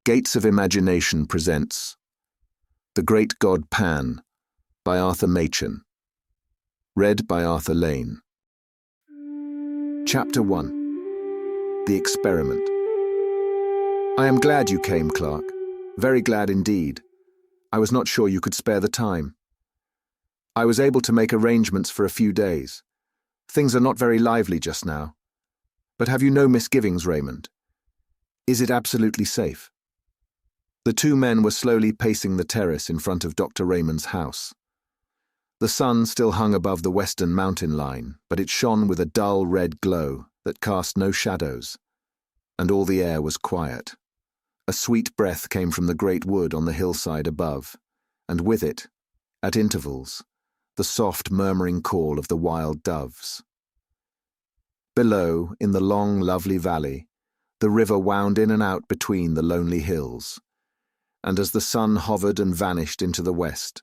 Gates of Imagination presents The Great God Pan by Arthur Machen. Read by Arthur Lane. Chapter 1. The Experiment. I am glad you came, Clarke. Very glad indeed. I was not sure you could spare the time. I was able to make arrangements for a few days. Things are not very lively just now. But have you no misgivings, Raymond? Is it absolutely safe? The two men were slowly pacing the terrace in front of Dr. Raymond's house. The sun still hung above the western mountain line, but it shone with a dull red glow that cast no shadows, and all the air was quiet. A sweet breath came from the great wood on the hillside above, and with it, at intervals, the soft murmuring call of the wild doves. Below, in the long, lovely valley, the river wound in and out between the lonely hills, and as the sun hovered and vanished into the west,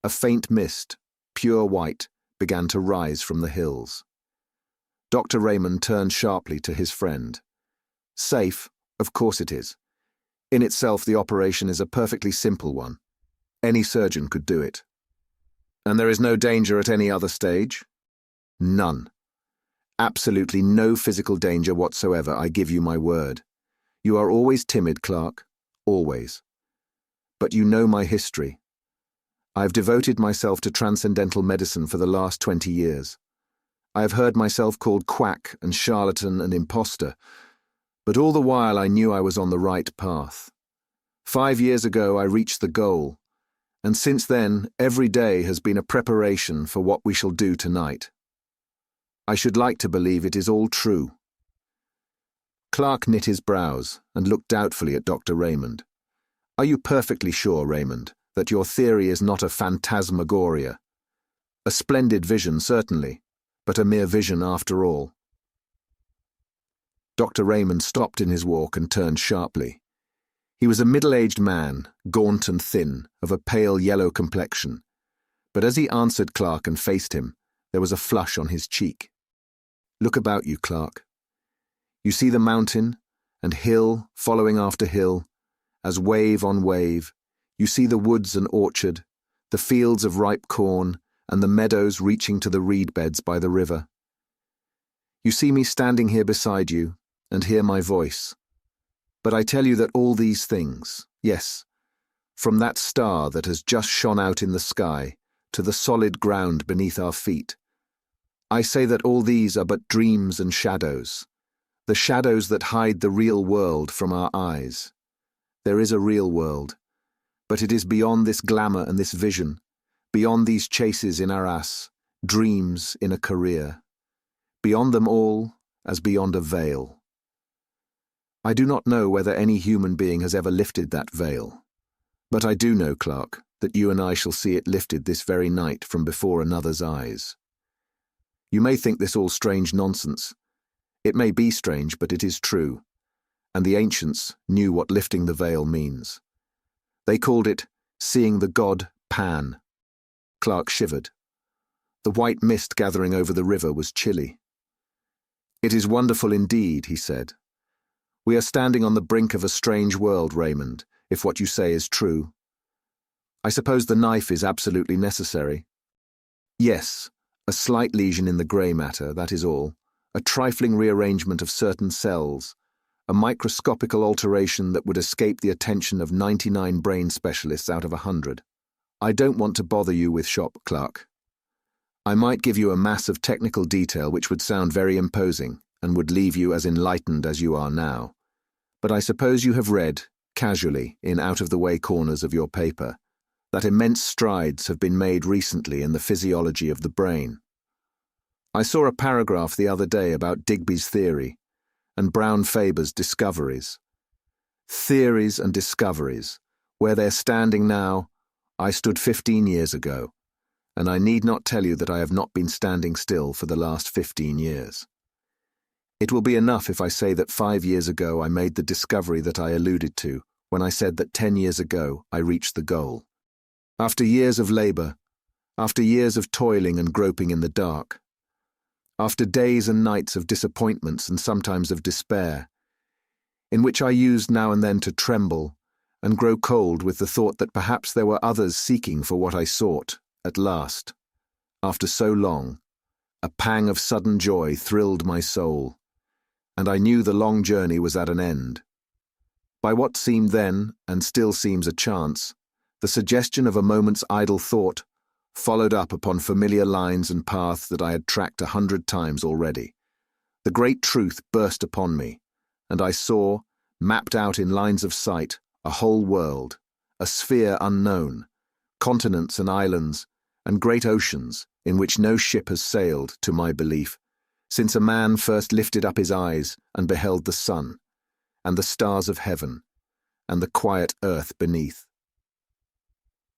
a faint mist, pure white, began to rise from the hills. Dr. Raymond turned sharply to his friend. Safe, of course it is. In itself, the operation is a perfectly simple one. Any surgeon could do it. And there is no danger at any other stage? None. Absolutely no physical danger whatsoever, I give you my word. You are always timid, Clarke, always. But you know my history. I have devoted myself to transcendental medicine for the last 20 years. I have heard myself called quack and charlatan and impostor, but all the while I knew I was on the right path. 5 years ago I reached the goal, and since then every day has been a preparation for what we shall do tonight. I should like to believe it is all true. Clarke knit his brows and looked doubtfully at Dr. Raymond. Are you perfectly sure, Raymond, that your theory is not a phantasmagoria? A splendid vision, certainly, but a mere vision after all. Dr. Raymond stopped in his walk and turned sharply. He was a middle-aged man, gaunt and thin, of a pale yellow complexion, but as he answered Clarke and faced him, there was a flush on his cheek. Look about you, Clarke. You see the mountain, and hill following after hill, as wave on wave. You see the woods and orchard, the fields of ripe corn, and the meadows reaching to the reed beds by the river. You see me standing here beside you, and hear my voice. But I tell you that all these things, yes, from that star that has just shone out in the sky to the solid ground beneath our feet, I say that all these are but dreams and shadows, the shadows that hide the real world from our eyes. There is a real world, but it is beyond this glamour and this vision, beyond these chases in Arras, dreams in a career, beyond them all as beyond a veil. I do not know whether any human being has ever lifted that veil, but I do know, Clarke, that you and I shall see it lifted this very night from before another's eyes. You may think this all strange nonsense. It may be strange, but it is true, and the ancients knew what lifting the veil means. They called it seeing the god Pan. Clarke shivered. The white mist gathering over the river was chilly. It is wonderful indeed, he said. We are standing on the brink of a strange world, Raymond, if what you say is true. I suppose the knife is absolutely necessary. Yes, a slight lesion in the grey matter, that is all, a trifling rearrangement of certain cells, a microscopical alteration that would escape the attention of 99 brain specialists out of 100. I don't want to bother you with shop, Clarke. I might give you a mass of technical detail which would sound very imposing and would leave you as enlightened as you are now. But I suppose you have read, casually, in out-of-the-way corners of your paper, that immense strides have been made recently in the physiology of the brain. I saw a paragraph the other day about Digby's theory and Brown Faber's discoveries. Theories and discoveries. Where they're standing now, I stood 15 years ago, and I need not tell you that I have not been standing still for the last 15 years. It will be enough if I say that 5 years ago I made the discovery that I alluded to when I said that 10 years ago I reached the goal. After years of labour, after years of toiling and groping in the dark, after days and nights of disappointments and sometimes of despair, in which I used now and then to tremble and grow cold with the thought that perhaps there were others seeking for what I sought, at last. After so long, a pang of sudden joy thrilled my soul, and I knew the long journey was at an end. By what seemed then, and still seems a chance, the suggestion of a moment's idle thought followed up upon familiar lines and paths that I had tracked 100 times already. The great truth burst upon me, and I saw, mapped out in lines of sight, a whole world, a sphere unknown, continents and islands, and great oceans in which no ship has sailed, to my belief, since a man first lifted up his eyes and beheld the sun, and the stars of heaven, and the quiet earth beneath.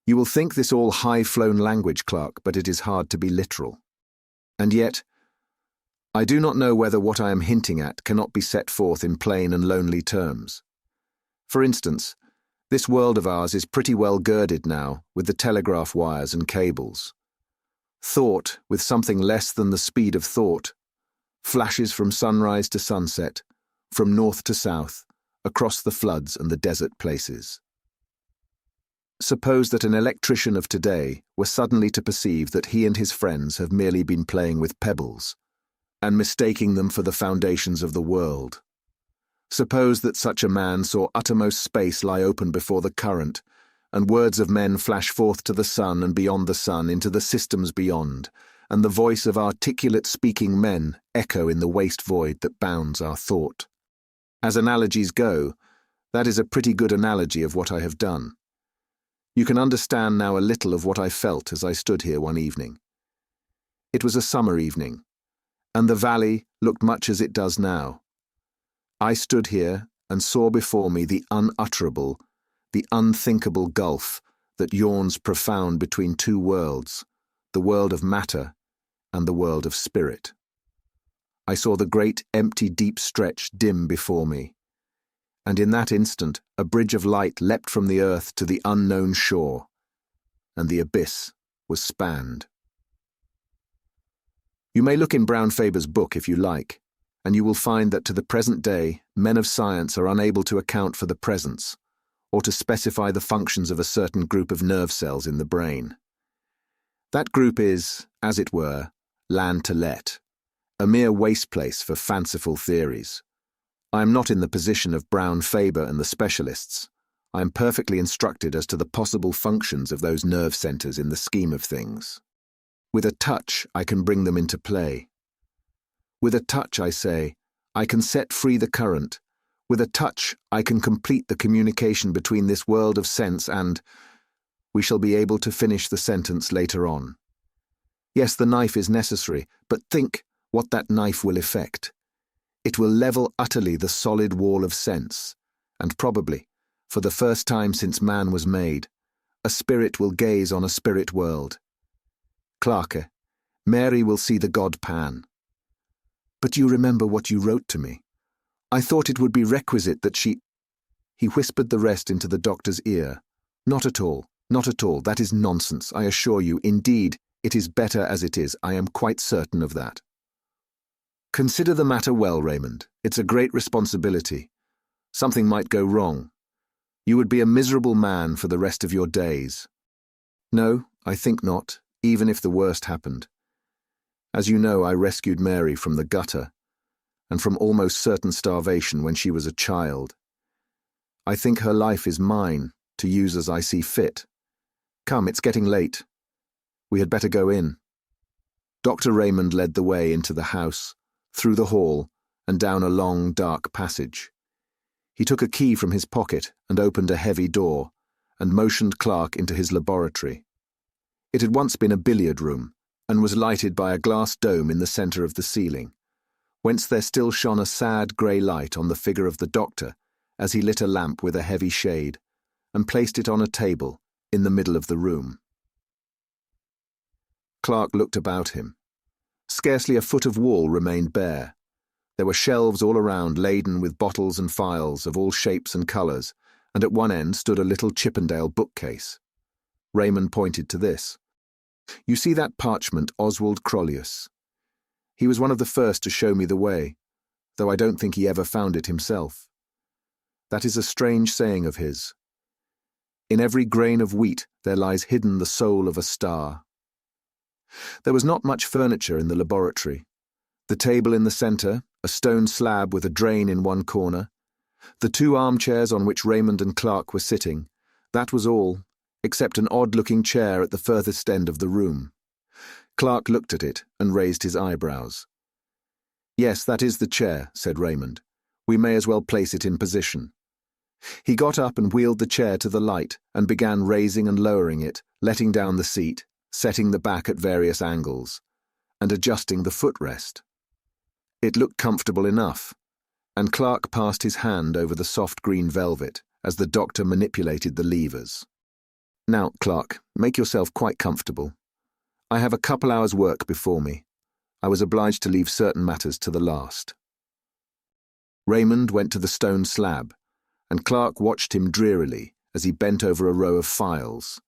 You will think this all high-flown language, Clarke, but it is hard to be literal. And yet, I do not know whether what I am hinting at cannot be set forth in plain and lonely terms. For instance, this world of ours is pretty well girded now with the telegraph wires and cables. Thought, with something less than the speed of thought, flashes from sunrise to sunset, from north to south, across the floods and the desert places. Suppose that an electrician of today were suddenly to perceive that he and his friends have merely been playing with pebbles, and mistaking them for the foundations of the world. Suppose that such a man saw uttermost space lie open before the current, and words of men flash forth to the sun and beyond the sun into the systems beyond, and the voice of articulate speaking men echo in the waste void that bounds our thought. As analogies go, that is a pretty good analogy of what I have done. You can understand now a little of what I felt as I stood here one evening. It was a summer evening, and the valley looked much as it does now. I stood here and saw before me the unutterable, the unthinkable gulf that yawns profound between two worlds, the world of matter and the world of spirit. I saw the great empty deep stretch dim before me, and in that instant a bridge of light leapt from the earth to the unknown shore, and the abyss was spanned. You may look in Brown Faber's book if you like, and you will find that to the present day men of science are unable to account for the presence, or to specify the functions of a certain group of nerve cells in the brain. That group is, as it were, land to let, a mere waste place for fanciful theories. I am not in the position of Brown Faber and the specialists. I am perfectly instructed as to the possible functions of those nerve centers in the scheme of things. With a touch, I can bring them into play. With a touch, I say, I can set free the current. With a touch, I can complete the communication between this world of sense and... We shall be able to finish the sentence later on. Yes, the knife is necessary, but think what that knife will effect. It will level utterly the solid wall of sense, and probably, for the first time since man was made, a spirit will gaze on a spirit world. Clarke, Mary will see the god Pan. But you remember what you wrote to me. I thought it would be requisite that she... He whispered the rest into the doctor's ear. Not at all, not at all, that is nonsense, I assure you. Indeed, it is better as it is, I am quite certain of that. Consider the matter well, Raymond. It's a great responsibility. Something might go wrong. You would be a miserable man for the rest of your days. No, I think not, even if the worst happened. As you know, I rescued Mary from the gutter, and from almost certain starvation when she was a child. I think her life is mine, to use as I see fit. Come, it's getting late. We had better go in. Dr. Raymond led the way into the house, through the hall, and down a long, dark passage. He took a key from his pocket and opened a heavy door, and motioned Clarke into his laboratory. It had once been a billiard room, and was lighted by a glass dome in the centre of the ceiling, whence there still shone a sad grey light on the figure of the doctor as he lit a lamp with a heavy shade, and placed it on a table in the middle of the room. Clarke looked about him. Scarcely a foot of wall remained bare. There were shelves all around laden with bottles and phials of all shapes and colours, and at one end stood a little Chippendale bookcase. Raymond pointed to this. You see that parchment Oswald Crollius? He was one of the first to show me the way, though I don't think he ever found it himself. That is a strange saying of his. In every grain of wheat there lies hidden the soul of a star. There was not much furniture in the laboratory. The table in the centre, a stone slab with a drain in one corner, the 2 armchairs on which Raymond and Clarke were sitting, that was all, except an odd-looking chair at the furthest end of the room. Clarke looked at it and raised his eyebrows. "Yes, that is the chair," said Raymond. "We may as well place it in position." He got up and wheeled the chair to the light and began raising and lowering it, letting down the seat, setting the back at various angles, and adjusting the footrest. It looked comfortable enough, and Clarke passed his hand over the soft green velvet as the doctor manipulated the levers. "Now, Clarke, make yourself quite comfortable. I have a couple hours' work before me. I was obliged to leave certain matters to the last." Raymond went to the stone slab, and Clarke watched him drearily as he bent over a row of files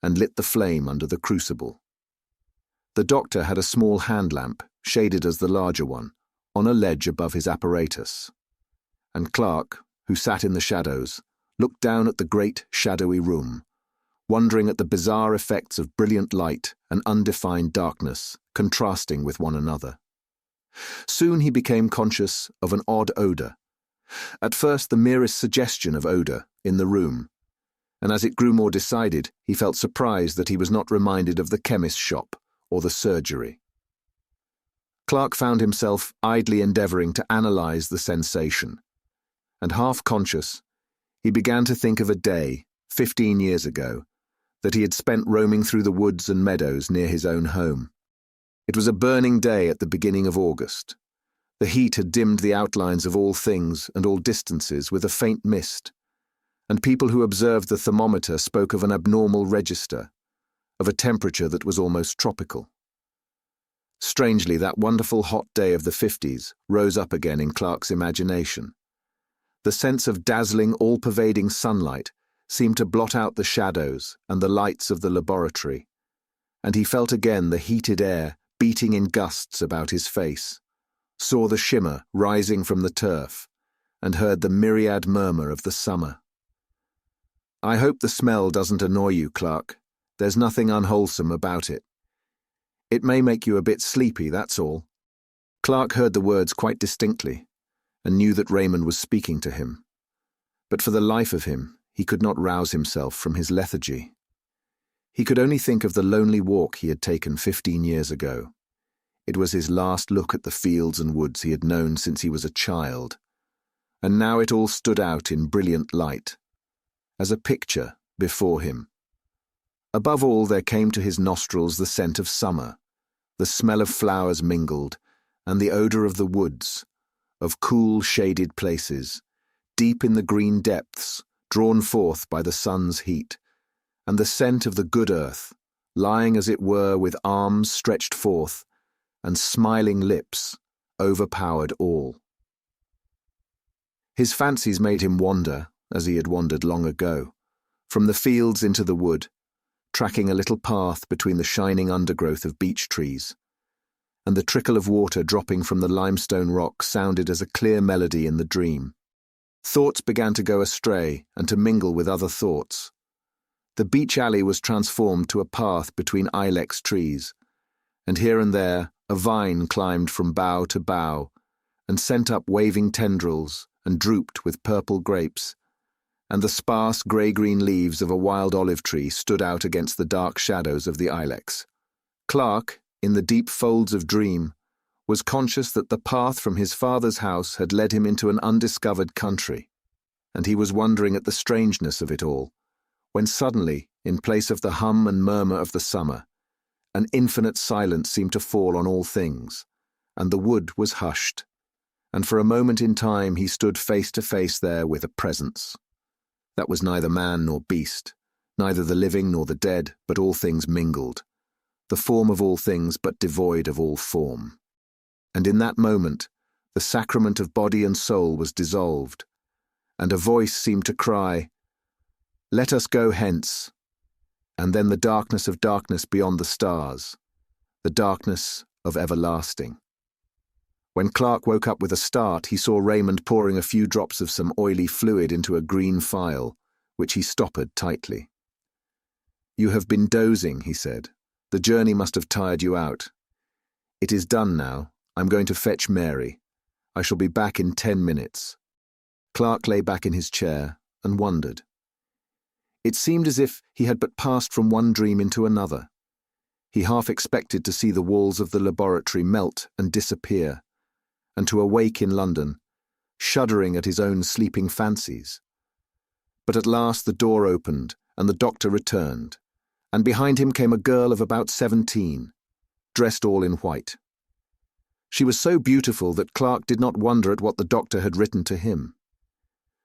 and lit the flame under the crucible. The doctor had a small hand lamp, shaded as the larger one, on a ledge above his apparatus, and Clarke, who sat in the shadows, looked down at the great, shadowy room, wondering at the bizarre effects of brilliant light and undefined darkness contrasting with one another. Soon he became conscious of an odd odour. At first the merest suggestion of odour in the room, and as it grew more decided, he felt surprised that he was not reminded of the chemist's shop or the surgery. Clarke found himself idly endeavouring to analyse the sensation, and half-conscious, he began to think of a day, 15 years ago, that he had spent roaming through the woods and meadows near his own home. It was a burning day at the beginning of August. The heat had dimmed the outlines of all things and all distances with a faint mist, and people who observed the thermometer spoke of an abnormal register, of a temperature that was almost tropical. Strangely, that wonderful hot day of the 50s rose up again in Clarke's imagination. The sense of dazzling, all-pervading sunlight seemed to blot out the shadows and the lights of the laboratory, and he felt again the heated air beating in gusts about his face, saw the shimmer rising from the turf, and heard the myriad murmur of the summer. "I hope the smell doesn't annoy you, Clarke. There's nothing unwholesome about it. It may make you a bit sleepy, that's all." Clarke heard the words quite distinctly, and knew that Raymond was speaking to him. But for the life of him, he could not rouse himself from his lethargy. He could only think of the lonely walk he had taken 15 years ago. It was his last look at the fields and woods he had known since he was a child, and now it all stood out in brilliant light, as a picture before him. Above all, there came to his nostrils the scent of summer, the smell of flowers mingled, and the odour of the woods, of cool, shaded places, deep in the green depths, drawn forth by the sun's heat, and the scent of the good earth, lying as it were with arms stretched forth, and smiling lips overpowered all. His fancies made him wander, as he had wandered long ago, from the fields into the wood, tracking a little path between the shining undergrowth of beech trees, and the trickle of water dropping from the limestone rock sounded as a clear melody in the dream. Thoughts began to go astray and to mingle with other thoughts. The beech alley was transformed to a path between ilex trees, and here and there a vine climbed from bough to bough and sent up waving tendrils and drooped with purple grapes, and the sparse grey-green leaves of a wild olive tree stood out against the dark shadows of the ilex. Clarke, in the deep folds of dream, was conscious that the path from his father's house had led him into an undiscovered country, and he was wondering at the strangeness of it all, when suddenly, in place of the hum and murmur of the summer, an infinite silence seemed to fall on all things, and the wood was hushed, and for a moment in time he stood face to face there with a presence. That was neither man nor beast, neither the living nor the dead, but all things mingled, the form of all things but devoid of all form. And in that moment, the sacrament of body and soul was dissolved, and a voice seemed to cry, "Let us go hence," and then the darkness of darkness beyond the stars, the darkness of everlasting. When Clarke woke up with a start, he saw Raymond pouring a few drops of some oily fluid into a green phial, which he stoppered tightly. "You have been dozing," he said. "The journey must have tired you out. It is done now. I'm going to fetch Mary. I shall be back in 10 minutes. Clarke lay back in his chair and wondered. It seemed as if he had but passed from one dream into another. He half expected to see the walls of the laboratory melt and disappear, and to awake in London, shuddering at his own sleeping fancies. But at last the door opened, and the doctor returned, and behind him came a girl of about 17, dressed all in white. She was so beautiful that Clarke did not wonder at what the doctor had written to him.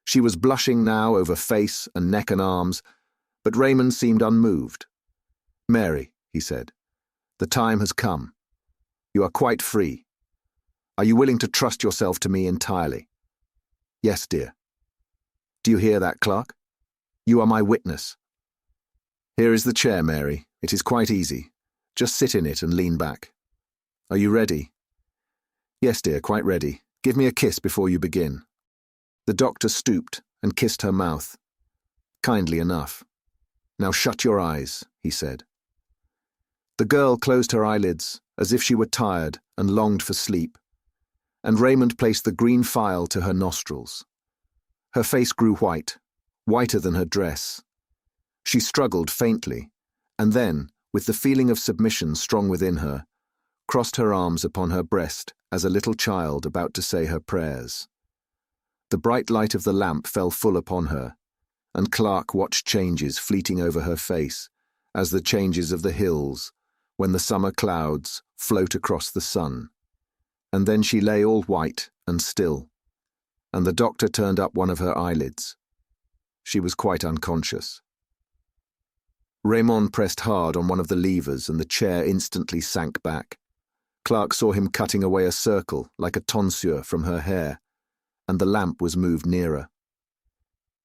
She was blushing now over face and neck and arms, but Raymond seemed unmoved. "Mary," he said, "the time has come. You are quite free. Are you willing to trust yourself to me entirely?" "Yes, dear." "Do you hear that, Clarke? You are my witness. Here is the chair, Mary. It is quite easy. Just sit in it and lean back. Are you ready?" "Yes, dear, quite ready. Give me a kiss before you begin." The doctor stooped and kissed her mouth. Kindly enough. "Now shut your eyes," he said. The girl closed her eyelids as if she were tired and longed for sleep, and Raymond placed the green phial to her nostrils. Her face grew white, whiter than her dress. She struggled faintly, and then, with the feeling of submission strong within her, crossed her arms upon her breast as a little child about to say her prayers. The bright light of the lamp fell full upon her, and Clarke watched changes fleeting over her face, as the changes of the hills, when the summer clouds float across the sun. And then she lay all white and still, and the doctor turned up one of her eyelids. She was quite unconscious. Raymond pressed hard on one of the levers, and the chair instantly sank back. Clarke saw him cutting away a circle, like a tonsure, from her hair, and the lamp was moved nearer.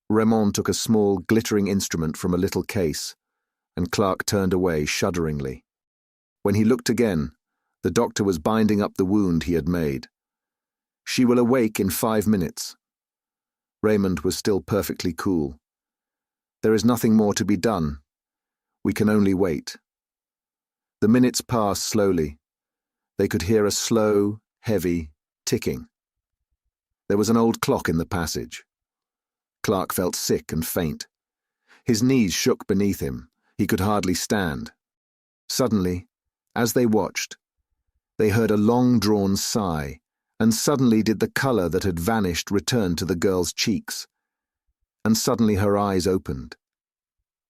Raymond took a small, glittering instrument from a little case, and Clarke turned away shudderingly. When he looked again, the doctor was binding up the wound he had made. "She will awake in 5 minutes." Raymond was still perfectly cool. "There is nothing more to be done. We can only wait." The minutes passed slowly. They could hear a slow, heavy ticking. There was an old clock in the passage. Clarke felt sick and faint. His knees shook beneath him. He could hardly stand. Suddenly, as they watched, they heard a long-drawn sigh, and suddenly did the colour that had vanished return to the girl's cheeks. And suddenly her eyes opened.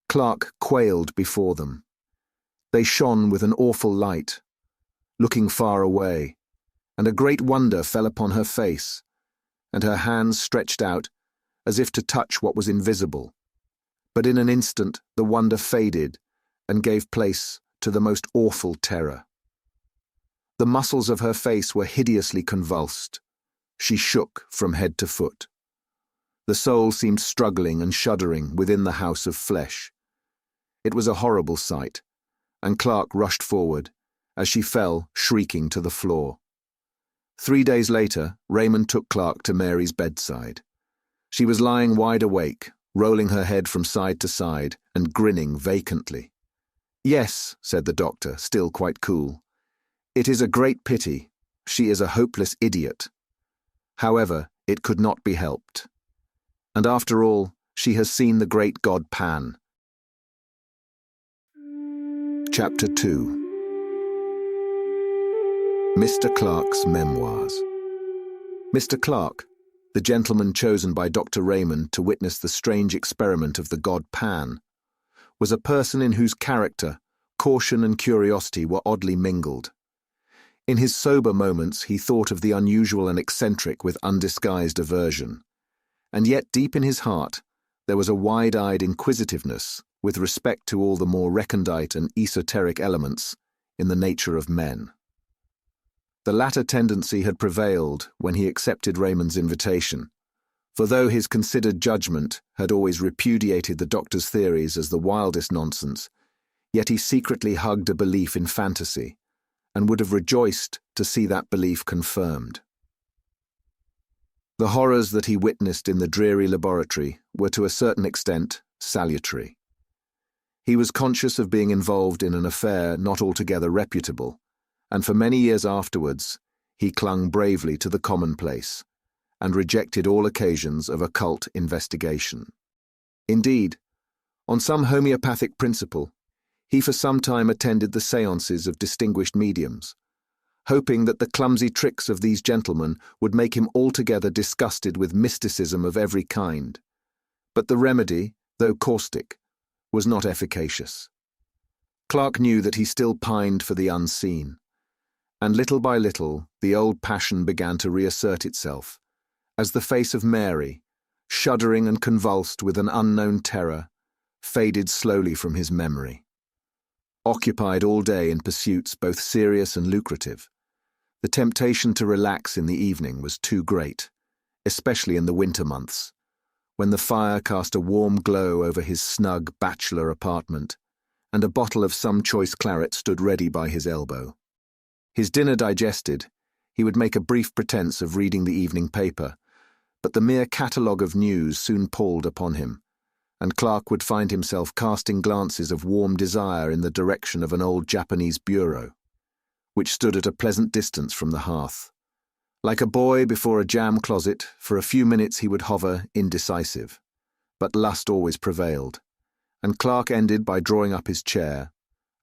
Clarke quailed before them. They shone with an awful light, looking far away, and a great wonder fell upon her face, and her hands stretched out as if to touch what was invisible. But in an instant the wonder faded and gave place to the most awful terror. The muscles of her face were hideously convulsed. She shook from head to foot. The soul seemed struggling and shuddering within the house of flesh. It was a horrible sight, and Clarke rushed forward, as she fell, shrieking, to the floor. 3 days later, Raymond took Clarke to Mary's bedside. She was lying wide awake, rolling her head from side to side and grinning vacantly. "Yes," said the doctor, still quite cool. "It is a great pity. She is a hopeless idiot. However, it could not be helped. And after all, she has seen the great god Pan." Chapter 2. Mr. Clarke's Memoirs. Mr. Clarke, the gentleman chosen by Dr. Raymond to witness the strange experiment of the god Pan, was a person in whose character caution and curiosity were oddly mingled. In his sober moments he thought of the unusual and eccentric with undisguised aversion, and yet deep in his heart there was a wide-eyed inquisitiveness with respect to all the more recondite and esoteric elements in the nature of men. The latter tendency had prevailed when he accepted Raymond's invitation, for though his considered judgment had always repudiated the doctor's theories as the wildest nonsense, yet he secretly hugged a belief in fantasy, and would have rejoiced to see that belief confirmed. The horrors that he witnessed in the dreary laboratory were to a certain extent salutary. He was conscious of being involved in an affair not altogether reputable, and for many years afterwards he clung bravely to the commonplace and rejected all occasions of occult investigation. Indeed, on some homeopathic principle, he for some time attended the séances of distinguished mediums, hoping that the clumsy tricks of these gentlemen would make him altogether disgusted with mysticism of every kind. But the remedy, though caustic, was not efficacious. Clarke knew that he still pined for the unseen, and little by little the old passion began to reassert itself, as the face of Mary, shuddering and convulsed with an unknown terror, faded slowly from his memory. Occupied all day in pursuits both serious and lucrative, the temptation to relax in the evening was too great, especially in the winter months, when the fire cast a warm glow over his snug bachelor apartment, and a bottle of some choice claret stood ready by his elbow. His dinner digested, he would make a brief pretence of reading the evening paper, but the mere catalogue of news soon palled upon him, and Clarke would find himself casting glances of warm desire in the direction of an old Japanese bureau, which stood at a pleasant distance from the hearth. Like a boy before a jam closet, for a few minutes he would hover indecisive, but lust always prevailed, and Clarke ended by drawing up his chair,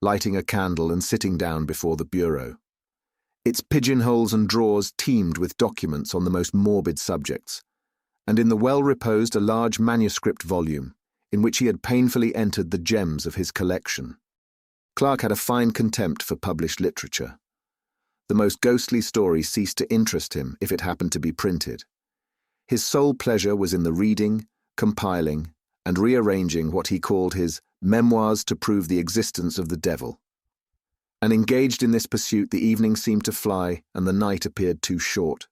lighting a candle and sitting down before the bureau. Its pigeonholes and drawers teemed with documents on the most morbid subjects, and in the well reposed a large manuscript volume, in which he had painfully entered the gems of his collection. Clarke had a fine contempt for published literature. The most ghostly story ceased to interest him if it happened to be printed. His sole pleasure was in the reading, compiling, and rearranging what he called his Memoirs to prove the existence of the devil. And engaged in this pursuit, the evening seemed to fly and the night appeared too short.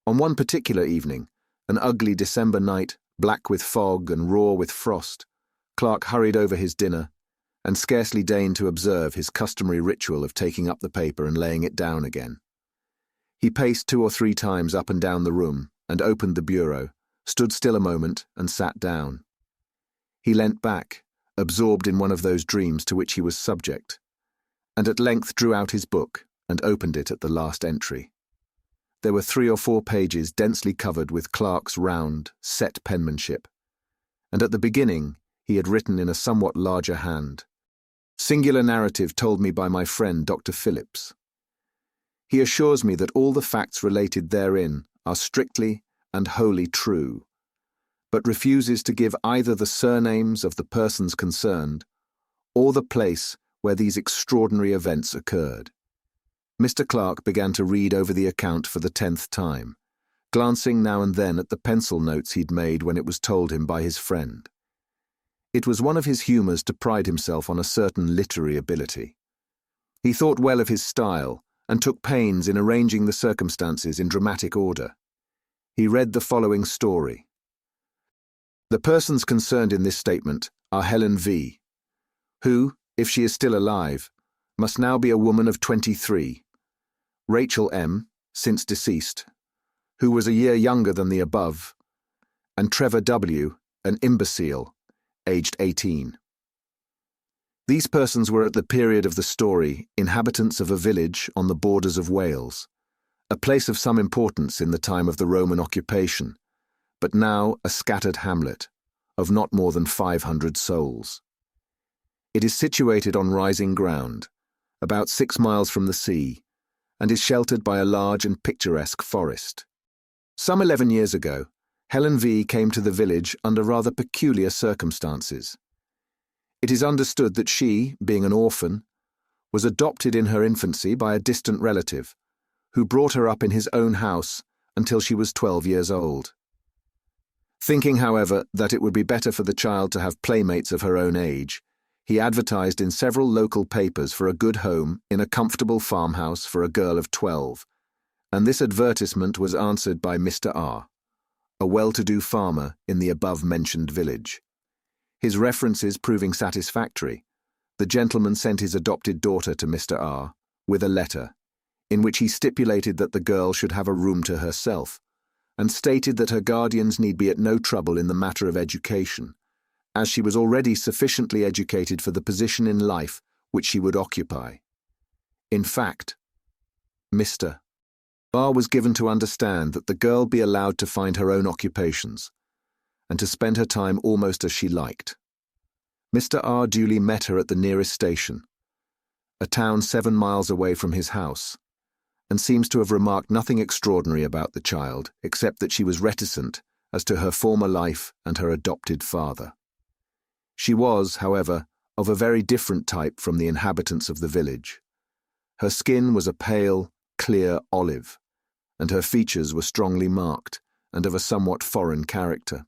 On one particular evening, an ugly December night, black with fog and raw with frost, Clarke hurried over his dinner and scarcely deigned to observe his customary ritual of taking up the paper and laying it down again. He paced 2 or 3 times up and down the room and opened the bureau, stood still a moment and sat down. He leant back, absorbed in one of those dreams to which he was subject, and at length drew out his book and opened it at the last entry. There were 3 or 4 pages densely covered with Clarke's round, set penmanship, and at the beginning he had written in a somewhat larger hand, "Singular narrative told me by my friend Dr. Phillips. He assures me that all the facts related therein are strictly and wholly true, but refuses to give either the surnames of the persons concerned or the place where these extraordinary events occurred." Mr. Clarke began to read over the account for the 10th time, glancing now and then at the pencil notes he'd made when it was told him by his friend. It was one of his humours to pride himself on a certain literary ability. He thought well of his style and took pains in arranging the circumstances in dramatic order. He read the following story. The persons concerned in this statement are Helen V., who, if she is still alive, must now be a woman of 23, Rachel M., since deceased, who was a year younger than the above, and Trevor W., an imbecile, aged 18. These persons were at the period of the story inhabitants of a village on the borders of Wales, a place of some importance in the time of the Roman occupation, but now a scattered hamlet of not more than 500 souls. It is situated on rising ground, about 6 miles from the sea, and is sheltered by a large and picturesque forest. Some 11 years ago, Helen V. came to the village under rather peculiar circumstances. It is understood that she, being an orphan, was adopted in her infancy by a distant relative, who brought her up in his own house until she was 12 years old. Thinking, however, that it would be better for the child to have playmates of her own age, he advertised in several local papers for a good home in a comfortable farmhouse for a girl of 12, and this advertisement was answered by Mr. R., a well-to-do farmer in the above-mentioned village. His references proving satisfactory, the gentleman sent his adopted daughter to Mr. R. with a letter, in which he stipulated that the girl should have a room to herself, and stated that her guardians need be at no trouble in the matter of education, as she was already sufficiently educated for the position in life which she would occupy. In fact, Mr. R was given to understand that the girl be allowed to find her own occupations, and to spend her time almost as she liked. Mr. R duly met her at the nearest station, a town 7 miles away from his house, and seems to have remarked nothing extraordinary about the child, except that she was reticent as to her former life and her adopted father. She was, however, of a very different type from the inhabitants of the village. Her skin was a pale, clear olive, and her features were strongly marked and of a somewhat foreign character.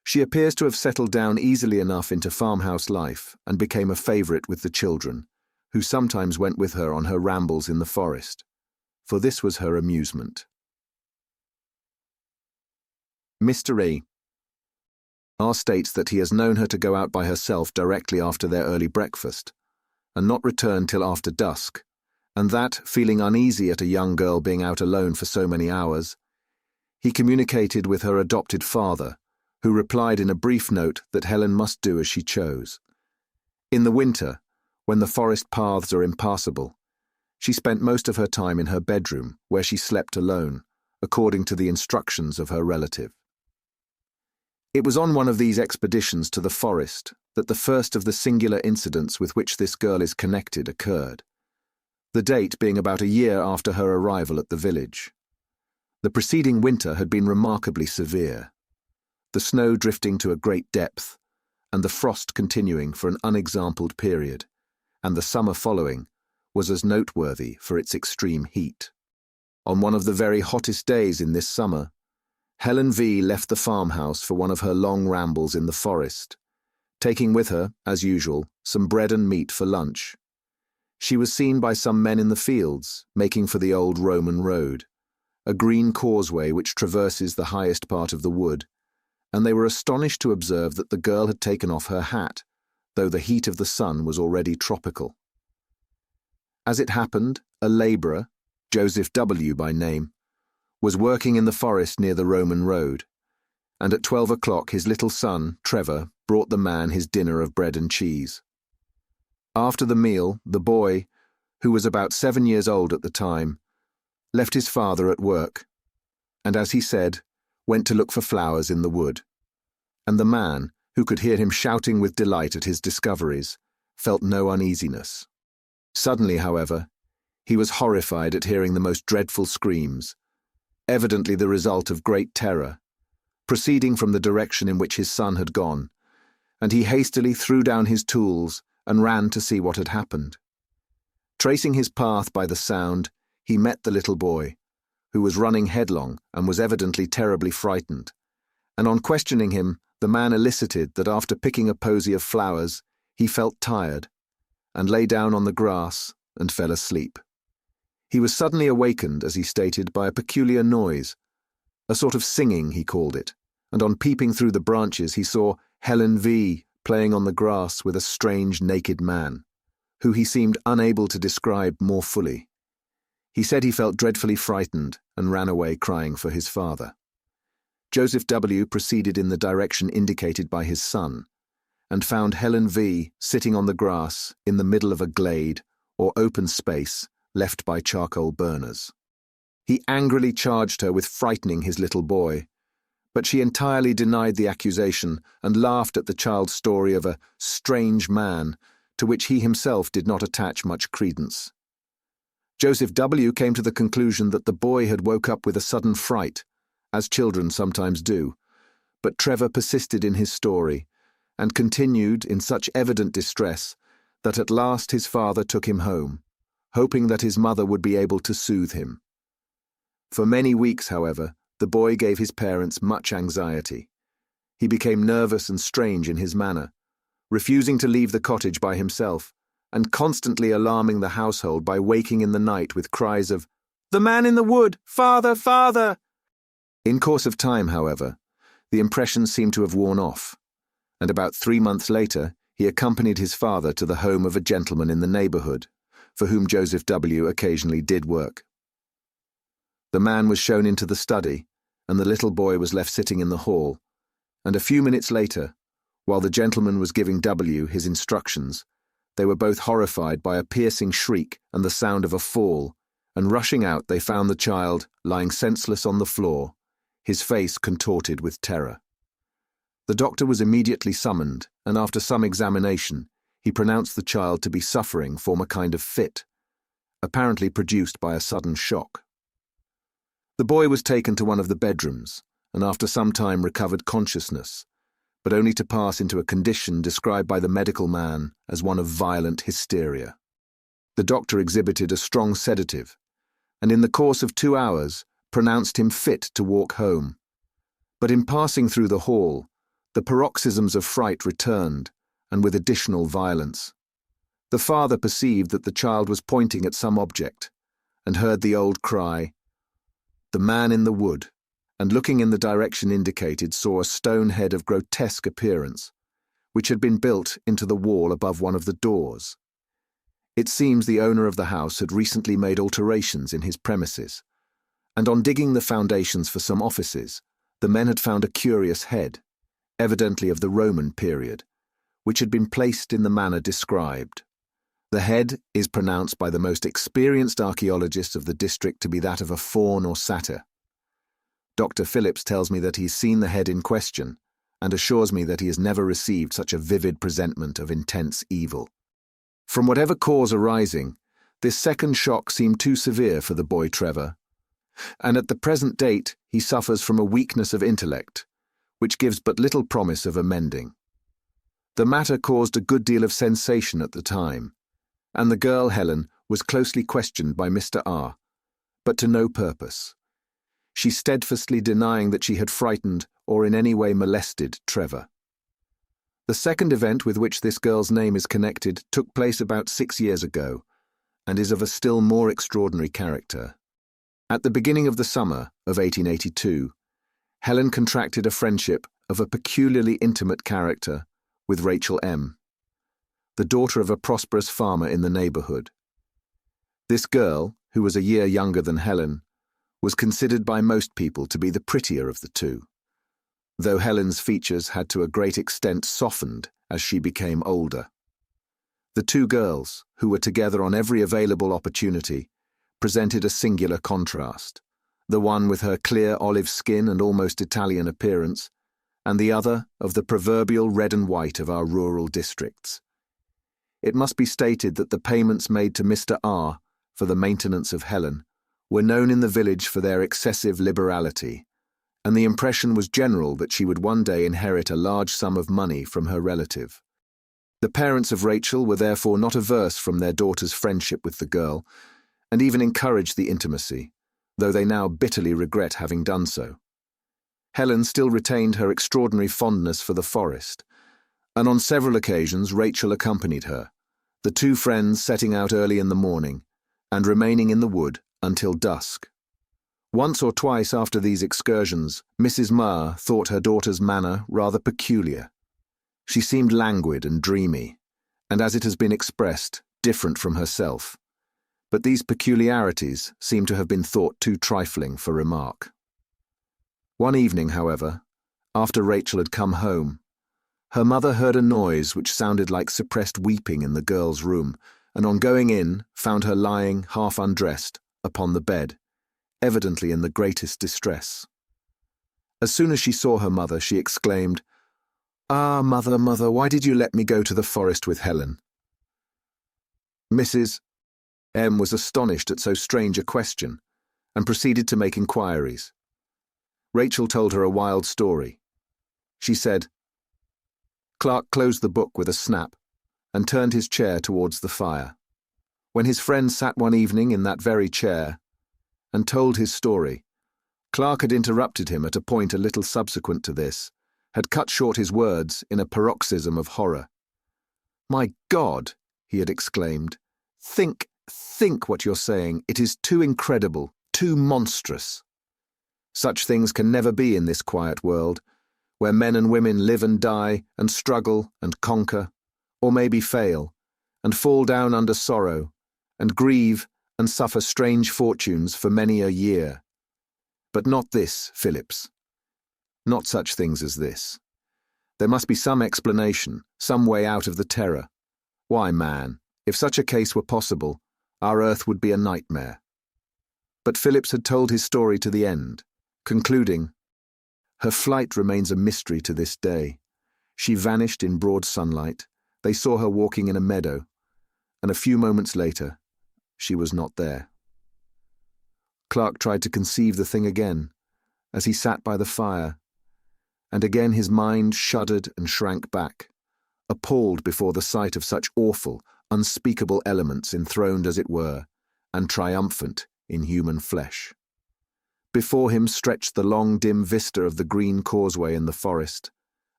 She appears to have settled down easily enough into farmhouse life and became a favourite with the children, who sometimes went with her on her rambles in the forest, for this was her amusement. Mr. E. R states that he has known her to go out by herself directly after their early breakfast, and not return till after dusk, and that, feeling uneasy at a young girl being out alone for so many hours, he communicated with her adopted father, who replied in a brief note that Helen must do as she chose. In the winter, when the forest paths are impassable, she spent most of her time in her bedroom, where she slept alone, according to the instructions of her relative. It was on one of these expeditions to the forest that the first of the singular incidents with which this girl is connected occurred, the date being about a year after her arrival at the village. The preceding winter had been remarkably severe, the snow drifting to a great depth, and the frost continuing for an unexampled period, and the summer following was as noteworthy for its extreme heat. On one of the very hottest days in this summer, Helen V. left the farmhouse for one of her long rambles in the forest, taking with her, as usual, some bread and meat for lunch. She was seen by some men in the fields, making for the old Roman road, a green causeway which traverses the highest part of the wood, and they were astonished to observe that the girl had taken off her hat, though the heat of the sun was already tropical. As it happened, a labourer, Joseph W. by name, was working in the forest near the Roman road, and at 12 o'clock his little son, Trevor, brought the man his dinner of bread and cheese. After the meal, the boy, who was about 7 years old at the time, left his father at work, and, as he said, went to look for flowers in the wood, and the man, who could hear him shouting with delight at his discoveries, felt no uneasiness. Suddenly, however, he was horrified at hearing the most dreadful screams, evidently the result of great terror, proceeding from the direction in which his son had gone, and he hastily threw down his tools and ran to see what had happened. Tracing his path by the sound, he met the little boy, who was running headlong and was evidently terribly frightened, and on questioning him, the man elicited that after picking a posy of flowers, he felt tired, and lay down on the grass and fell asleep. He was suddenly awakened, as he stated, by a peculiar noise, a sort of singing, he called it, and on peeping through the branches he saw Helen V. playing on the grass with a strange naked man, who he seemed unable to describe more fully. He said he felt dreadfully frightened and ran away crying for his father. Joseph W. proceeded in the direction indicated by his son, and found Helen V. sitting on the grass in the middle of a glade or open space left by charcoal burners. He angrily charged her with frightening his little boy, but she entirely denied the accusation and laughed at the child's story of a strange man to which he himself did not attach much credence. Joseph W. came to the conclusion that the boy had woke up with a sudden fright, as children sometimes do, but Trevor persisted in his story and continued in such evident distress that at last his father took him home, hoping that his mother would be able to soothe him. For many weeks, however, the boy gave his parents much anxiety. He became nervous and strange in his manner, refusing to leave the cottage by himself, and constantly alarming the household by waking in the night with cries of, "The man in the wood! Father, father!" In course of time, however, the impression seemed to have worn off, and about 3 months later he accompanied his father to the home of a gentleman in the neighbourhood, for whom Joseph W. occasionally did work. The man was shown into the study, and the little boy was left sitting in the hall, and a few minutes later, While the gentleman was giving W his instructions, they were both horrified by a piercing shriek and the sound of a fall, and rushing out they found the child lying senseless on the floor, his face contorted with terror. The doctor was immediately summoned, and after some examination, he pronounced the child to be suffering from a kind of fit, apparently produced by a sudden shock. The boy was taken to one of the bedrooms, and after some time recovered consciousness, but only to pass into a condition described by the medical man as one of violent hysteria. The doctor exhibited a strong sedative, and in the course of 2 hours pronounced him fit to walk home. But in passing through the hall, the paroxysms of fright returned, and with additional violence. The father perceived that the child was pointing at some object, and heard the old cry, "The man in the wood," and looking in the direction indicated saw a stone head of grotesque appearance, which had been built into the wall above one of the doors. It seems the owner of the house had recently made alterations in his premises, and on digging the foundations for some offices, the men had found a curious head, evidently of the Roman period, which had been placed in the manner described. The head is pronounced by the most experienced archaeologists of the district to be that of a faun or satyr. Dr. Phillips tells me that he's seen the head in question, and assures me that he has never received such a vivid presentment of intense evil. From whatever cause arising, this second shock seemed too severe for the boy Trevor, and at the present date he suffers from a weakness of intellect, which gives but little promise of amending. The matter caused a good deal of sensation at the time, and the girl Helen was closely questioned by Mr. R, but to no purpose, she steadfastly denying that she had frightened or in any way molested Trevor. The second event with which this girl's name is connected took place about 6 years ago, and is of a still more extraordinary character. At the beginning of the summer of 1882, Helen contracted a friendship of a peculiarly intimate character with Rachel M., the daughter of a prosperous farmer in the neighborhood. This girl, who was a year younger than Helen, was considered by most people to be the prettier of the two, though Helen's features had to a great extent softened as she became older. The two girls, who were together on every available opportunity, presented a singular contrast, the one with her clear olive skin and almost Italian appearance, and the other of the proverbial red and white of our rural districts. It must be stated that the payments made to Mr. R for the maintenance of Helen were known in the village for their excessive liberality, and the impression was general that she would one day inherit a large sum of money from her relative. The parents of Rachel were therefore not averse from their daughter's friendship with the girl, and even encouraged the intimacy, though they now bitterly regret having done so. Helen still retained her extraordinary fondness for the forest, and on several occasions Rachel accompanied her, the two friends setting out early in the morning, and remaining in the wood until dusk. Once or twice after these excursions, Mrs. Marr thought her daughter's manner rather peculiar. She seemed languid and dreamy, and as it has been expressed, different from herself. But these peculiarities seem to have been thought too trifling for remark. One evening, however, after Rachel had come home, her mother heard a noise which sounded like suppressed weeping in the girl's room, and on going in found her lying, half undressed, upon the bed, evidently in the greatest distress. As soon as she saw her mother, she exclaimed, "Ah, mother, mother, why did you let me go to the forest with Helen?" Mrs. M. was astonished at so strange a question, and proceeded to make inquiries. Rachel told her a wild story. She said, Clarke closed the book with a snap, and turned his chair towards the fire. When his friend sat one evening in that very chair, and told his story, Clarke had interrupted him at a point a little subsequent to this, had cut short his words in a paroxysm of horror. "My God," he had exclaimed, think what you're saying. It is too incredible, too monstrous. Such things can never be in this quiet world, where men and women live and die, and struggle and conquer, or maybe fail, and fall down under sorrow, and grieve and suffer strange fortunes for many a year. But not this, Phillips. Not such things as this. There must be some explanation, some way out of the terror. Why, man, if such a case were possible, our Earth would be a nightmare. But Phillips had told his story to the end, concluding, "Her flight remains a mystery to this day. She vanished in broad sunlight. They saw her walking in a meadow, and a few moments later, she was not there." Clarke tried to conceive the thing again, as he sat by the fire, and again his mind shuddered and shrank back, appalled before the sight of such awful, unspeakable elements enthroned as it were, and triumphant in human flesh. Before him stretched the long dim vista of the green causeway in the forest,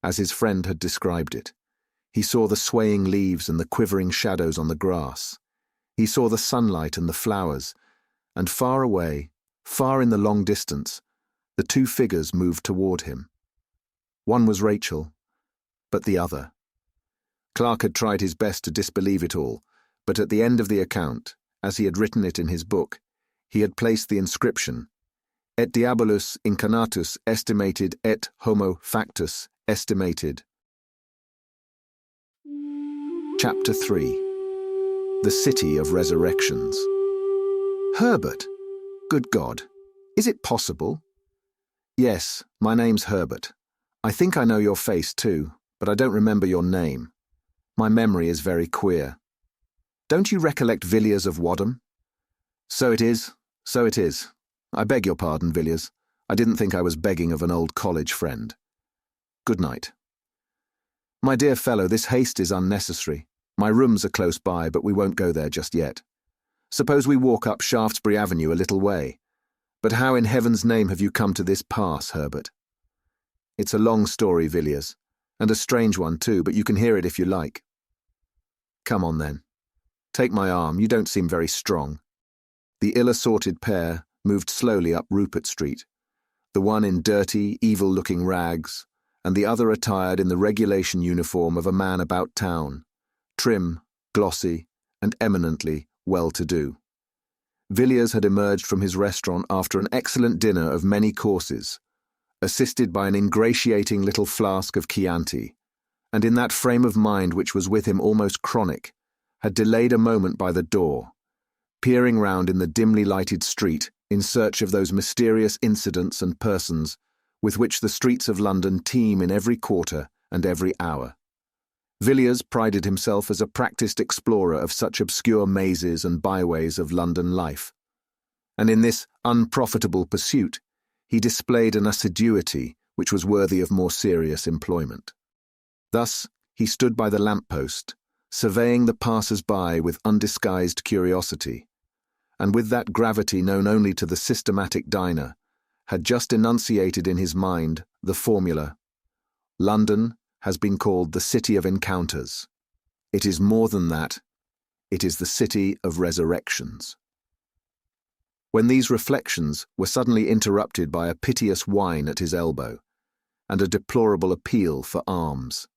as his friend had described it. He saw the swaying leaves and the quivering shadows on the grass. He saw the sunlight and the flowers, and far away, far in the long distance, the two figures moved toward him. One was Rachel, but the other. Clarke had tried his best to disbelieve it all, but at the end of the account, as he had written it in his book, he had placed the inscription, "Et diabolus incarnatus estimated et homo factus estimated." Chapter 3. The City of Resurrections. Herbert? Good God. Is it possible? Yes, my name's Herbert. I think I know your face too, but I don't remember your name. My memory is very queer. Don't you recollect Villiers of Wadham? So it is, so it is. I beg your pardon, Villiers. I didn't think I was begging of an old college friend. Good night. My dear fellow, this haste is unnecessary. My rooms are close by, but we won't go there just yet. Suppose we walk up Shaftesbury Avenue a little way. But how in heaven's name have you come to this pass, Herbert? It's a long story, Villiers, and a strange one too, but you can hear it if you like. Come on then. Take my arm, you don't seem very strong. The ill-assorted pair moved slowly up Rupert Street, the one in dirty, evil-looking rags, and the other attired in the regulation uniform of a man about town, trim, glossy, and eminently well-to-do. Villiers had emerged from his restaurant after an excellent dinner of many courses, assisted by an ingratiating little flask of Chianti, and in that frame of mind which was with him almost chronic, had delayed a moment by the door, peering round in the dimly lighted street in search of those mysterious incidents and persons with which the streets of London teem in every quarter and every hour. Villiers prided himself as a practised explorer of such obscure mazes and byways of London life, and in this unprofitable pursuit he displayed an assiduity which was worthy of more serious employment. Thus he stood by the lamp-post, surveying the passers-by with undisguised curiosity, and with that gravity known only to the systematic diner, had just enunciated in his mind the formula, "London has been called the City of Encounters. It is more than that. It is the City of Resurrections." When these reflections were suddenly interrupted by a piteous whine at his elbow, and a deplorable appeal for alms.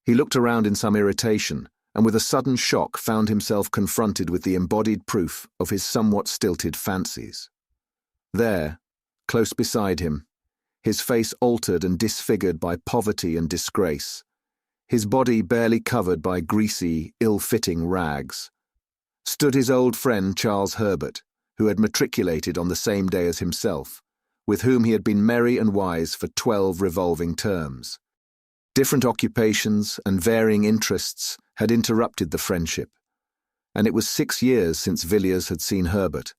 He looked around in some irritation, and with a sudden shock found himself confronted with the embodied proof of his somewhat stilted fancies. There, close beside him, his face altered and disfigured by poverty and disgrace, his body barely covered by greasy, ill-fitting rags, stood his old friend Charles Herbert, who had matriculated on the same day as himself, with whom he had been merry and wise for 12 revolving terms. Different occupations and varying interests had interrupted the friendship, and it was 6 years since Villiers had seen Herbert,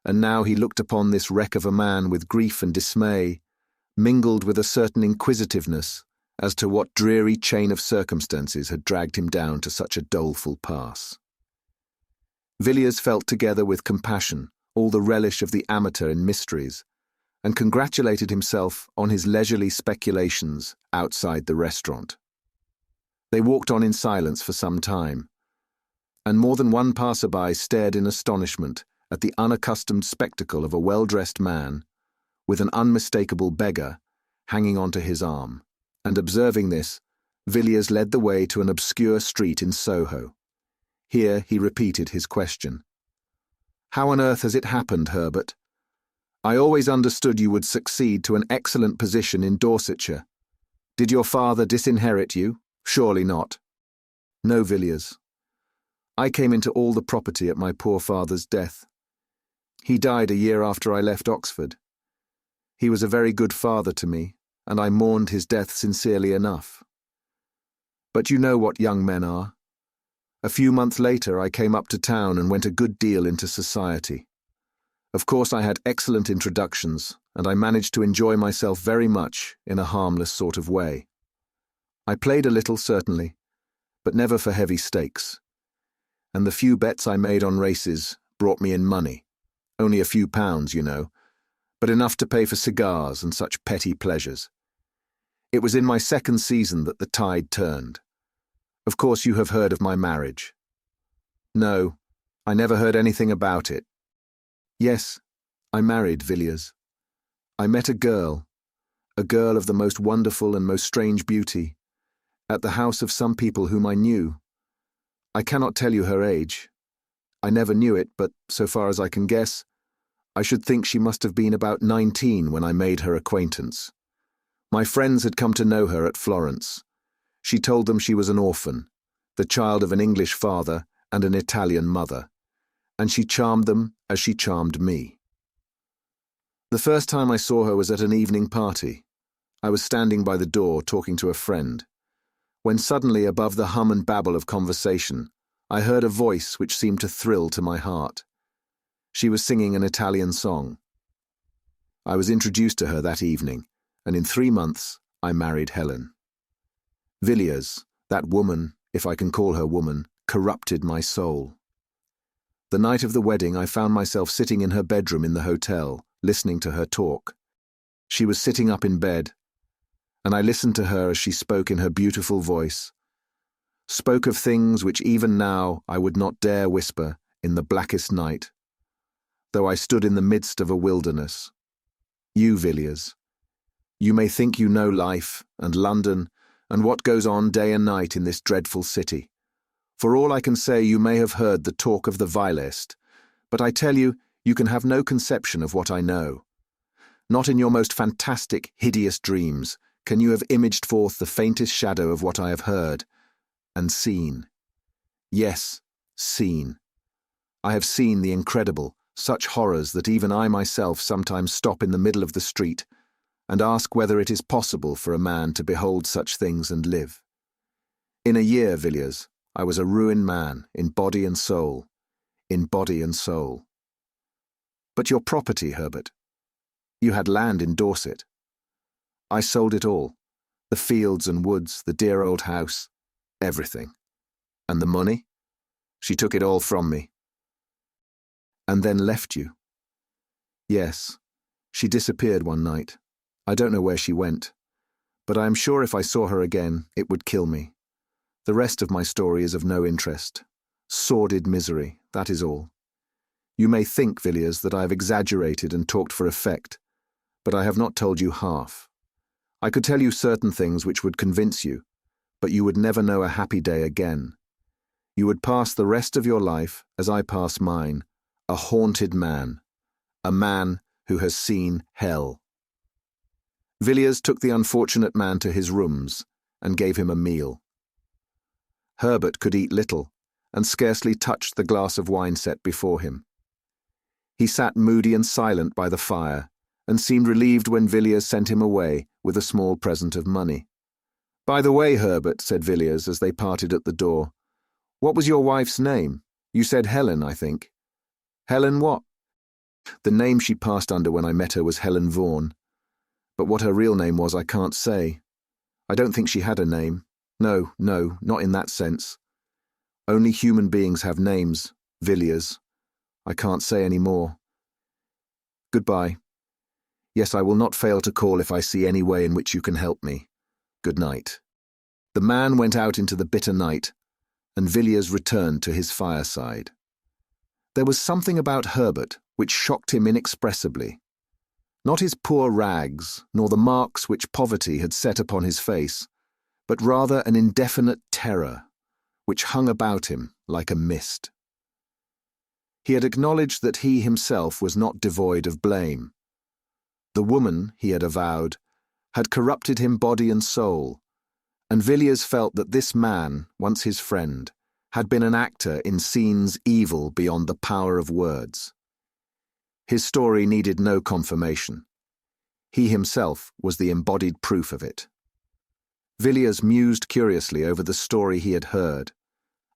and now he looked upon this wreck of a man with grief and dismay, mingled with a certain inquisitiveness as to what dreary chain of circumstances had dragged him down to such a doleful pass. Villiers felt together with compassion all the relish of the amateur in mysteries, and congratulated himself on his leisurely speculations outside the restaurant. They walked on in silence for some time, and more than one passer-by stared in astonishment at the unaccustomed spectacle of a well-dressed man, with an unmistakable beggar hanging onto his arm, and observing this, Villiers led the way to an obscure street in Soho. Here he repeated his question. "How on earth has it happened, Herbert? I always understood you would succeed to an excellent position in Dorsetshire. Did your father disinherit you? Surely not. No, Villiers. I came into all the property at my poor father's death. He died a year after I left Oxford. He was a very good father to me, and I mourned his death sincerely enough. But you know what young men are. A few months later I came up to town and went a good deal into society. Of course I had excellent introductions, and I managed to enjoy myself very much in a harmless sort of way. I played a little, certainly, but never for heavy stakes. And the few bets I made on races brought me in money. Only a few pounds, you know, but enough to pay for cigars and such petty pleasures. It was in my second season that the tide turned. Of course you have heard of my marriage. No, I never heard anything about it. Yes, I married Villiers. I met a girl of the most wonderful and most strange beauty, at the house of some people whom I knew. I cannot tell you her age. I never knew it, but so far as I can guess, I should think she must have been about 19 when I made her acquaintance. My friends had come to know her at Florence. She told them she was an orphan, the child of an English father and an Italian mother, and she charmed them as she charmed me. The first time I saw her was at an evening party. I was standing by the door talking to a friend, when suddenly above the hum and babble of conversation, I heard a voice which seemed to thrill to my heart. She was singing an Italian song. I was introduced to her that evening, and in 3 months I married Helen. Villiers, that woman, if I can call her woman, corrupted my soul. The night of the wedding I found myself sitting in her bedroom in the hotel, listening to her talk. She was sitting up in bed, and I listened to her as she spoke in her beautiful voice, spoke of things which even now I would not dare whisper in the blackest night, though I stood in the midst of a wilderness. You, Villiers, you may think you know life and London and what goes on day and night in this dreadful city. For all I can say, you may have heard the talk of the vilest, but I tell you, you can have no conception of what I know. Not in your most fantastic, hideous dreams can you have imaged forth the faintest shadow of what I have heard and seen. Yes, seen. I have seen the incredible, such horrors that even I myself sometimes stop in the middle of the street and ask whether it is possible for a man to behold such things and live. In a year, Villiers, I was a ruined man in body and soul, in body and soul. But your property, Herbert. You had land in Dorset. I sold it all, the fields and woods, the dear old house, everything. And the money? She took it all from me. And then left you. Yes, she disappeared one night. I don't know where she went, but I am sure if I saw her again, it would kill me. The rest of my story is of no interest. Sordid misery, that is all. You may think, Villiers, that I have exaggerated and talked for effect, but I have not told you half. I could tell you certain things which would convince you, but you would never know a happy day again. You would pass the rest of your life, as I pass mine, a haunted man, a man who has seen hell. Villiers took the unfortunate man to his rooms and gave him a meal. Herbert could eat little and scarcely touched the glass of wine set before him. He sat moody and silent by the fire and seemed relieved when Villiers sent him away with a small present of money. "By the way, Herbert," said Villiers as they parted at the door, "what was your wife's name? You said Helen, I think." "Helen what?" "The name she passed under when I met her was Helen Vaughan. But what her real name was I can't say. I don't think she had a name. No, not in that sense. Only human beings have names, Villiers. I can't say any more. Goodbye. Yes, I will not fail to call if I see any way in which you can help me. Good night." The man went out into the bitter night, and Villiers returned to his fireside. There was something about Herbert which shocked him inexpressibly. Not his poor rags, nor the marks which poverty had set upon his face, but rather an indefinite terror, which hung about him like a mist. He had acknowledged that he himself was not devoid of blame. The woman, he had avowed, had corrupted him body and soul, and Villiers felt that this man, once his friend, had been an actor in scenes evil beyond the power of words. His story needed no confirmation. He himself was the embodied proof of it. Villiers mused curiously over the story he had heard,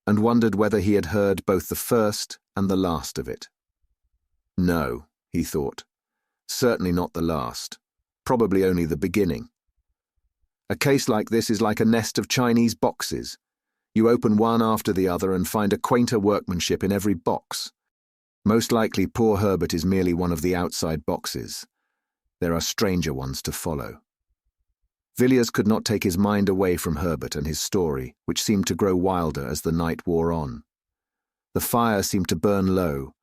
and wondered whether he had heard both the first and the last of it. No, he thought. Certainly not the last. Probably only the beginning. A case like this is like a nest of Chinese boxes. You open one after the other and find a quainter workmanship in every box. Most likely poor Herbert is merely one of the outside boxes. There are stranger ones to follow. Villiers could not take his mind away from Herbert and his story, which seemed to grow wilder as the night wore on. The fire seemed to burn low,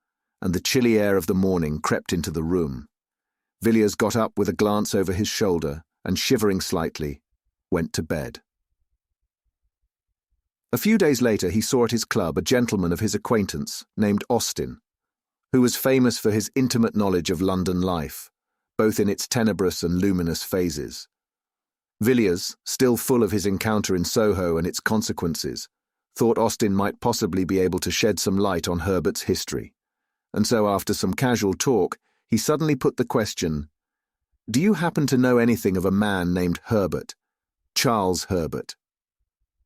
and the chilly air of the morning crept into the room. Villiers got up with a glance over his shoulder and, shivering slightly, went to bed. A few days later he saw at his club a gentleman of his acquaintance named Austin, who was famous for his intimate knowledge of London life, both in its tenebrous and luminous phases. Villiers, still full of his encounter in Soho and its consequences, thought Austin might possibly be able to shed some light on Herbert's history, and so after some casual talk, he suddenly put the question, "Do you happen to know anything of a man named Herbert, Charles Herbert?"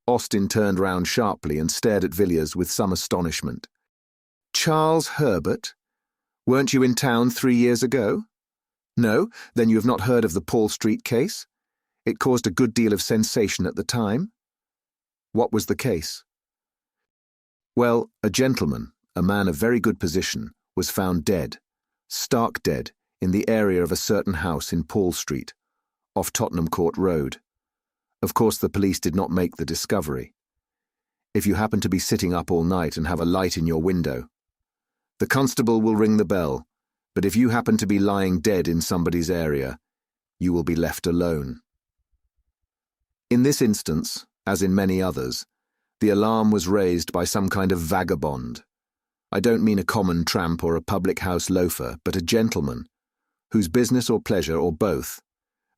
Austin turned round sharply and stared at Villiers with some astonishment. "Charles Herbert? Weren't you in town 3 years ago? No? Then you have not heard of the Paul Street case? It caused a good deal of sensation at the time." "What was the case?" "Well, a gentleman, a man of very good position, was found dead, stark dead, in the area of a certain house in Paul Street, off Tottenham Court Road. Of course the police did not make the discovery. If you happen to be sitting up all night and have a light in your window, the constable will ring the bell, but if you happen to be lying dead in somebody's area, you will be left alone." In this instance, as in many others, the alarm was raised by some kind of vagabond. I don't mean a common tramp or a public house loafer, but a gentleman, whose business or pleasure, or both,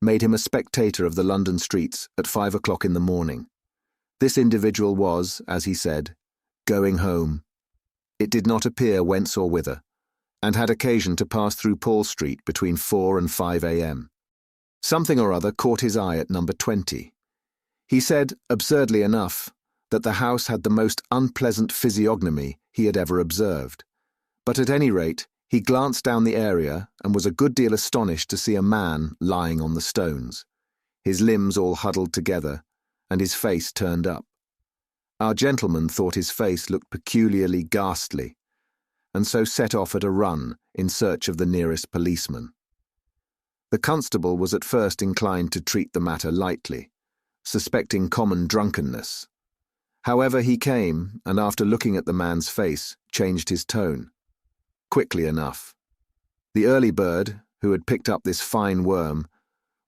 made him a spectator of the London streets at 5 o'clock in the morning. This individual was, as he said, going home. It did not appear whence or whither, and had occasion to pass through Paul Street between 4 and 5 a.m. Something or other caught his eye at number 20. He said, absurdly enough, that the house had the most unpleasant physiognomy he had ever observed, but at any rate he glanced down the area and was a good deal astonished to see a man lying on the stones, his limbs all huddled together, and his face turned up. Our gentleman thought his face looked peculiarly ghastly, and so set off at a run in search of the nearest policeman. The constable was at first inclined to treat the matter lightly, suspecting common drunkenness. However, he came, and after looking at the man's face, changed his tone. Quickly enough. The early bird, who had picked up this fine worm,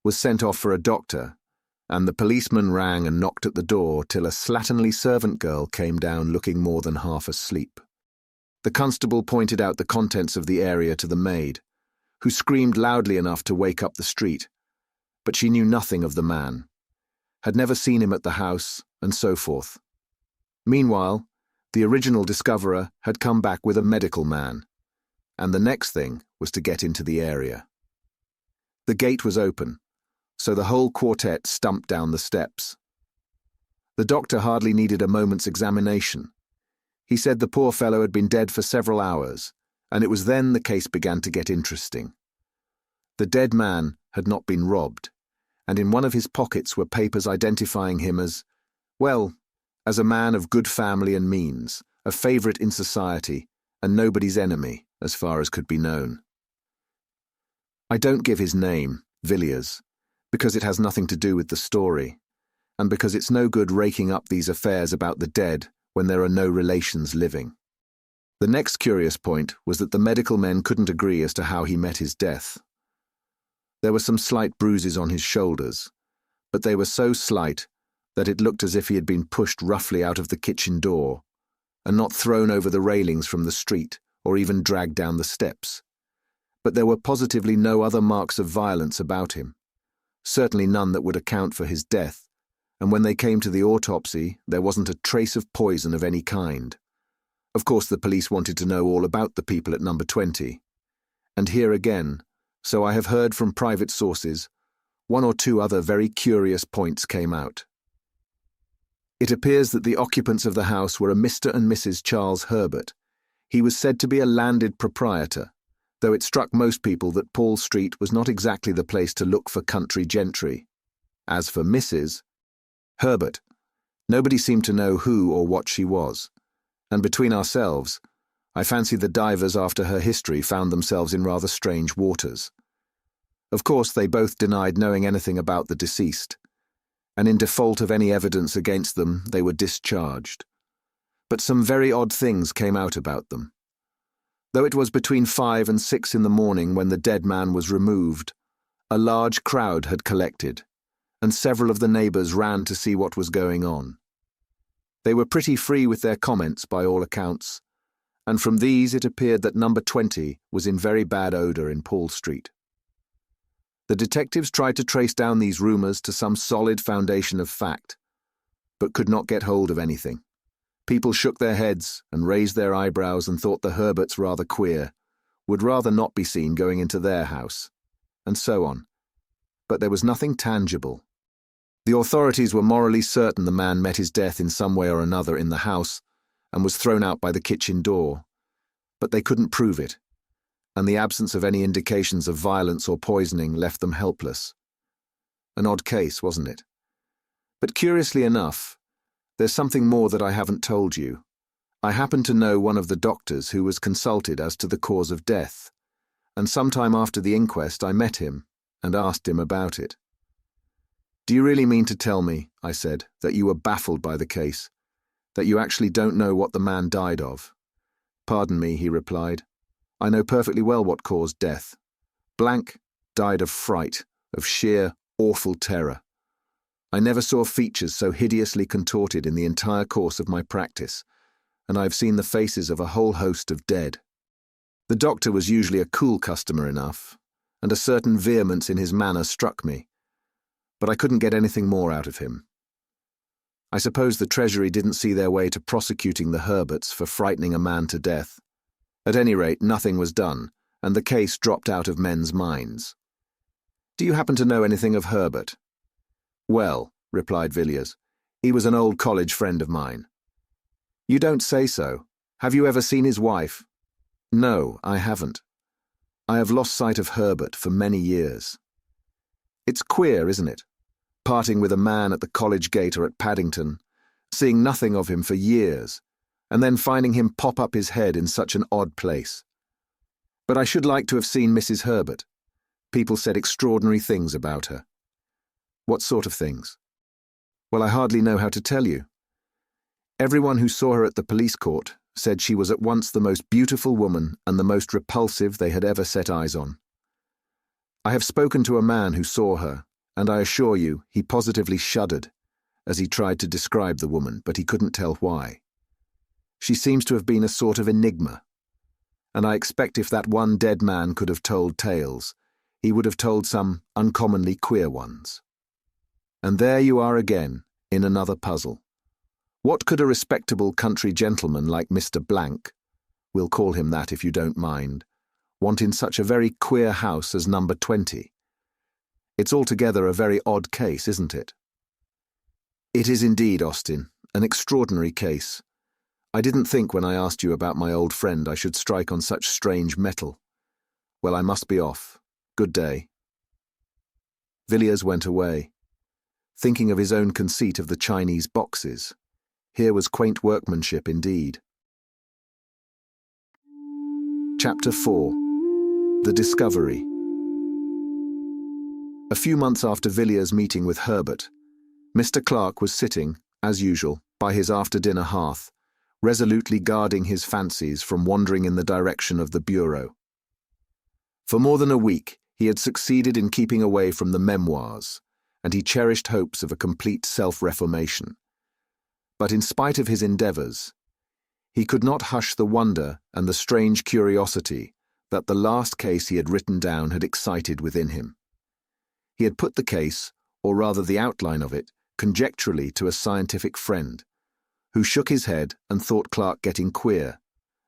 was sent off for a doctor, and the policeman rang and knocked at the door till a slatternly servant girl came down looking more than half asleep. The constable pointed out the contents of the area to the maid, who screamed loudly enough to wake up the street, but she knew nothing of the man, had never seen him at the house, and so forth. Meanwhile, the original discoverer had come back with a medical man, and the next thing was to get into the area. The gate was open, so the whole quartet stumped down the steps. The doctor hardly needed a moment's examination. He said the poor fellow had been dead for several hours, and it was then the case began to get interesting. The dead man had not been robbed, and in one of his pockets were papers identifying him as, well, as a man of good family and means, a favourite in society, and nobody's enemy, as far as could be known. I don't give his name, Villiers, because it has nothing to do with the story, and because it's no good raking up these affairs about the dead when there are no relations living. The next curious point was that the medical men couldn't agree as to how he met his death. There were some slight bruises on his shoulders, but they were so slight that it looked as if he had been pushed roughly out of the kitchen door, and not thrown over the railings from the street, or even dragged down the steps. But there were positively no other marks of violence about him, certainly none that would account for his death, and when they came to the autopsy, there wasn't a trace of poison of any kind. Of course, the police wanted to know all about the people at number 20. And here again, so I have heard from private sources, one or two other very curious points came out. It appears that the occupants of the house were a Mr. and Mrs. Charles Herbert. He was said to be a landed proprietor, though it struck most people that Paul Street was not exactly the place to look for country gentry. As for Mrs. Herbert, nobody seemed to know who or what she was, and between ourselves, I fancy the divers after her history found themselves in rather strange waters. Of course, they both denied knowing anything about the deceased, and in default of any evidence against them, they were discharged. But some very odd things came out about them. Though it was between 5 and 6 in the morning when the dead man was removed, a large crowd had collected, and several of the neighbours ran to see what was going on. They were pretty free with their comments by all accounts, and from these it appeared that number 20 was in very bad odour in Paul Street. The detectives tried to trace down these rumours to some solid foundation of fact, but could not get hold of anything. People shook their heads and raised their eyebrows and thought the Herberts rather queer, would rather not be seen going into their house, and so on. But there was nothing tangible. The authorities were morally certain the man met his death in some way or another in the house and was thrown out by the kitchen door, but they couldn't prove it, and the absence of any indications of violence or poisoning left them helpless. An odd case, wasn't it? But curiously enough, there's something more that I haven't told you. I happen to know one of the doctors who was consulted as to the cause of death, and sometime after the inquest I met him and asked him about it. "Do you really mean to tell me," I said, "that you were baffled by the case, that you actually don't know what the man died of?" "Pardon me," he replied. "I know perfectly well what caused death. Blank died of fright, of sheer, awful terror. I never saw features so hideously contorted in the entire course of my practice, and I have seen the faces of a whole host of dead." The doctor was usually a cool customer enough, and a certain vehemence in his manner struck me, but I couldn't get anything more out of him. I suppose the Treasury didn't see their way to prosecuting the Herberts for frightening a man to death. At any rate, nothing was done, and the case dropped out of men's minds. "Do you happen to know anything of Herbert?" "Well," replied Villiers, "he was an old college friend of mine." "You don't say so. Have you ever seen his wife?" "No, I haven't. I have lost sight of Herbert for many years." It's queer, isn't it? Parting with a man at the college gate or at Paddington, seeing nothing of him for years, and then finding him pop up his head in such an odd place. But I should like to have seen Mrs. Herbert. People said extraordinary things about her. What sort of things? Well, I hardly know how to tell you. Everyone who saw her at the police court said she was at once the most beautiful woman and the most repulsive they had ever set eyes on. I have spoken to a man who saw her, and I assure you he positively shuddered as he tried to describe the woman, but he couldn't tell why. She seems to have been a sort of enigma, and I expect if that one dead man could have told tales, he would have told some uncommonly queer ones. And there you are again, in another puzzle. What could a respectable country gentleman like Mr. Blank, we'll call him that if you don't mind, want in such a very queer house as number 20? It's altogether a very odd case, isn't it? It is indeed, Austin, an extraordinary case. I didn't think when I asked you about my old friend I should strike on such strange metal. Well, I must be off. Good day. Villiers went away, thinking of his own conceit of the Chinese boxes. Here was quaint workmanship indeed. Chapter 4. The Discovery. A few months after Villiers' meeting with Herbert, Mr. Clarke was sitting, as usual, by his after-dinner hearth, resolutely guarding his fancies from wandering in the direction of the bureau. For more than a week, he had succeeded in keeping away from the Memoirs, and he cherished hopes of a complete self-reformation. But in spite of his endeavours, he could not hush the wonder and the strange curiosity that the last case he had written down had excited within him. He had put the case, or rather the outline of it, conjecturally to a scientific friend, who shook his head and thought Clarke getting queer,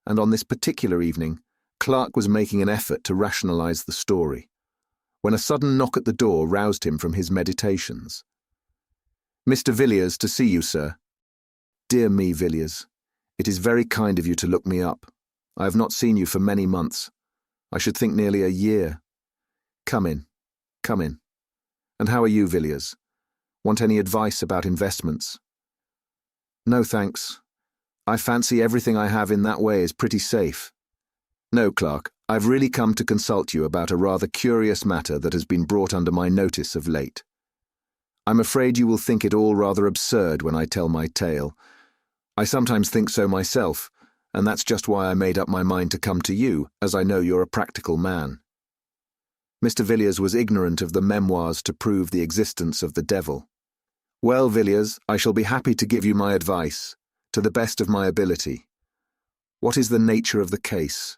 and on this particular evening, Clarke was making an effort to rationalize the story, when a sudden knock at the door roused him from his meditations. "Mr. Villiers, to see you, sir." "Dear me, Villiers, it is very kind of you to look me up. I have not seen you for many months. I should think nearly a year. Come in, come in. And how are you, Villiers? Want any advice about investments?" "No, thanks. I fancy everything I have in that way is pretty safe." "No, Clarke, I've really come to consult you about a rather curious matter that has been brought under my notice of late. I'm afraid you will think it all rather absurd when I tell my tale. I sometimes think so myself, and that's just why I made up my mind to come to you, as I know you're a practical man." Mr. Villiers was ignorant of the Memoirs to prove the existence of the devil. "Well, Villiers, I shall be happy to give you my advice, to the best of my ability. What is the nature of the case?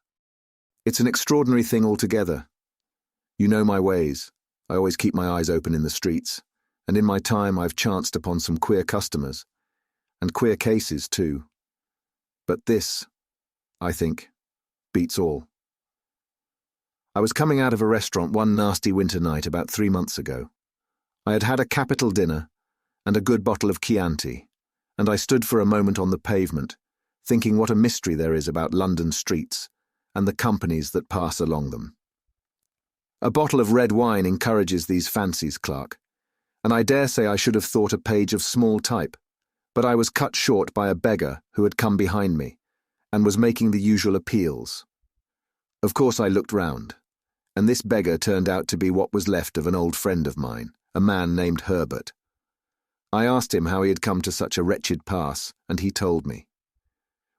It's an extraordinary thing altogether. You know my ways. I always keep my eyes open in the streets, and in my time I've chanced upon some queer customers, and queer cases too. But this, I think, beats all. I was coming out of a restaurant one nasty winter night about 3 months ago. I had had a capital dinner and a good bottle of Chianti, and I stood for a moment on the pavement, thinking what a mystery there is about London streets and the companies that pass along them. A bottle of red wine encourages these fancies, Clarke, and I dare say I should have thought a page of small type, but I was cut short by a beggar who had come behind me and was making the usual appeals. Of course I looked round, and this beggar turned out to be what was left of an old friend of mine, a man named Herbert. I asked him how he had come to such a wretched pass, and he told me.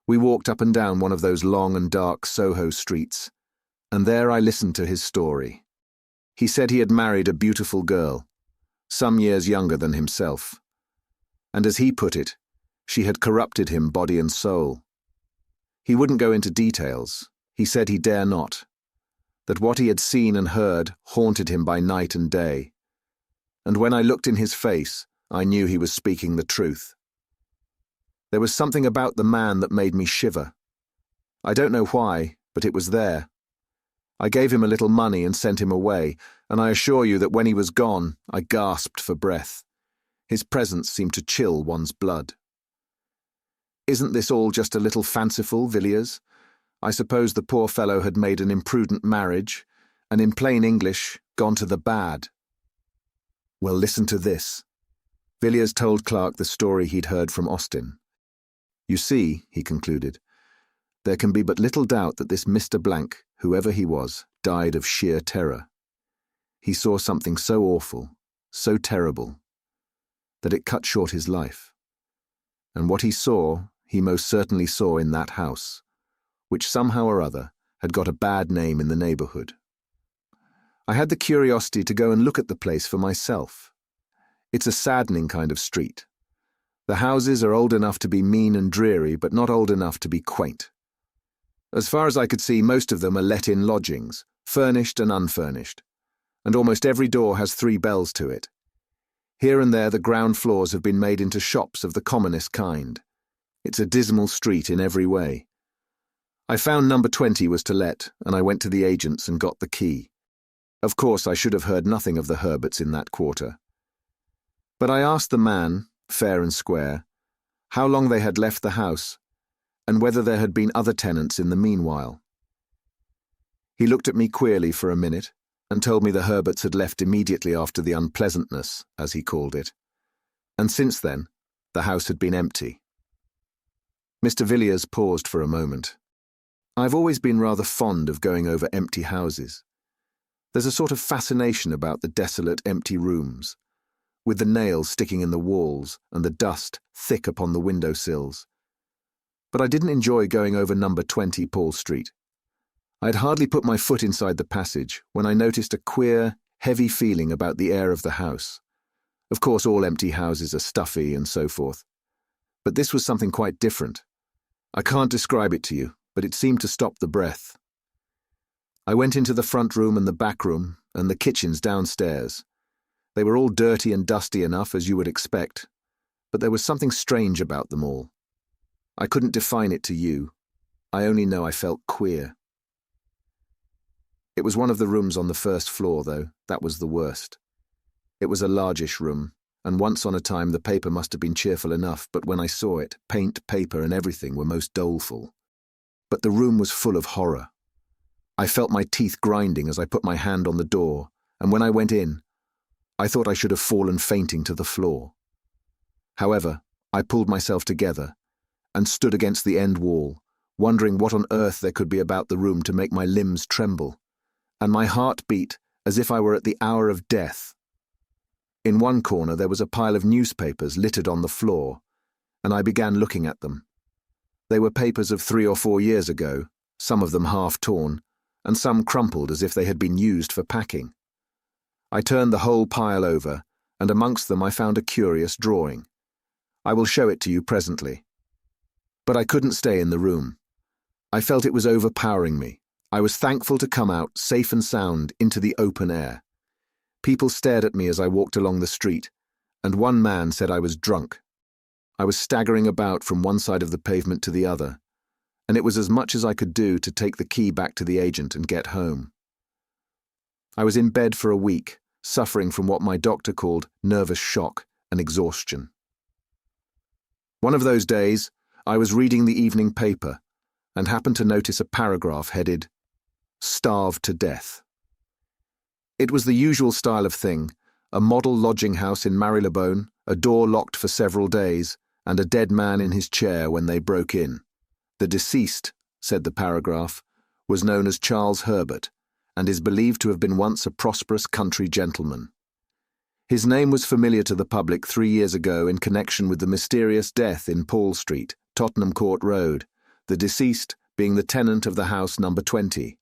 We walked up and down one of those long and dark Soho streets, and there I listened to his story. He said he had married a beautiful girl, some years younger than himself, and as he put it, she had corrupted him body and soul. He wouldn't go into details. He said he dare not, that what he had seen and heard haunted him by night and day, and when I looked in his face, I knew he was speaking the truth. There was something about the man that made me shiver. I don't know why, but it was there. I gave him a little money and sent him away, and I assure you that when he was gone, I gasped for breath. His presence seemed to chill one's blood. Isn't this all just a little fanciful, Villiers? I suppose the poor fellow had made an imprudent marriage, and in plain English, gone to the bad. Well, listen to this. Villiers told Clarke the story he'd heard from Austin. You see, he concluded, there can be but little doubt that this Mr. Blank, whoever he was, died of sheer terror. He saw something so awful, so terrible, that it cut short his life. And what he saw, he most certainly saw in that house, which somehow or other had got a bad name in the neighbourhood. I had the curiosity to go and look at the place for myself. It's a saddening kind of street. The houses are old enough to be mean and dreary, but not old enough to be quaint. As far as I could see, most of them are let-in lodgings, furnished and unfurnished, and almost every door has 3 bells to it. Here and there the ground floors have been made into shops of the commonest kind. It's a dismal street in every way. I found number 20 was to let, and I went to the agents and got the key. Of course, I should have heard nothing of the Herberts in that quarter. But I asked the man, fair and square, how long they had left the house, and whether there had been other tenants in the meanwhile. He looked at me queerly for a minute, and told me the Herberts had left immediately after the unpleasantness, as he called it, and since then the house had been empty. Mr. Villiers paused for a moment. I've always been rather fond of going over empty houses. There's a sort of fascination about the desolate, empty rooms, with the nails sticking in the walls and the dust thick upon the window sills. But I didn't enjoy going over number 20 Paul Street. I had hardly put my foot inside the passage when I noticed a queer, heavy feeling about the air of the house. Of course, all empty houses are stuffy and so forth. But this was something quite different. I can't describe it to you, but it seemed to stop the breath. I went into the front room and the back room and the kitchens downstairs, They were all dirty and dusty enough, as you would expect, but there was something strange about them all. I couldn't define it to you. I only know I felt queer. It was one of the rooms on the first floor, though. That was the worst. It was a largish room, and once on a time the paper must have been cheerful enough, but when I saw it, paint, paper, and everything were most doleful. But the room was full of horror. I felt my teeth grinding as I put my hand on the door, and when I went in, I thought I should have fallen fainting to the floor. However, I pulled myself together and stood against the end wall, wondering what on earth there could be about the room to make my limbs tremble, and my heart beat as if I were at the hour of death. In one corner there was a pile of newspapers littered on the floor, and I began looking at them. They were papers of 3 or 4 years ago, some of them half torn, and some crumpled as if they had been used for packing. I turned the whole pile over, and amongst them I found a curious drawing. I will show it to you presently. But I couldn't stay in the room. I felt it was overpowering me. I was thankful to come out, safe and sound, into the open air. People stared at me as I walked along the street, and one man said I was drunk. I was staggering about from one side of the pavement to the other, and it was as much as I could do to take the key back to the agent and get home. I was in bed for a week, suffering from what my doctor called nervous shock and exhaustion. One of those days, I was reading the evening paper and happened to notice a paragraph headed, "Starved to Death." It was the usual style of thing, a model lodging house in Marylebone, a door locked for several days, and a dead man in his chair when they broke in. The deceased, said the paragraph, was known as Charles Herbert, and is believed to have been once a prosperous country gentleman. His name was familiar to the public 3 years ago in connection with the mysterious death in Paul Street, Tottenham Court Road, the deceased being the tenant of the house number 20,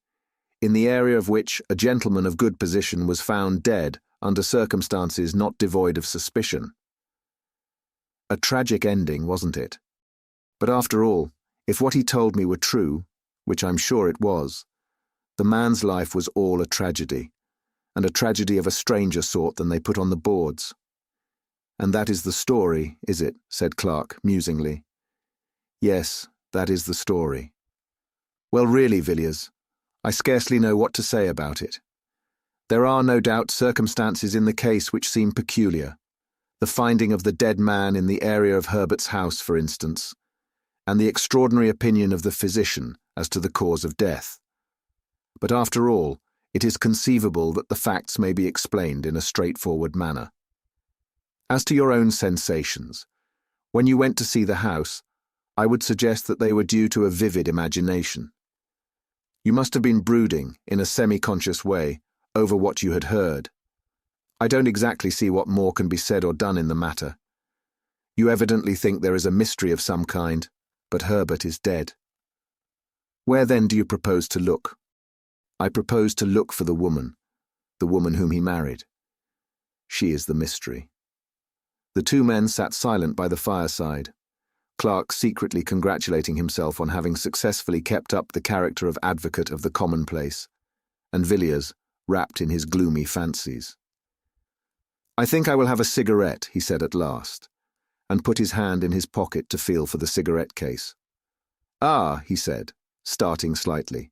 in the area of which a gentleman of good position was found dead under circumstances not devoid of suspicion. A tragic ending, wasn't it? But after all, if what he told me were true, which I'm sure it was, the man's life was all a tragedy, and a tragedy of a stranger sort than they put on the boards. "And that is the story, is it?" said Clarke, musingly. "Yes, that is the story." "Well, really, Villiers, I scarcely know what to say about it. There are no doubt circumstances in the case which seem peculiar. The finding of the dead man in the area of Herbert's house, for instance, and the extraordinary opinion of the physician as to the cause of death. But after all, it is conceivable that the facts may be explained in a straightforward manner. As to your own sensations, when you went to see the house, I would suggest that they were due to a vivid imagination. You must have been brooding, in a semi-conscious way, over what you had heard. I don't exactly see what more can be said or done in the matter. You evidently think there is a mystery of some kind, but Herbert is dead. Where then do you propose to look? I propose to look for the woman whom he married. She is the mystery. The two men sat silent by the fireside, Clarke secretly congratulating himself on having successfully kept up the character of advocate of the commonplace, and Villiers wrapped in his gloomy fancies. "I think I will have a cigarette," he said at last, and put his hand in his pocket to feel for the cigarette case. "Ah," he said, starting slightly,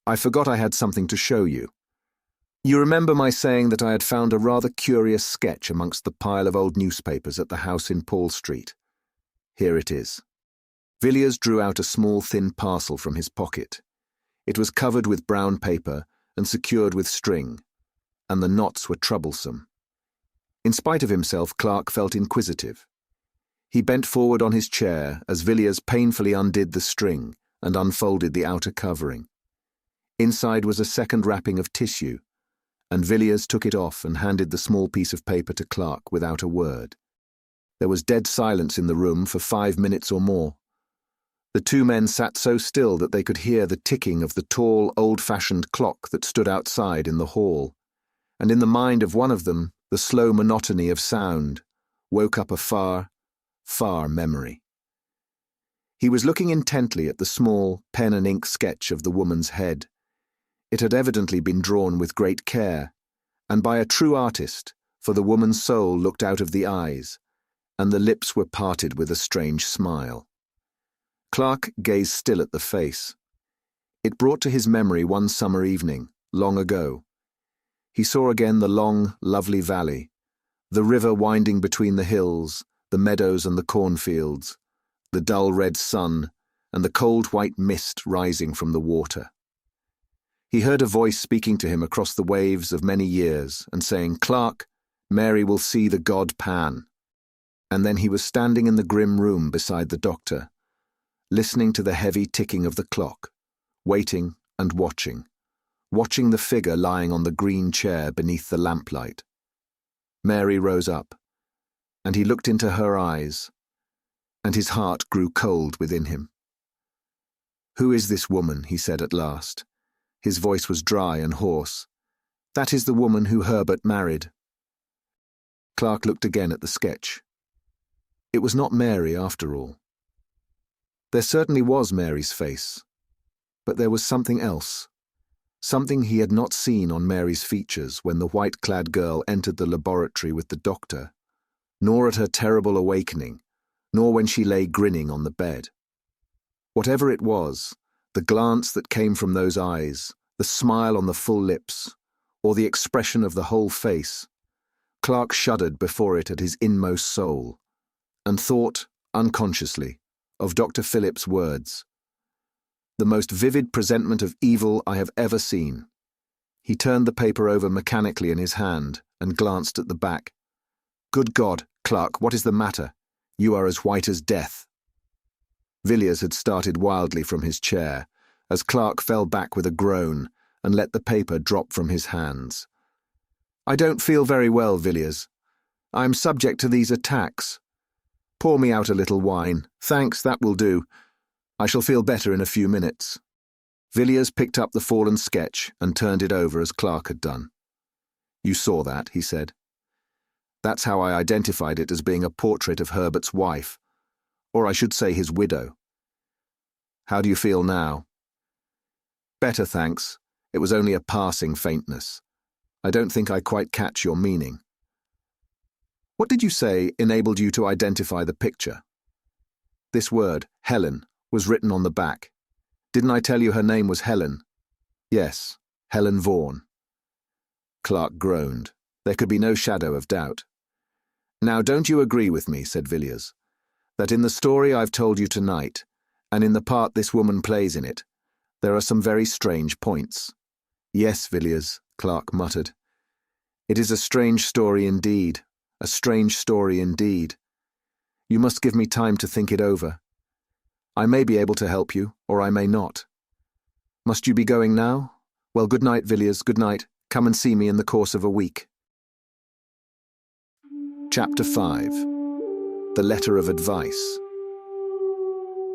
"I forgot I had something to show you. You remember my saying that I had found a rather curious sketch amongst the pile of old newspapers at the house in Paul Street. Here it is." Villiers drew out a small thin parcel from his pocket. It was covered with brown paper and secured with string, and the knots were troublesome. In spite of himself, Clarke felt inquisitive. He bent forward on his chair as Villiers painfully undid the string and unfolded the outer covering. Inside was a second wrapping of tissue, and Villiers took it off and handed the small piece of paper to Clarke without a word. There was dead silence in the room for 5 minutes or more. The two men sat so still that they could hear the ticking of the tall, old-fashioned clock that stood outside in the hall, and in the mind of one of them the slow monotony of sound woke up a far, far memory. He was looking intently at the small pen-and-ink sketch of the woman's head. It had evidently been drawn with great care, and by a true artist, for the woman's soul looked out of the eyes, and the lips were parted with a strange smile. Clarke gazed still at the face. It brought to his memory one summer evening, long ago. He saw again the long, lovely valley, the river winding between the hills, the meadows and the cornfields, the dull red sun, and the cold white mist rising from the water. He heard a voice speaking to him across the waves of many years and saying, "Clarke, Mary will see the god Pan." And then he was standing in the grim room beside the doctor, listening to the heavy ticking of the clock, waiting and watching the figure lying on the green chair beneath the lamplight. Mary rose up, and he looked into her eyes, and his heart grew cold within him. "Who is this woman?" he said at last. His voice was dry and hoarse. "That is the woman who Herbert married." Clarke looked again at the sketch. It was not Mary after all. There certainly was Mary's face, but there was something else, something he had not seen on Mary's features when the white-clad girl entered the laboratory with the doctor, nor at her terrible awakening, nor when she lay grinning on the bed. Whatever it was, the glance that came from those eyes, the smile on the full lips, or the expression of the whole face, Clarke shuddered before it at his inmost soul, and thought, unconsciously, of Dr. Phillips' words. "The most vivid presentment of evil I have ever seen." He turned the paper over mechanically in his hand and glanced at the back. "Good God, Clarke, what is the matter? You are as white as death." Villiers had started wildly from his chair, as Clarke fell back with a groan and let the paper drop from his hands. "I don't feel very well, Villiers. I am subject to these attacks. Pour me out a little wine. Thanks, that will do. I shall feel better in a few minutes." Villiers picked up the fallen sketch and turned it over as Clarke had done. "You saw that," he said. "That's how I identified it as being a portrait of Herbert's wife, or I should say his widow. How do you feel now?" "Better, thanks. It was only a passing faintness. I don't think I quite catch your meaning." "What did you say enabled you to identify the picture?" "This word, Helen, was written on the back. Didn't I tell you her name was Helen?" "Yes, Helen Vaughan." Clarke groaned. There could be no shadow of doubt. "Now don't you agree with me," said Villiers, "that in the story I've told you tonight, and in the part this woman plays in it, there are some very strange points?" "Yes, Villiers," Clarke muttered. "It is a strange story indeed, a strange story indeed. You must give me time to think it over. I may be able to help you, or I may not. Must you be going now? Well, good night, Villiers, good night. Come and see me in the course of a week." Chapter 5. The Letter of Advice.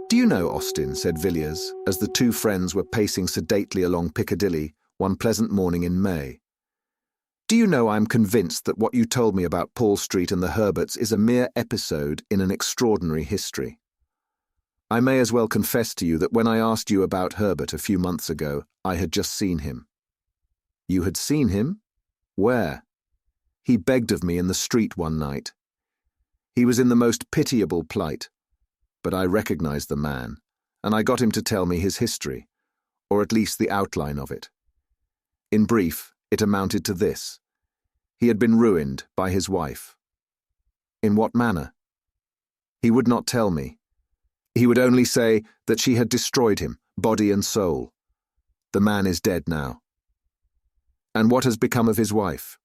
"Do you know, Austin," said Villiers, as the two friends were pacing sedately along Piccadilly one pleasant morning in May, "do you know I'm convinced that what you told me about Paul Street and the Herberts is a mere episode in an extraordinary history. I may as well confess to you that when I asked you about Herbert a few months ago, I had just seen him." "You had seen him? Where?" "He begged of me in the street one night. He was in the most pitiable plight, but I recognized the man, and I got him to tell me his history, or at least the outline of it. In brief, it amounted to this. He had been ruined by his wife." "In what manner?" "He would not tell me. He would only say that she had destroyed him, body and soul. The man is dead now." "And what has become of his wife?"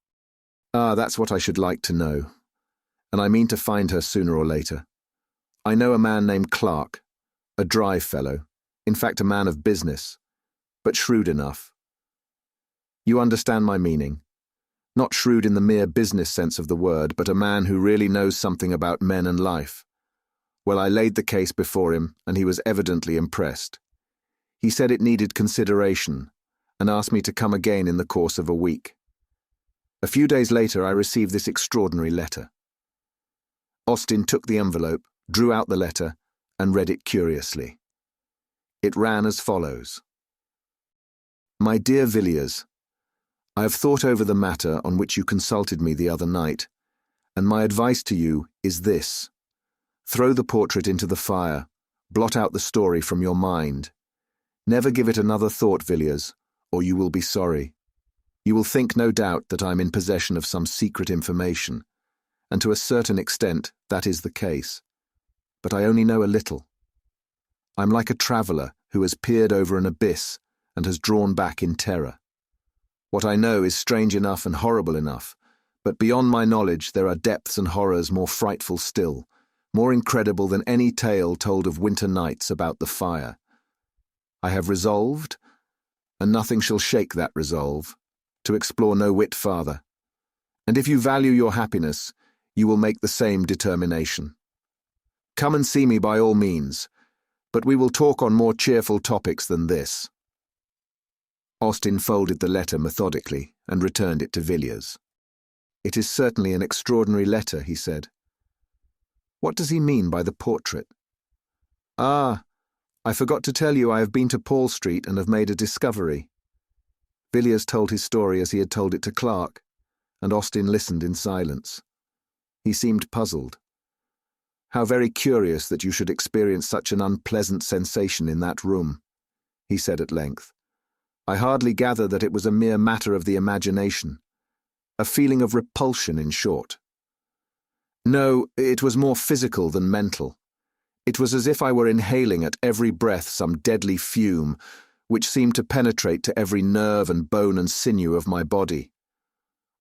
"Ah, that's what I should like to know. And I mean to find her sooner or later. I know a man named Clarke, a dry fellow, in fact a man of business, but shrewd enough. You understand my meaning. Not shrewd in the mere business sense of the word, but a man who really knows something about men and life. Well, I laid the case before him, and he was evidently impressed. He said it needed consideration, and asked me to come again in the course of a week. A few days later I received this extraordinary letter." Austin took the envelope, drew out the letter, and read it curiously. It ran as follows. "My dear Villiers, I have thought over the matter on which you consulted me the other night, and my advice to you is this. Throw the portrait into the fire, blot out the story from your mind. Never give it another thought, Villiers, or you will be sorry. You will think, no doubt, that I am in possession of some secret information, and to a certain extent that is the case. But I only know a little. I'm like a traveller who has peered over an abyss and has drawn back in terror. What I know is strange enough and horrible enough, but beyond my knowledge there are depths and horrors more frightful still, more incredible than any tale told of winter nights about the fire. I have resolved, and nothing shall shake that resolve, to explore no whit farther. And if you value your happiness, you will make the same determination. Come and see me by all means, but we will talk on more cheerful topics than this. Austin folded the letter methodically and returned it to Villiers. It is certainly an extraordinary letter, he said. What does he mean by the portrait? Ah, I forgot to tell you I have been to Paul Street and have made a discovery. Villiers told his story as he had told it to Clarke, and Austin listened in silence. He seemed puzzled. How very curious that you should experience such an unpleasant sensation in that room, he said at length. I hardly gather that it was a mere matter of the imagination. A feeling of repulsion, in short. No, it was more physical than mental. It was as if I were inhaling at every breath some deadly fume, which seemed to penetrate to every nerve and bone and sinew of my body.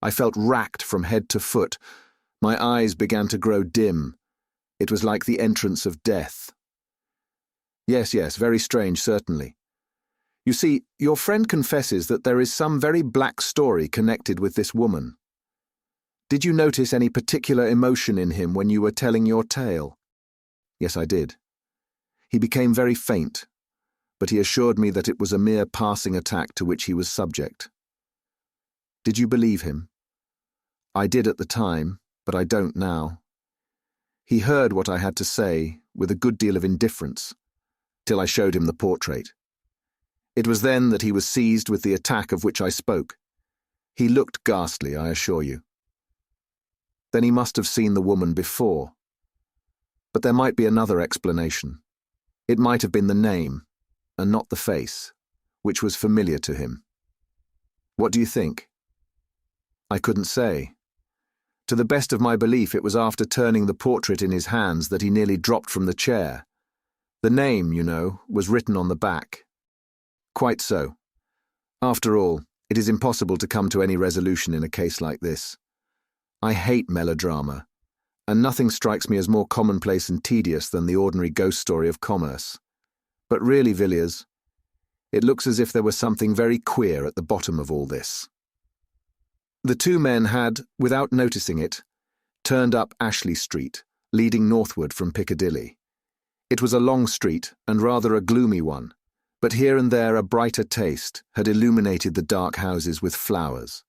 I felt racked from head to foot. My eyes began to grow dim. It was like the entrance of death. Yes, very strange, certainly. You see, your friend confesses that there is some very black story connected with this woman. Did you notice any particular emotion in him when you were telling your tale? Yes, I did. He became very faint, but he assured me that it was a mere passing attack to which he was subject. Did you believe him? I did at the time, but I don't now. He heard what I had to say with a good deal of indifference, till I showed him the portrait. It was then that he was seized with the attack of which I spoke. He looked ghastly, I assure you. Then he must have seen the woman before. But there might be another explanation. It might have been the name, and not the face, which was familiar to him. What do you think? I couldn't say. To the best of my belief, it was after turning the portrait in his hands that he nearly dropped from the chair. The name, you know, was written on the back. Quite so. After all, it is impossible to come to any resolution in a case like this. I hate melodrama, and nothing strikes me as more commonplace and tedious than the ordinary ghost story of commerce. But really, Villiers, it looks as if there was something very queer at the bottom of all this. The two men had, without noticing it, turned up Ashley Street, leading northward from Piccadilly. It was a long street, and rather a gloomy one, but here and there a brighter taste had illuminated the dark houses with flowers,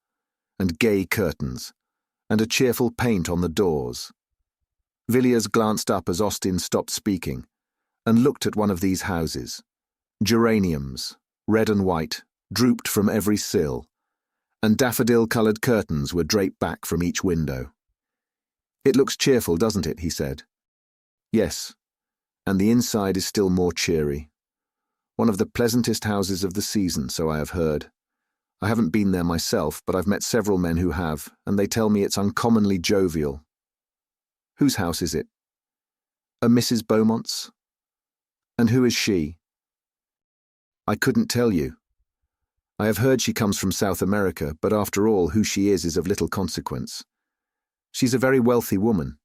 and gay curtains, and a cheerful paint on the doors. Villiers glanced up as Austin stopped speaking, and looked at one of these houses. Geraniums, red and white, drooped from every sill, and daffodil-coloured curtains were draped back from each window. "It looks cheerful, doesn't it?" he said. "Yes, and the inside is still more cheery. One of the pleasantest houses of the season, so I have heard. I haven't been there myself, but I've met several men who have, and they tell me it's uncommonly jovial." "Whose house is it?" "A Mrs. Beaumont's." "And who is she?" "I couldn't tell you. I have heard she comes from South America, but after all, who she is of little consequence. She's a very wealthy woman,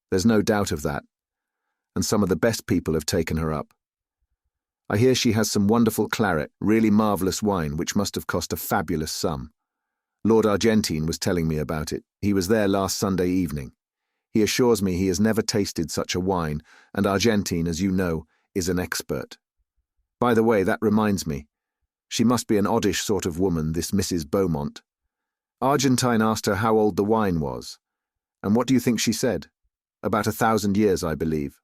there's no doubt of that, and some of the best people have taken her up. I hear she has some wonderful claret, really marvellous wine, which must have cost a fabulous sum. Lord Argentine was telling me about it. He was there last Sunday evening. He assures me he has never tasted such a wine, and Argentine, as you know, is an expert. By the way, that reminds me. She must be an oddish sort of woman, this Mrs. Beaumont. Argentine asked her how old the wine was. And what do you think she said? About 1,000 years, I believe.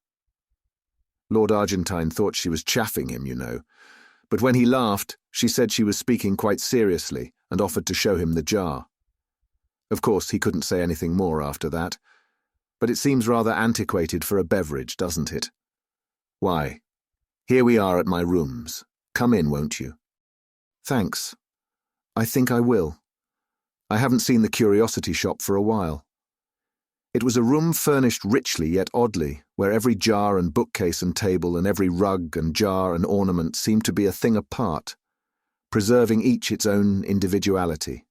Lord Argentine thought she was chaffing him, you know. But when he laughed, she said she was speaking quite seriously, and offered to show him the jar. Of course, he couldn't say anything more after that, but it seems rather antiquated for a beverage, doesn't it? Why, here we are at my rooms. Come in, won't you? Thanks. I think I will. I haven't seen the curiosity shop for a while. It was a room furnished richly yet oddly, where every jar and bookcase and table and every rug and jar and ornament seemed to be a thing apart, preserving each its own individuality.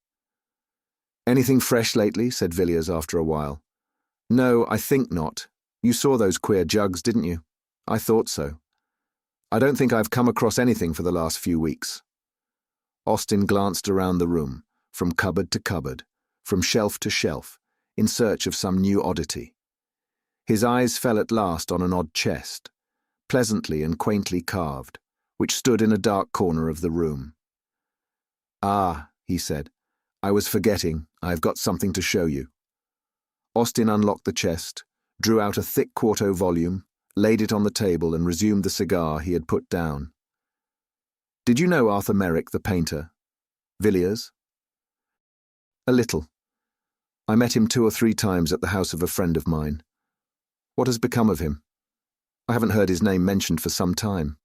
Anything fresh lately? Said Villiers after a while. No, I think not. You saw those queer jugs, didn't you? I thought so. I don't think I've come across anything for the last few weeks. Austin glanced around the room, from cupboard to cupboard, from shelf to shelf, in search of some new oddity. His eyes fell at last on an odd chest, pleasantly and quaintly carved, which stood in a dark corner of the room. Ah, he said, I was forgetting. I've got something to show you. Austin unlocked the chest, drew out a thick quarto volume, laid it on the table and resumed the cigar he had put down. Did you know Arthur Merrick, the painter? Villiers? A little. I met him 2 or 3 times at the house of a friend of mine. What has become of him? I haven't heard his name mentioned for some time.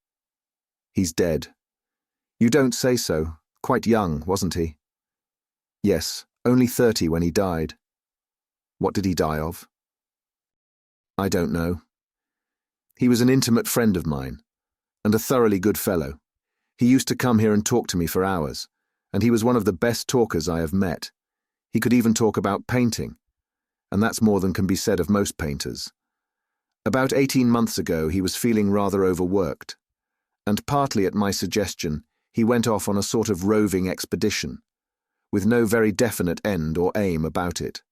He's dead. You don't say so. Quite young, wasn't he? Yes, only 30 when he died. What did he die of? I don't know. He was an intimate friend of mine, and a thoroughly good fellow. He used to come here and talk to me for hours, and he was one of the best talkers I have met. He could even talk about painting, and that's more than can be said of most painters. About 18 months ago he was feeling rather overworked, and partly at my suggestion he went off on a sort of roving expedition, with no very definite end or aim about it.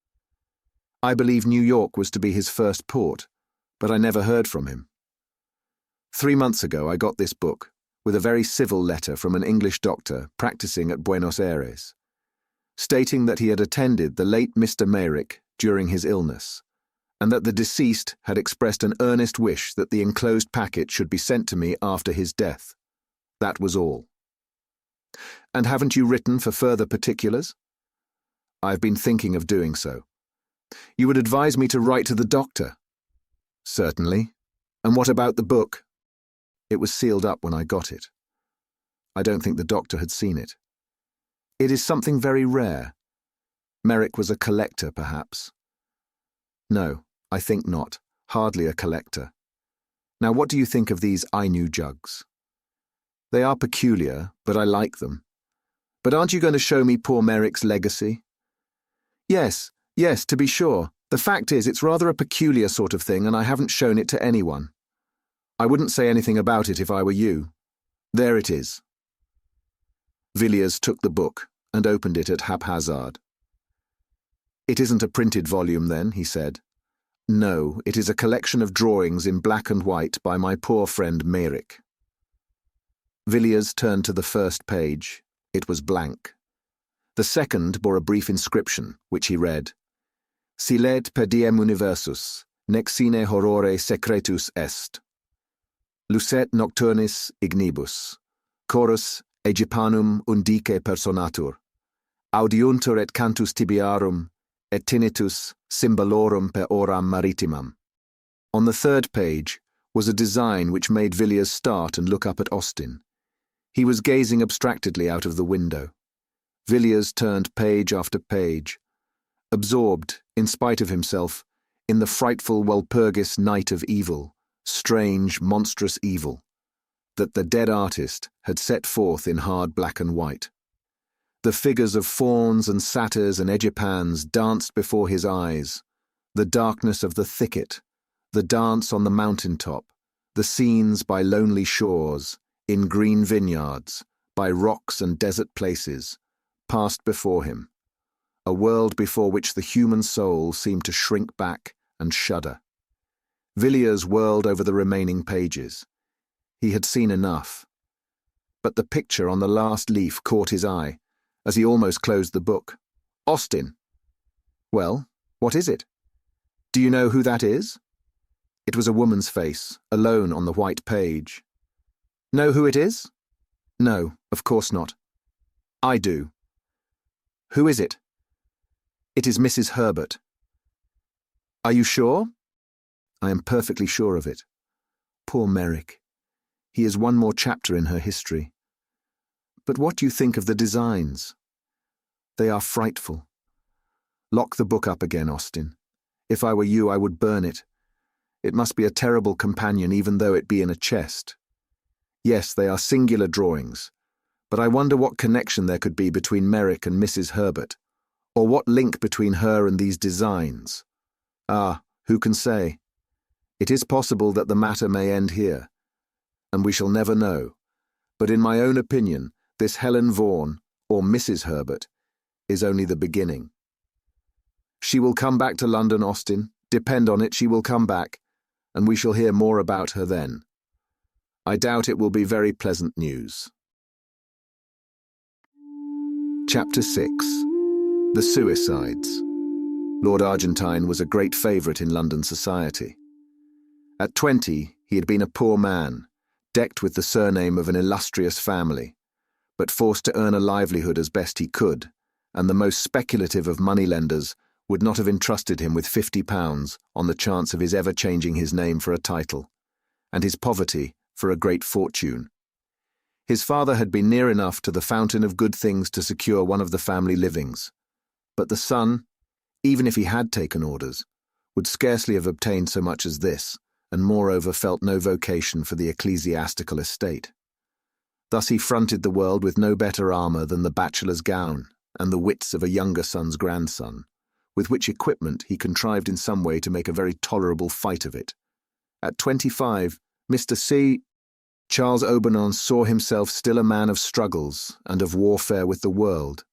I believe New York was to be his first port, but I never heard from him. 3 months ago I got this book, with a very civil letter from an English doctor practicing at Buenos Aires, stating that he had attended the late Mr. Merrick during his illness, and that the deceased had expressed an earnest wish that the enclosed packet should be sent to me after his death. That was all. And haven't you written for further particulars? I've been thinking of doing so. You would advise me to write to the doctor? Certainly. And what about the book? It was sealed up when I got it. I don't think the doctor had seen it. It is something very rare. Merrick was a collector, perhaps. No, I think not. Hardly a collector. Now, what do you think of these Ainu jugs? They are peculiar, but I like them. But aren't you going to show me poor Merrick's legacy? Yes, to be sure. The fact is, it's rather a peculiar sort of thing, and I haven't shown it to anyone. I wouldn't say anything about it if I were you. There it is. Villiers took the book and opened it at haphazard. It isn't a printed volume, then, he said. No, it is a collection of drawings in black and white by my poor friend Merrick. Villiers turned to the first page. It was blank. The second bore a brief inscription, which he read. Silet per diem universus, nec sine horrore secretus est. Lucet nocturnis ignibus, chorus Aegipanum undique personatur, audiuntur et cantus tibiarum, et tinnitus cymbalorum per oram maritimam. On the third page was a design which made Villiers start and look up at Austin. He was gazing abstractedly out of the window. Villiers turned page after page, absorbed, in spite of himself, in the frightful Walpurgis night of evil, strange, monstrous evil, that the dead artist had set forth in hard black and white. The figures of fauns and satyrs and Aegipans danced before his eyes, the darkness of the thicket, the dance on the mountain-top, the scenes by lonely shores, in green vineyards, by rocks and desert places, passed before him, a world before which the human soul seemed to shrink back and shudder. Villiers whirled over the remaining pages. He had seen enough. But the picture on the last leaf caught his eye, as he almost closed the book. Austin. Well, what is it? Do you know who that is? It was a woman's face, alone on the white page. Know who it is? No, of course not. I do. Who is it?" "It is Mrs. Herbert." "Are you sure?" "I am perfectly sure of it. Poor Merrick. He is one more chapter in her history. But what do you think of the designs?" "They are frightful. Lock the book up again, Austin. If I were you, I would burn it. It must be a terrible companion, even though it be in a chest. Yes, they are singular drawings, but I wonder what connection there could be between Merrick and Mrs. Herbert, or what link between her and these designs. Ah, who can say? It is possible that the matter may end here, and we shall never know. But in my own opinion, this Helen Vaughan, or Mrs. Herbert, is only the beginning. She will come back to London, Austin. Depend on it, she will come back, and we shall hear more about her then. I doubt it will be very pleasant news." Chapter 6. The Suicides. Lord Argentine was a great favourite in London society. At 20, he had been a poor man, decked with the surname of an illustrious family, but forced to earn a livelihood as best he could, and the most speculative of moneylenders would not have entrusted him with £50 on the chance of his ever changing his name for a title, and his poverty for a great fortune. His father had been near enough to the fountain of good things to secure one of the family livings, but the son, even if he had taken orders, would scarcely have obtained so much as this, and moreover felt no vocation for the ecclesiastical estate. Thus he fronted the world with no better armour than the bachelor's gown and the wits of a younger son's grandson, with which equipment he contrived in some way to make a very tolerable fight of it. At 25, Mr. C. Charles Obernon saw himself still a man of struggles and of warfare with the world,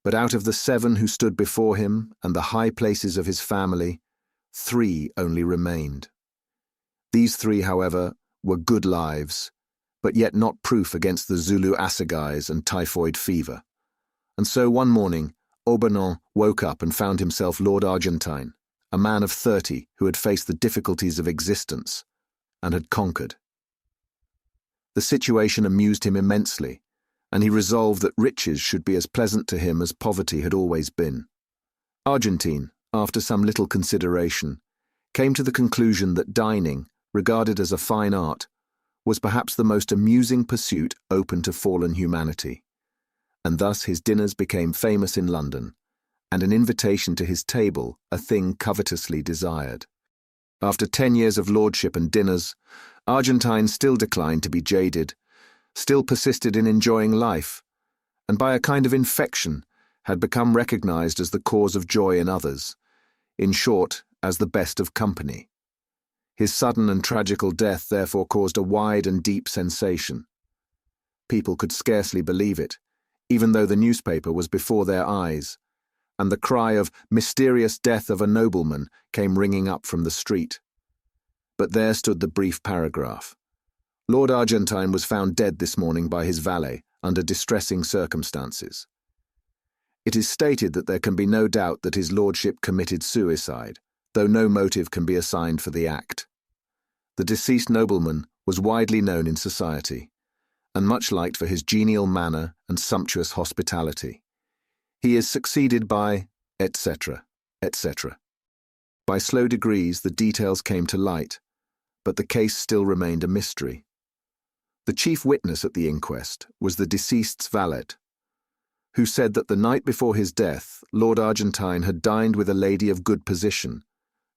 but out of the 7 who stood before him and the high places of his family, 3 only remained. These 3, however, were good lives, but yet not proof against the Zulu assegais and typhoid fever. And so one morning, Obernon woke up and found himself Lord Argentine, a man of 30 who had faced the difficulties of existence and had conquered. The situation amused him immensely, and he resolved that riches should be as pleasant to him as poverty had always been. Argentine, after some little consideration, came to the conclusion that dining, regarded as a fine art, was perhaps the most amusing pursuit open to fallen humanity, and thus his dinners became famous in London, and an invitation to his table a thing covetously desired. After 10 years of lordship and dinners, Argentine still declined to be jaded, still persisted in enjoying life, and by a kind of infection had become recognised as the cause of joy in others, in short, as the best of company. His sudden and tragical death therefore caused a wide and deep sensation. People could scarcely believe it, even though the newspaper was before their eyes, and the cry of "mysterious death of a nobleman" came ringing up from the street. But there stood the brief paragraph. Lord Argentine was found dead this morning by his valet, under distressing circumstances. It is stated that there can be no doubt that his lordship committed suicide, though no motive can be assigned for the act. The deceased nobleman was widely known in society, and much liked for his genial manner and sumptuous hospitality. He is succeeded by, etc., etc. By slow degrees the details came to light, but the case still remained a mystery. The chief witness at the inquest was the deceased's valet, who said that the night before his death Lord Argentine had dined with a lady of good position,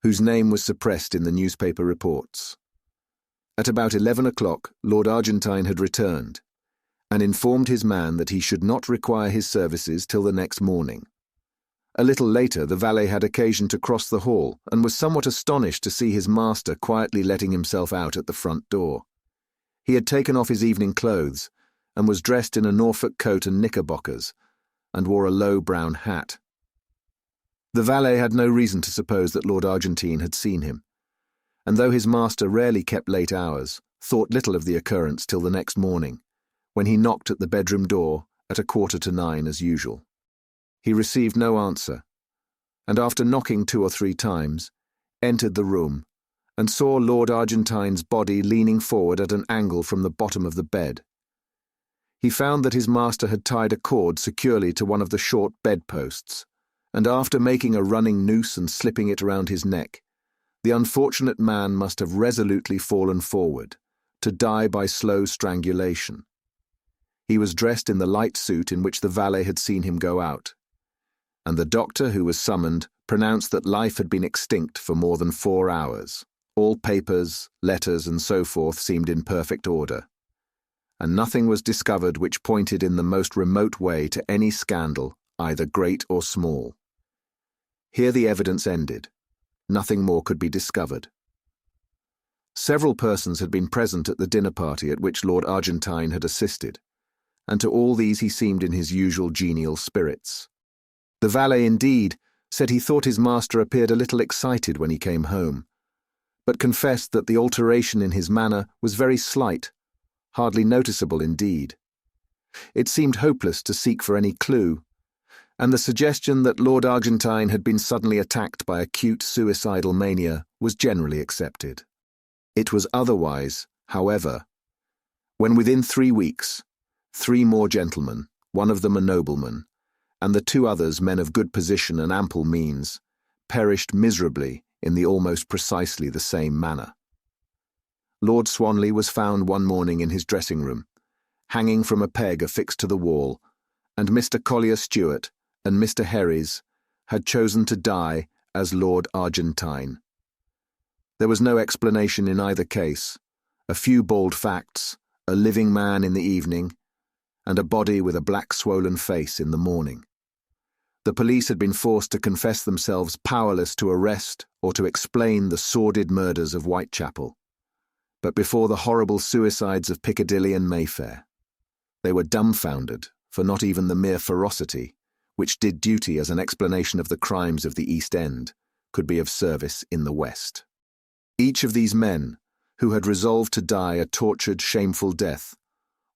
whose name was suppressed in the newspaper reports. At about 11 o'clock Lord Argentine had returned, and informed his man that he should not require his services till the next morning. A little later the valet had occasion to cross the hall, and was somewhat astonished to see his master quietly letting himself out at the front door. He had taken off his evening clothes, and was dressed in a Norfolk coat and knickerbockers, and wore a low brown hat. The valet had no reason to suppose that Lord Argentine had seen him, and though his master rarely kept late hours, thought little of the occurrence till the next morning, when he knocked at the bedroom door at 9:15 as usual. He received no answer, and after knocking 2 or 3 times, entered the room, and saw Lord Argentine's body leaning forward at an angle from the bottom of the bed. He found that his master had tied a cord securely to one of the short bedposts, and after making a running noose and slipping it around his neck, the unfortunate man must have resolutely fallen forward, to die by slow strangulation. He was dressed in the light suit in which the valet had seen him go out, and the doctor who was summoned pronounced that life had been extinct for more than 4 hours. All papers, letters, and so forth seemed in perfect order, and nothing was discovered which pointed in the most remote way to any scandal, either great or small. Here the evidence ended. Nothing more could be discovered. Several persons had been present at the dinner party at which Lord Argentine had assisted, and to all these he seemed in his usual genial spirits. The valet, indeed, said he thought his master appeared a little excited when he came home, but confessed that the alteration in his manner was very slight, hardly noticeable indeed. It seemed hopeless to seek for any clue, and the suggestion that Lord Argentine had been suddenly attacked by acute suicidal mania was generally accepted. It was otherwise, however, when within 3 weeks, 3 more gentlemen, one of them a nobleman, and the 2 others men of good position and ample means, perished miserably in the almost precisely the same manner. Lord Swanley was found one morning in his dressing-room, hanging from a peg affixed to the wall, and Mr. Collier Stewart and Mr. Herries had chosen to die as Lord Argentine. There was no explanation in either case, a few bald facts, a living man in the evening, and a body with a black swollen face in the morning. The police had been forced to confess themselves powerless to arrest or to explain the sordid murders of Whitechapel, but before the horrible suicides of Piccadilly and Mayfair, they were dumbfounded, for not even the mere ferocity, which did duty as an explanation of the crimes of the East End, could be of service in the West. Each of these men, who had resolved to die a tortured, shameful death,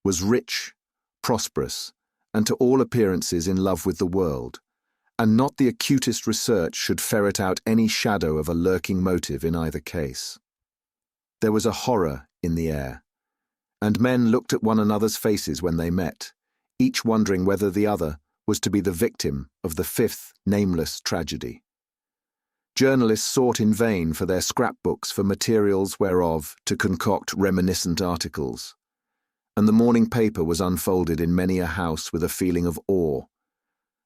was rich, prosperous, and to all appearances in love with the world, and not the acutest research should ferret out any shadow of a lurking motive in either case. There was a horror in the air, and men looked at one another's faces when they met, each wondering whether the other was to be the victim of the 5th nameless tragedy. Journalists sought in vain for their scrapbooks for materials whereof to concoct reminiscent articles, and the morning paper was unfolded in many a house with a feeling of awe.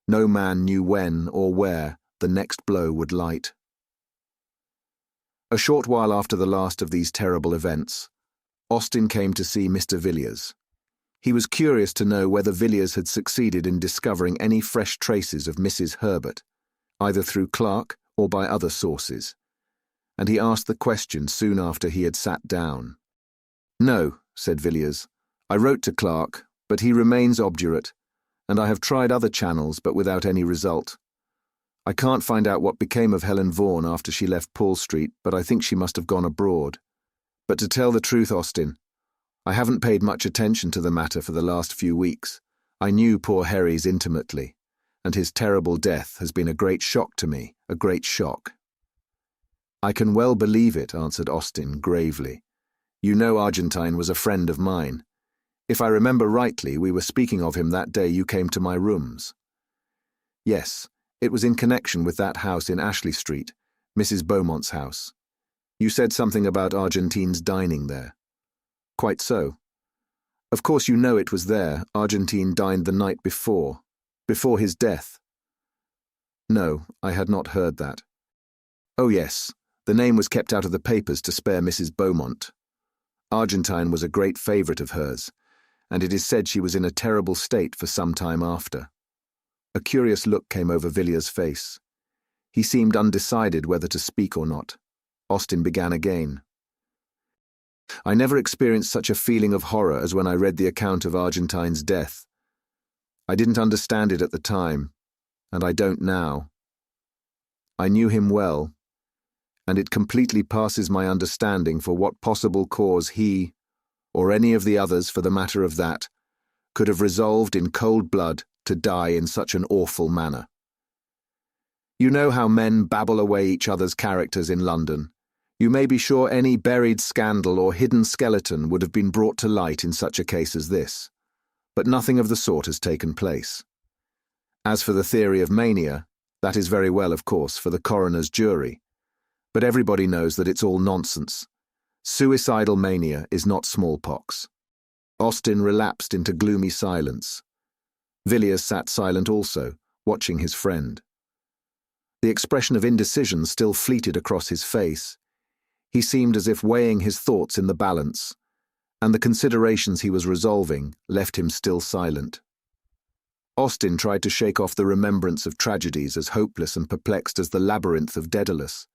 No man knew when or where the next blow would light. A short while after the last of these terrible events, Austin came to see Mr. Villiers. He was curious to know whether Villiers had succeeded in discovering any fresh traces of Mrs. Herbert, either through Clarke or by other sources, and he asked the question soon after he had sat down. "No," said Villiers, "I wrote to Clarke, but he remains obdurate, and I have tried other channels but without any result. I can't find out what became of Helen Vaughan after she left Paul Street, but I think she must have gone abroad. But to tell the truth, Austin, I haven't paid much attention to the matter for the last few weeks. I knew poor Herries intimately, and his terrible death has been a great shock to me, a great shock." "I can well believe it," answered Austin gravely. "You know Argentine was a friend of mine. If I remember rightly, we were speaking of him that day you came to my rooms." "Yes, it was in connection with that house in Ashley Street, Mrs. Beaumont's house. You said something about Argentine's dining there." "Quite so. Of course you know it was there Argentine dined the night before his death." "No, I had not heard that." "Oh yes, the name was kept out of the papers to spare Mrs. Beaumont. Argentine was a great favourite of hers, and it is said she was in a terrible state for some time after." A curious look came over Villiers' face. He seemed undecided whether to speak or not. Austin began again. "I never experienced such a feeling of horror as when I read the account of Argentine's death. I didn't understand it at the time, and I don't now. I knew him well, and it completely passes my understanding for what possible cause he, or any of the others for the matter of that, could have resolved in cold blood to die in such an awful manner. You know how men babble away each other's characters in London. You may be sure any buried scandal or hidden skeleton would have been brought to light in such a case as this. but nothing of the sort has taken place. As for the theory of mania, that is very well, of course, for the coroner's jury, but everybody knows that it's all nonsense. Suicidal mania is not smallpox. Austin relapsed into gloomy silence. Villiers sat silent also, watching his friend. The expression of indecision still fleeted across his face. He seemed as if weighing his thoughts in the balance, and the considerations he was resolving left him still silent. Austin tried to shake off the remembrance of tragedies as hopeless and perplexed as the labyrinth of Daedalus,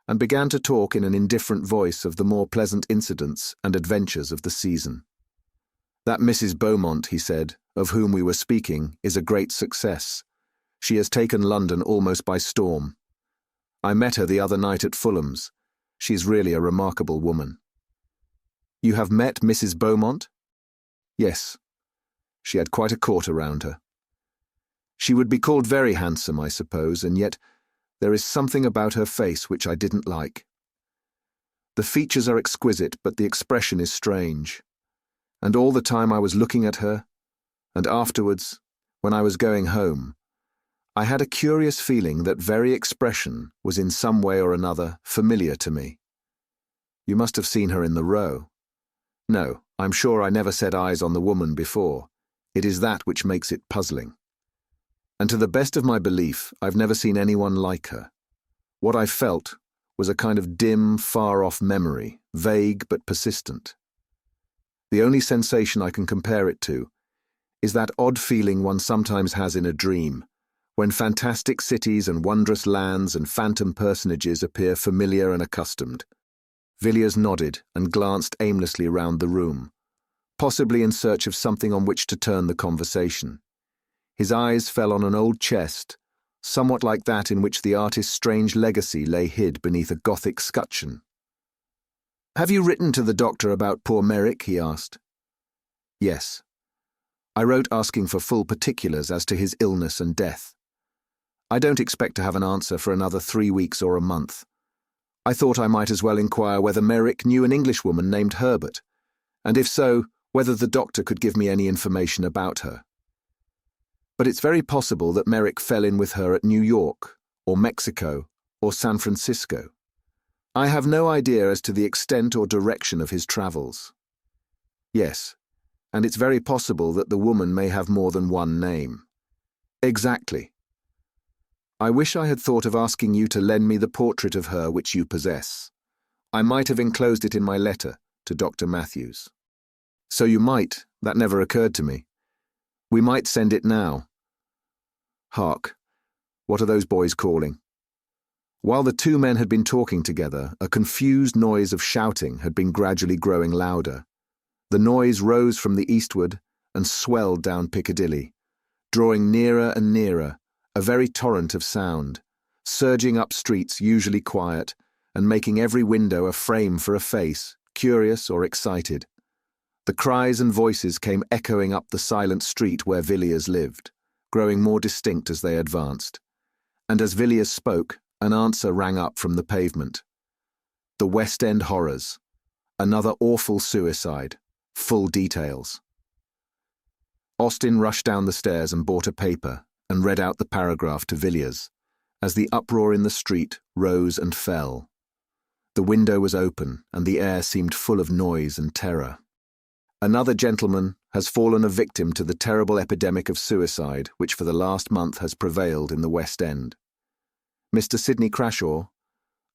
and began to talk in an indifferent voice of the more pleasant incidents and adventures of the season. "That Mrs. Beaumont," he said, "of whom we were speaking, is a great success. She has taken London almost by storm. I met her the other night at Fulham's. She's really a remarkable woman." "You have met Mrs. Beaumont?" "Yes. She had quite a court around her. She would be called very handsome, I suppose, and yet there is something about her face which I didn't like. The features are exquisite, but the expression is strange. And all the time I was looking at her, and afterwards, when I was going home, I had a curious feeling that very expression was in some way or another familiar to me. You must have seen her in the Row. No, I'm sure I never set eyes on the woman before. It is that which makes it puzzling. And to the best of my belief, I've never seen anyone like her. What I felt was a kind of dim, far-off memory, vague but persistent. The only sensation I can compare it to is that odd feeling one sometimes has in a dream, when fantastic cities and wondrous lands and phantom personages appear familiar and accustomed. Villiers nodded and glanced aimlessly round the room, possibly in search of something on which to turn the conversation. His eyes fell on an old chest, somewhat like that in which the artist's strange legacy lay hid beneath a Gothic scutcheon. "Have you written to the doctor about poor Merrick?" he asked. "Yes. I wrote asking for full particulars as to his illness and death. I don't expect to have an answer for another 3 weeks or a month. I thought I might as well inquire whether Merrick knew an Englishwoman named Herbert, and if so, whether the doctor could give me any information about her. But it's very possible that Merrick fell in with her at New York, or Mexico, or San Francisco. I have no idea as to the extent or direction of his travels. Yes, and it's very possible that the woman may have more than one name." "Exactly. I wish I had thought of asking you to lend me the portrait of her which you possess. I might have enclosed it in my letter to Dr. Matthews." "So you might. That never occurred to me. We might send it now. Hark, what are those boys calling?" While the two men had been talking together, a confused noise of shouting had been gradually growing louder. The noise rose from the eastward and swelled down Piccadilly, drawing nearer and nearer, a very torrent of sound, surging up streets usually quiet and making every window a frame for a face, curious or excited. The cries and voices came echoing up the silent street where Villiers lived, growing more distinct as they advanced. And as Villiers spoke, an answer rang up from the pavement. "The West End horrors. Another awful suicide. Full details." Austin rushed down the stairs and bought a paper and read out the paragraph to Villiers, as the uproar in the street rose and fell. The window was open and the air seemed full of noise and terror. "Another gentleman has fallen a victim to the terrible epidemic of suicide which for the last month has prevailed in the West End. Mr. Sidney Crashaw,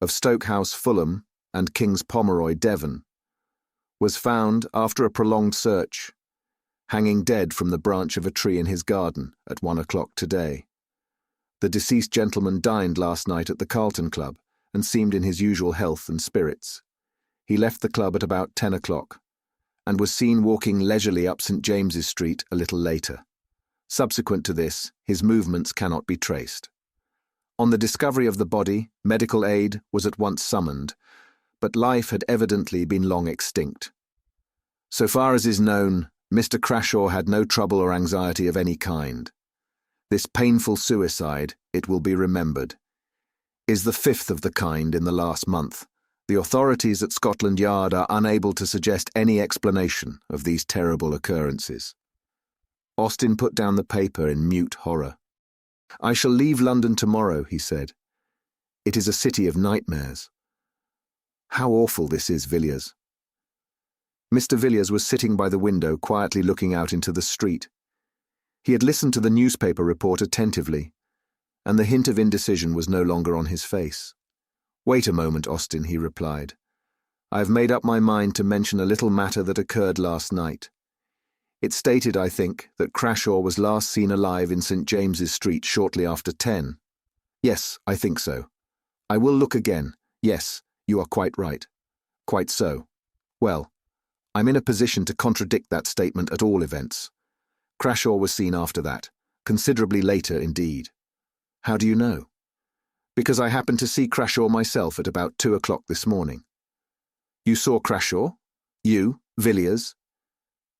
of Stoke House, Fulham, and King's Pomeroy, Devon, was found, after a prolonged search, hanging dead from the branch of a tree in his garden at 1 o'clock today. The deceased gentleman dined last night at the Carlton Club and seemed in his usual health and spirits. He left the club at about 10 o'clock and was seen walking leisurely up St. James's Street a little later. Subsequent to this, his movements cannot be traced. On the discovery of the body, medical aid was at once summoned, but life had evidently been long extinct. So far as is known, Mr. Crashaw had no trouble or anxiety of any kind. This painful suicide, it will be remembered, is the 5th of the kind in the last month. The authorities at Scotland Yard are unable to suggest any explanation of these terrible occurrences. Austin put down the paper in mute horror. "I shall leave London tomorrow," he said. "It is a city of nightmares." "How awful this is, Villiers." Mr. Villiers was sitting by the window, quietly looking out into the street. He had listened to the newspaper report attentively, and the hint of indecision was no longer on his face. "Wait a moment, Austin," he replied. "I have made up my mind to mention a little matter that occurred last night. It stated, I think, that Crashaw was last seen alive in St. James's Street shortly after 10. Yes, I think so. I will look again. Yes, you are quite right. Quite so. Well, I'm in a position to contradict that statement at all events. Crashaw was seen after that, considerably later indeed. How do you know? Because I happened to see Crashaw myself at about 2 o'clock this morning." "You saw Crashaw? You, Villiers?"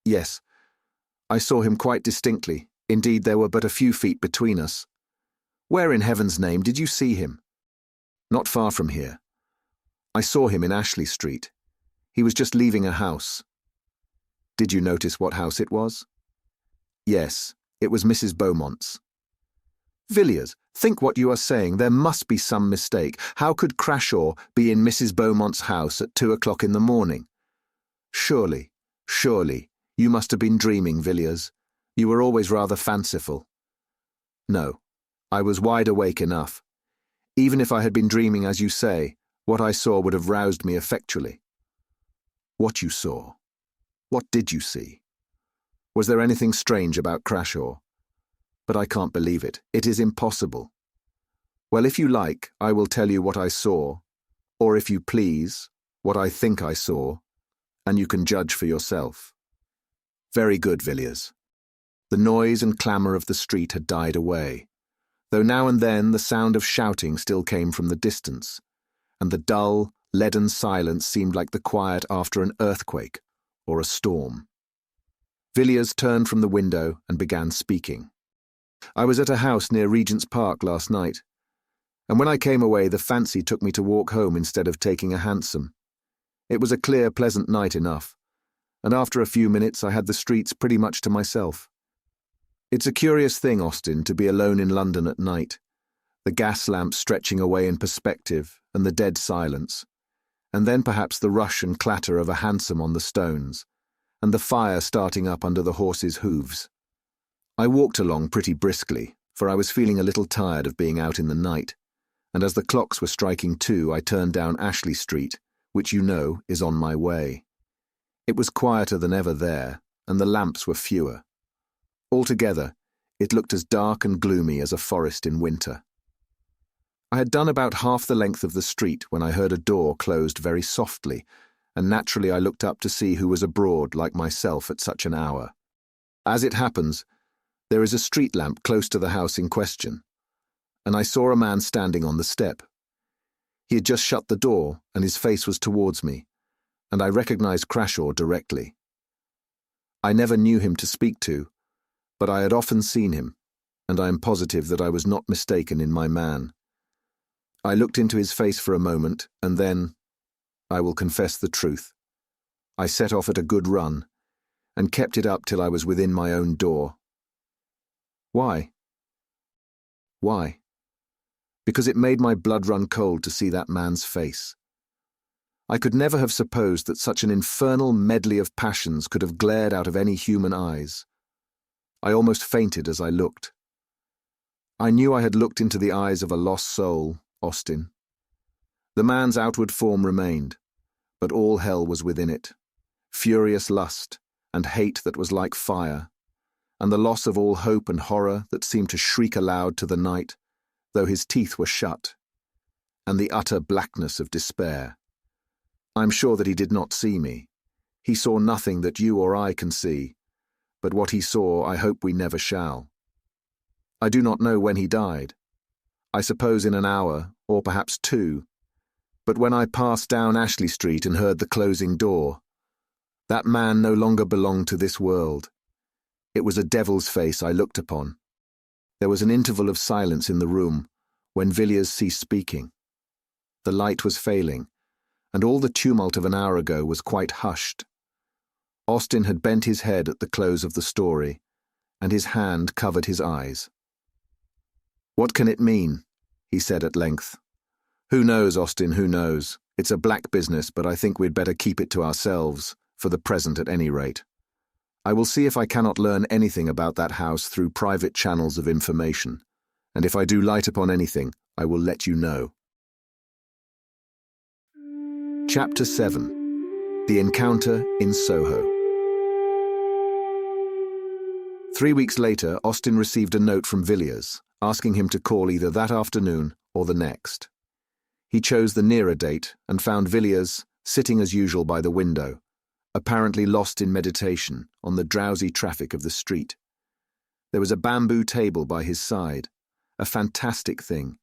"Yes. I saw him quite distinctly. Indeed, there were but a few feet between us." "Where in heaven's name did you see him?" "Not far from here. I saw him in Ashley Street. He was just leaving a house." "Did you notice what house it was?" "Yes, it was Mrs. Beaumont's." "Villiers, think what you are saying. There must be some mistake. How could Crashaw be in Mrs. Beaumont's house at 2 o'clock in the morning?" Surely, you must have been dreaming, Villiers. You were always rather fanciful." "No, I was wide awake enough. Even if I had been dreaming as you say, what I saw would have roused me effectually." "What you saw? What did you see? Was there anything strange about Crashaw? But I can't believe it. It is impossible." "Well, if you like, I will tell you what I saw, or if you please, what I think I saw, and you can judge for yourself." "Very good, Villiers." The noise and clamour of the street had died away, though now and then the sound of shouting still came from the distance, and the dull, leaden silence seemed like the quiet after an earthquake or a storm. Villiers turned from the window and began speaking. "I was at a house near Regent's Park last night, and when I came away the fancy took me to walk home instead of taking a hansom. It was a clear, pleasant night enough, and after a few minutes I had the streets pretty much to myself. It's a curious thing, Austin, to be alone in London at night, the gas lamps stretching away in perspective and the dead silence, and then perhaps the rush and clatter of a hansom on the stones, and the fire starting up under the horses' hooves. I walked along pretty briskly, for I was feeling a little tired of being out in the night, and as the clocks were striking 2, I turned down Ashley Street, which you know is on my way. It was quieter than ever there, and the lamps were fewer. Altogether, it looked as dark and gloomy as a forest in winter. I had done about half the length of the street when I heard a door closed very softly, and naturally I looked up to see who was abroad like myself at such an hour. As it happens, there is a street lamp close to the house in question, and I saw a man standing on the step. He had just shut the door, and his face was towards me, and I recognized Crashaw directly. I never knew him to speak to, but I had often seen him, and I am positive that I was not mistaken in my man. I looked into his face for a moment, and then, I will confess the truth, I set off at a good run, and kept it up till I was within my own door. Why? Why? Because it made my blood run cold to see that man's face. I could never have supposed that such an infernal medley of passions could have glared out of any human eyes. I almost fainted as I looked. I knew I had looked into the eyes of a lost soul, Austin. The man's outward form remained, but all hell was within it, furious lust, and hate that was like fire, and the loss of all hope and horror that seemed to shriek aloud to the night, though his teeth were shut, and the utter blackness of despair. I am sure that he did not see me. He saw nothing that you or I can see, but what he saw I hope we never shall. I do not know when he died. I suppose in an hour, or perhaps 2, but when I passed down Ashley Street and heard the closing door, that man no longer belonged to this world. It was a devil's face I looked upon. There was an interval of silence in the room, when Villiers ceased speaking. The light was failing, and all the tumult of an hour ago was quite hushed. Austin had bent his head at the close of the story, and his hand covered his eyes. "What can it mean?" he said at length. "Who knows, Austin, who knows? It's a black business, but I think we'd better keep it to ourselves, for the present at any rate. I will see if I cannot learn anything about that house through private channels of information, and if I do light upon anything, I will let you know." Chapter 7. The Encounter in Soho. 3 weeks later, Austin received a note from Villiers, asking him to call either that afternoon or the next. He chose the nearer date and found Villiers sitting as usual by the window, apparently lost in meditation on the drowsy traffic of the street. There was a bamboo table by his side, a fantastic thing,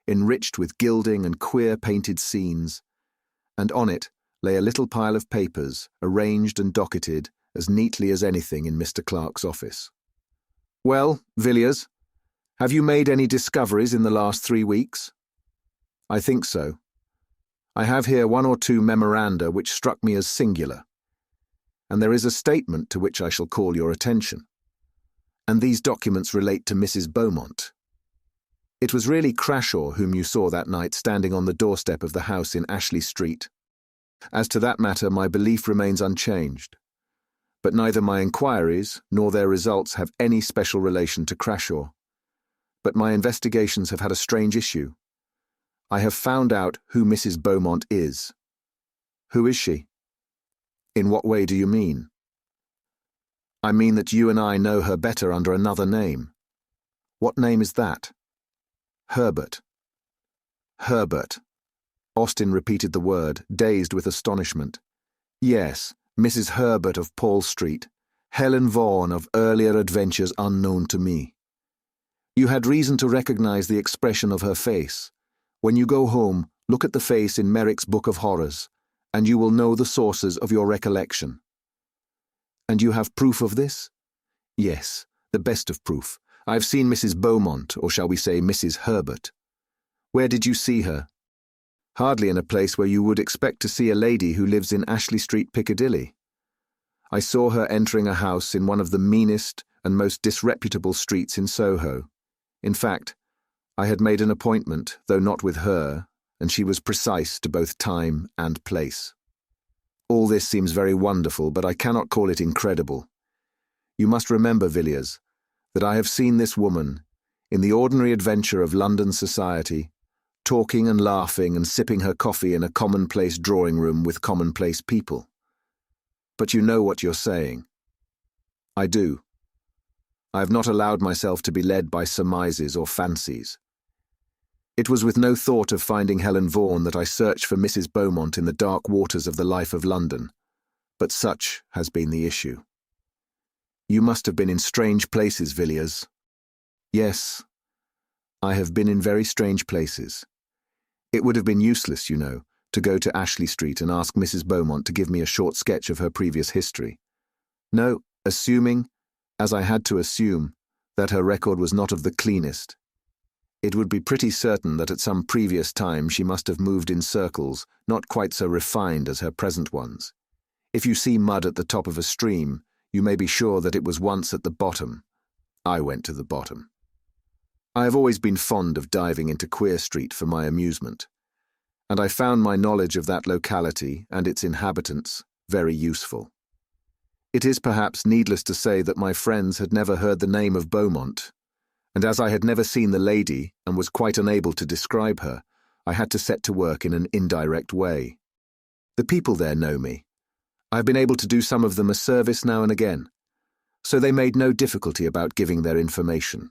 enriched with gilding and queer painted scenes, and on it lay a little pile of papers, arranged and docketed as neatly as anything in Mr. Clarke's office. "Well, Villiers, have you made any discoveries in the last 3 weeks?" "I think so. I have here 1 or 2 memoranda which struck me as singular, and there is a statement to which I shall call your attention. And these documents relate to Mrs. Beaumont. It was really Crashaw whom you saw that night standing on the doorstep of the house in Ashley Street. As to that matter, my belief remains unchanged. But neither my inquiries nor their results have any special relation to Crashaw. But my investigations have had a strange issue. I have found out who Mrs. Beaumont is." "Who is she?" "In what way do you mean?" "I mean that you and I know her better under another name." "What name is that?" "Herbert." "Herbert." Austin repeated the word, dazed with astonishment. "Yes, Mrs. Herbert of Paul Street, Helen Vaughan of earlier adventures unknown to me. You had reason to recognize the expression of her face. When you go home, look at the face in Merrick's Book of Horrors, and you will know the sources of your recollection." "And you have proof of this?" "Yes, the best of proof. I have seen Mrs. Beaumont, or shall we say Mrs. Herbert." "Where did you see her?" "Hardly in a place where you would expect to see a lady who lives in Ashley Street, Piccadilly. I saw her entering a house in one of the meanest and most disreputable streets in Soho. In fact, I had made an appointment, though not with her, and she was precise to both time and place. All this seems very wonderful, but I cannot call it incredible. You must remember, Villiers, that I have seen this woman, in the ordinary adventure of London society, talking and laughing and sipping her coffee in a commonplace drawing-room with commonplace people. But you know what you're saying." "I do. I have not allowed myself to be led by surmises or fancies. It was with no thought of finding Helen Vaughan that I searched for Mrs. Beaumont in the dark waters of the life of London, but such has been the issue." "You must have been in strange places, Villiers." "Yes, I have been in very strange places. It would have been useless, you know, to go to Ashley Street and ask Mrs. Beaumont to give me a short sketch of her previous history. No, assuming, as I had to assume, that her record was not of the cleanest. It would be pretty certain that at some previous time she must have moved in circles not quite so refined as her present ones. If you see mud at the top of a stream, you may be sure that it was once at the bottom. I went to the bottom. I have always been fond of diving into Queer Street for my amusement, and I found my knowledge of that locality and its inhabitants very useful. It is perhaps needless to say that my friends had never heard the name of Beaumont, and as I had never seen the lady and was quite unable to describe her, I had to set to work in an indirect way. The people there know me. I have been able to do some of them a service now and again, so they made no difficulty about giving their information.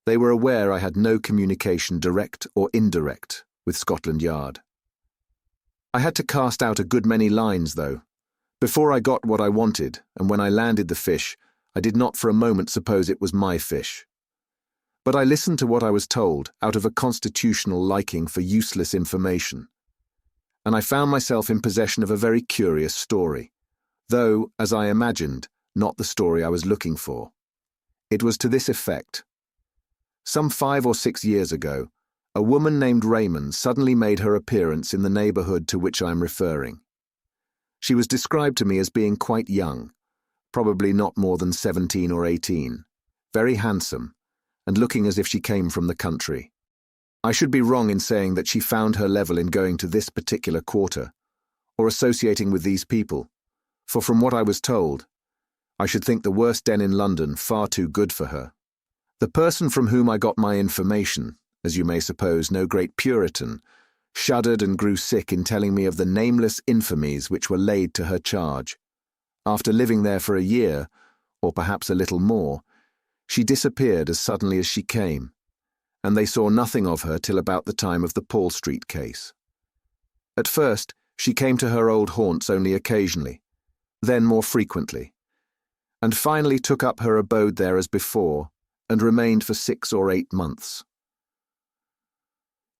They were aware I had no communication, direct or indirect, with Scotland Yard. I had to cast out a good many lines, though. Before I got what I wanted, and when I landed the fish, I did not for a moment suppose it was my fish. But I listened to what I was told out of a constitutional liking for useless information, and I found myself in possession of a very curious story, though, as I imagined, not the story I was looking for. It was to this effect. Some 5 or 6 years ago, a woman named Raymond suddenly made her appearance in the neighbourhood to which I am referring. She was described to me as being quite young, probably not more than 17 or 18, very handsome, and looking as if she came from the country. I should be wrong in saying that she found her level in going to this particular quarter, or associating with these people, for from what I was told, I should think the worst den in London far too good for her. The person from whom I got my information, as you may suppose no great Puritan, shuddered and grew sick in telling me of the nameless infamies which were laid to her charge. After living there for a year, or perhaps a little more, she disappeared as suddenly as she came, and they saw nothing of her till about the time of the Paul Street case. At first, she came to her old haunts only occasionally, then more frequently, and finally took up her abode there as before, and remained for 6 or 8 months.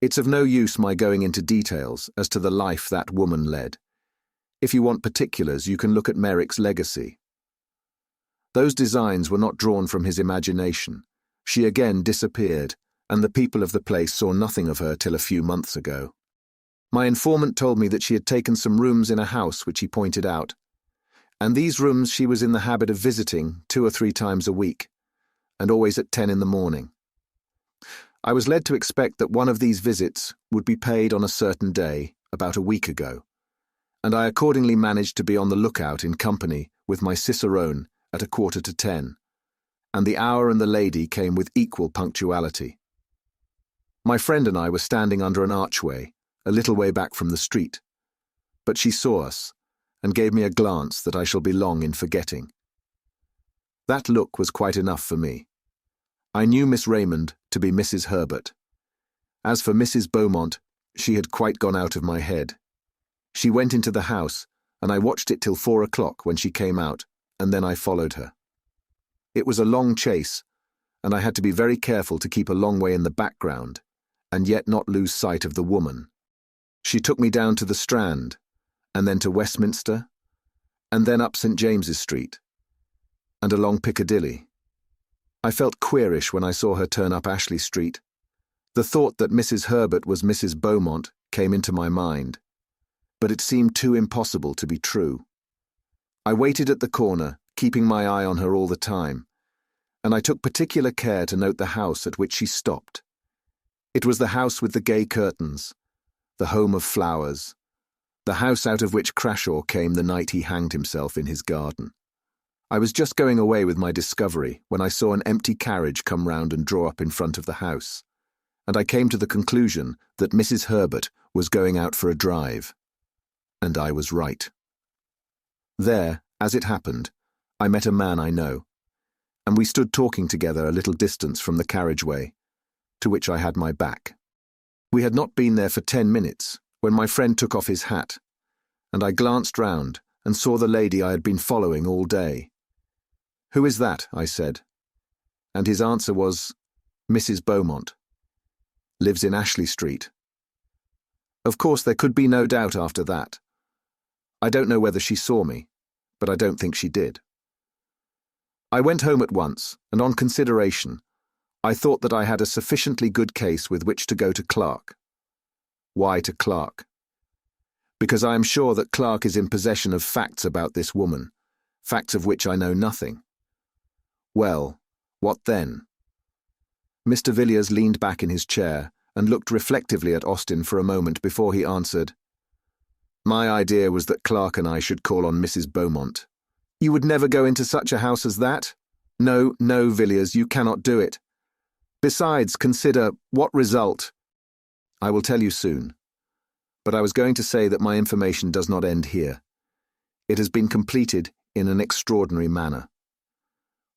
It's of no use my going into details as to the life that woman led. If you want particulars, you can look at Merrick's legacy. Those designs were not drawn from his imagination. She again disappeared, and the people of the place saw nothing of her till a few months ago. My informant told me that she had taken some rooms in a house which he pointed out, and these rooms she was in the habit of visiting 2 or 3 times a week, and always at 10 in the morning. I was led to expect that one of these visits would be paid on a certain day, about a week ago, and I accordingly managed to be on the lookout in company with my cicerone at 9:45, and the hour and the lady came with equal punctuality. My friend and I were standing under an archway, a little way back from the street, but she saw us, and gave me a glance that I shall be long in forgetting. That look was quite enough for me. I knew Miss Raymond to be Mrs. Herbert. As for Mrs. Beaumont, she had quite gone out of my head. She went into the house, and I watched it till 4 o'clock when she came out, and then I followed her. It was a long chase, and I had to be very careful to keep a long way in the background, and yet not lose sight of the woman. She took me down to the Strand, and then to Westminster, and then up St. James's Street, and along Piccadilly. I felt queerish when I saw her turn up Ashley Street. The thought that Mrs. Herbert was Mrs. Beaumont came into my mind, but it seemed too impossible to be true. I waited at the corner, keeping my eye on her all the time, and I took particular care to note the house at which she stopped. It was the house with the gay curtains, the home of flowers, the house out of which Crashaw came the night he hanged himself in his garden. I was just going away with my discovery when I saw an empty carriage come round and draw up in front of the house, and I came to the conclusion that Mrs. Herbert was going out for a drive. And I was right. There, as it happened, I met a man I know, and we stood talking together a little distance from the carriageway, to which I had my back. We had not been there for 10 minutes when my friend took off his hat, and I glanced round and saw the lady I had been following all day. "Who is that?" I said, and his answer was, "Mrs. Beaumont. Lives in Ashley Street." Of course, there could be no doubt after that. I don't know whether she saw me, but I don't think she did. I went home at once, and on consideration, I thought that I had a sufficiently good case with which to go to Clarke. Why to Clarke? Because I am sure that Clarke is in possession of facts about this woman, facts of which I know nothing. Well, what then? Mr. Villiers leaned back in his chair and looked reflectively at Austin for a moment before he answered, "My idea was that Clarke and I should call on Mrs. Beaumont." "You would never go into such a house as that? No, no, Villiers, you cannot do it. Besides, consider, what result?" "I will tell you soon. But I was going to say that my information does not end here. It has been completed in an extraordinary manner.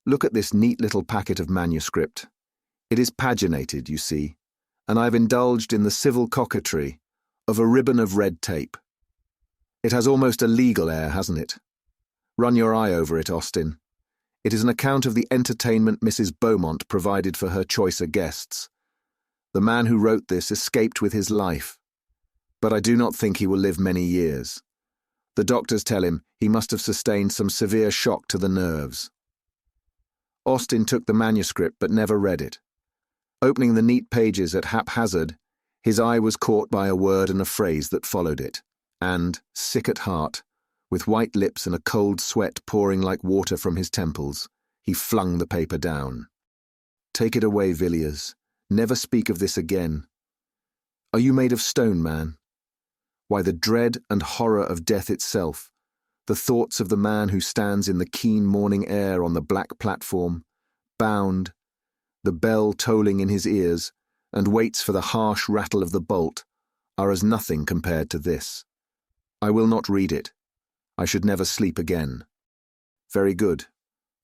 Look at this neat little packet of manuscript. It is paginated, you see, and I've indulged in the civil coquetry of a ribbon of red tape. It has almost a legal air, hasn't it? Run your eye over it, Austin. It is an account of the entertainment Mrs. Beaumont provided for her choicer guests. The man who wrote this escaped with his life, but I do not think he will live many years. The doctors tell him he must have sustained some severe shock to the nerves." Austin took the manuscript but never read it. Opening the neat pages at haphazard, his eye was caught by a word and a phrase that followed it, and, sick at heart, with white lips and a cold sweat pouring like water from his temples, he flung the paper down. Take it away, Villiers. Never speak of this again. Are you made of stone, man? Why, the dread and horror of death itself, the thoughts of the man who stands in the keen morning air on the black platform, bound, the bell tolling in his ears, and waits for the harsh rattle of the bolt, are as nothing compared to this. I will not read it. I should never sleep again. Very good.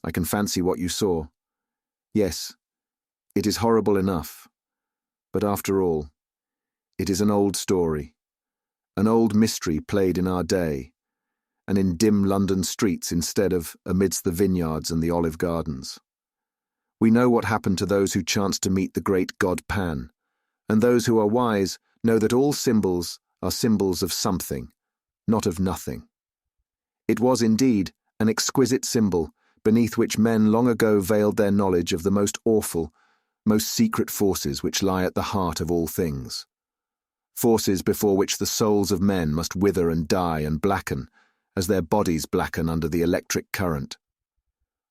I can fancy what you saw. Yes, it is horrible enough. But after all, it is an old story, an old mystery played in our day, and in dim London streets instead of amidst the vineyards and the olive gardens. We know what happened to those who chanced to meet the great god Pan, and those who are wise know that all symbols are symbols of something, not of nothing. It was indeed an exquisite symbol beneath which men long ago veiled their knowledge of the most awful, most secret forces which lie at the heart of all things. Forces before which the souls of men must wither and die and blacken, as their bodies blacken under the electric current.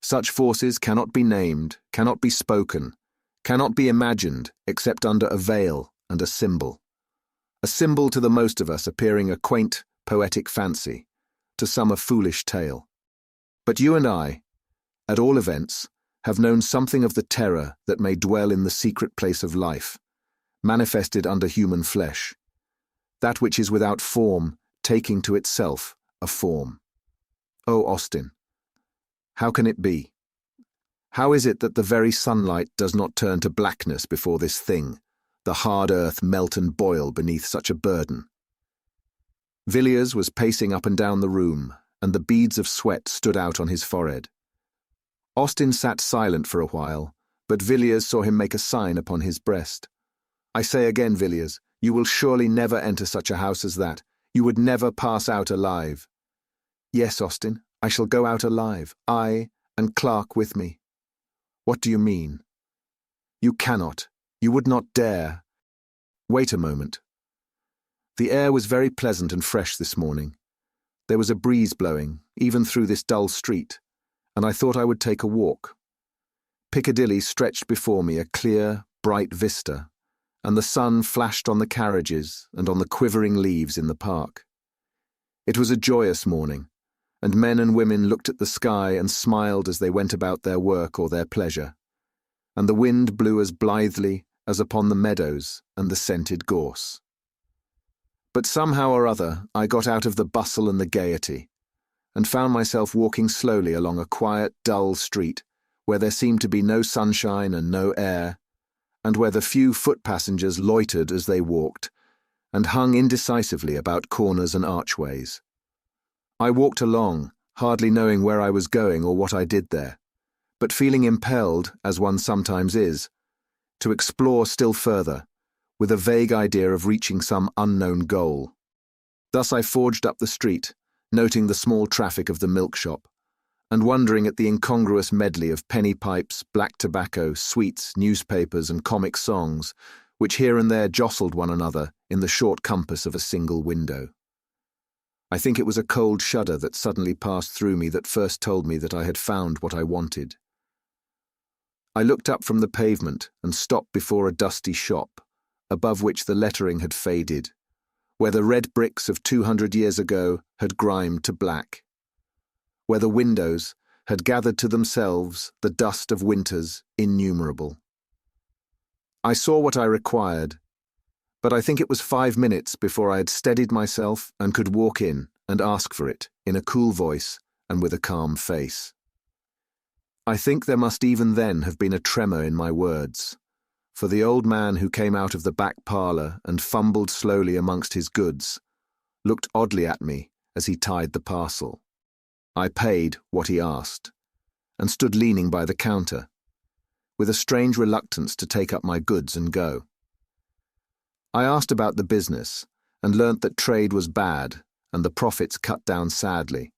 Such forces cannot be named, cannot be spoken, cannot be imagined except under a veil and a symbol to the most of us appearing a quaint, poetic fancy, to some a foolish tale. But you and I, at all events, have known something of the terror that may dwell in the secret place of life, manifested under human flesh, that which is without form taking to itself a form. Oh, Austin, how can it be? How is it that the very sunlight does not turn to blackness before this thing, the hard earth melt and boil beneath such a burden? Villiers was pacing up and down the room, and the beads of sweat stood out on his forehead. Austin sat silent for a while, but Villiers saw him make a sign upon his breast. I say again, Villiers, you will surely never enter such a house as that. You would never pass out alive. Yes, Austin, I shall go out alive, I and Clarke with me. What do you mean? You cannot. You would not dare. Wait a moment. The air was very pleasant and fresh this morning. There was a breeze blowing, even through this dull street, and I thought I would take a walk. Piccadilly stretched before me a clear, bright vista, and the sun flashed on the carriages and on the quivering leaves in the park. It was a joyous morning, and men and women looked at the sky and smiled as they went about their work or their pleasure, and the wind blew as blithely as upon the meadows and the scented gorse. But somehow or other I got out of the bustle and the gaiety, and found myself walking slowly along a quiet, dull street where there seemed to be no sunshine and no air, and where the few foot passengers loitered as they walked, and hung indecisively about corners and archways. I walked along, hardly knowing where I was going or what I did there, but feeling impelled, as one sometimes is, to explore still further, with a vague idea of reaching some unknown goal. Thus I forged up the street, noting the small traffic of the milk shop, and wondering at the incongruous medley of penny pipes, black tobacco, sweets, newspapers, and comic songs, which here and there jostled one another in the short compass of a single window. I think it was a cold shudder that suddenly passed through me that first told me that I had found what I wanted. I looked up from the pavement and stopped before a dusty shop, above which the lettering had faded, where the red bricks of 200 years ago had grimed to black, where the windows had gathered to themselves the dust of winters innumerable. I saw what I required, but I think it was 5 minutes before I had steadied myself and could walk in and ask for it in a cool voice and with a calm face. I think there must even then have been a tremor in my words, for the old man who came out of the back parlour and fumbled slowly amongst his goods looked oddly at me as he tied the parcel. I paid what he asked, and stood leaning by the counter, with a strange reluctance to take up my goods and go. I asked about the business, and learnt that trade was bad and the profits cut down sadly.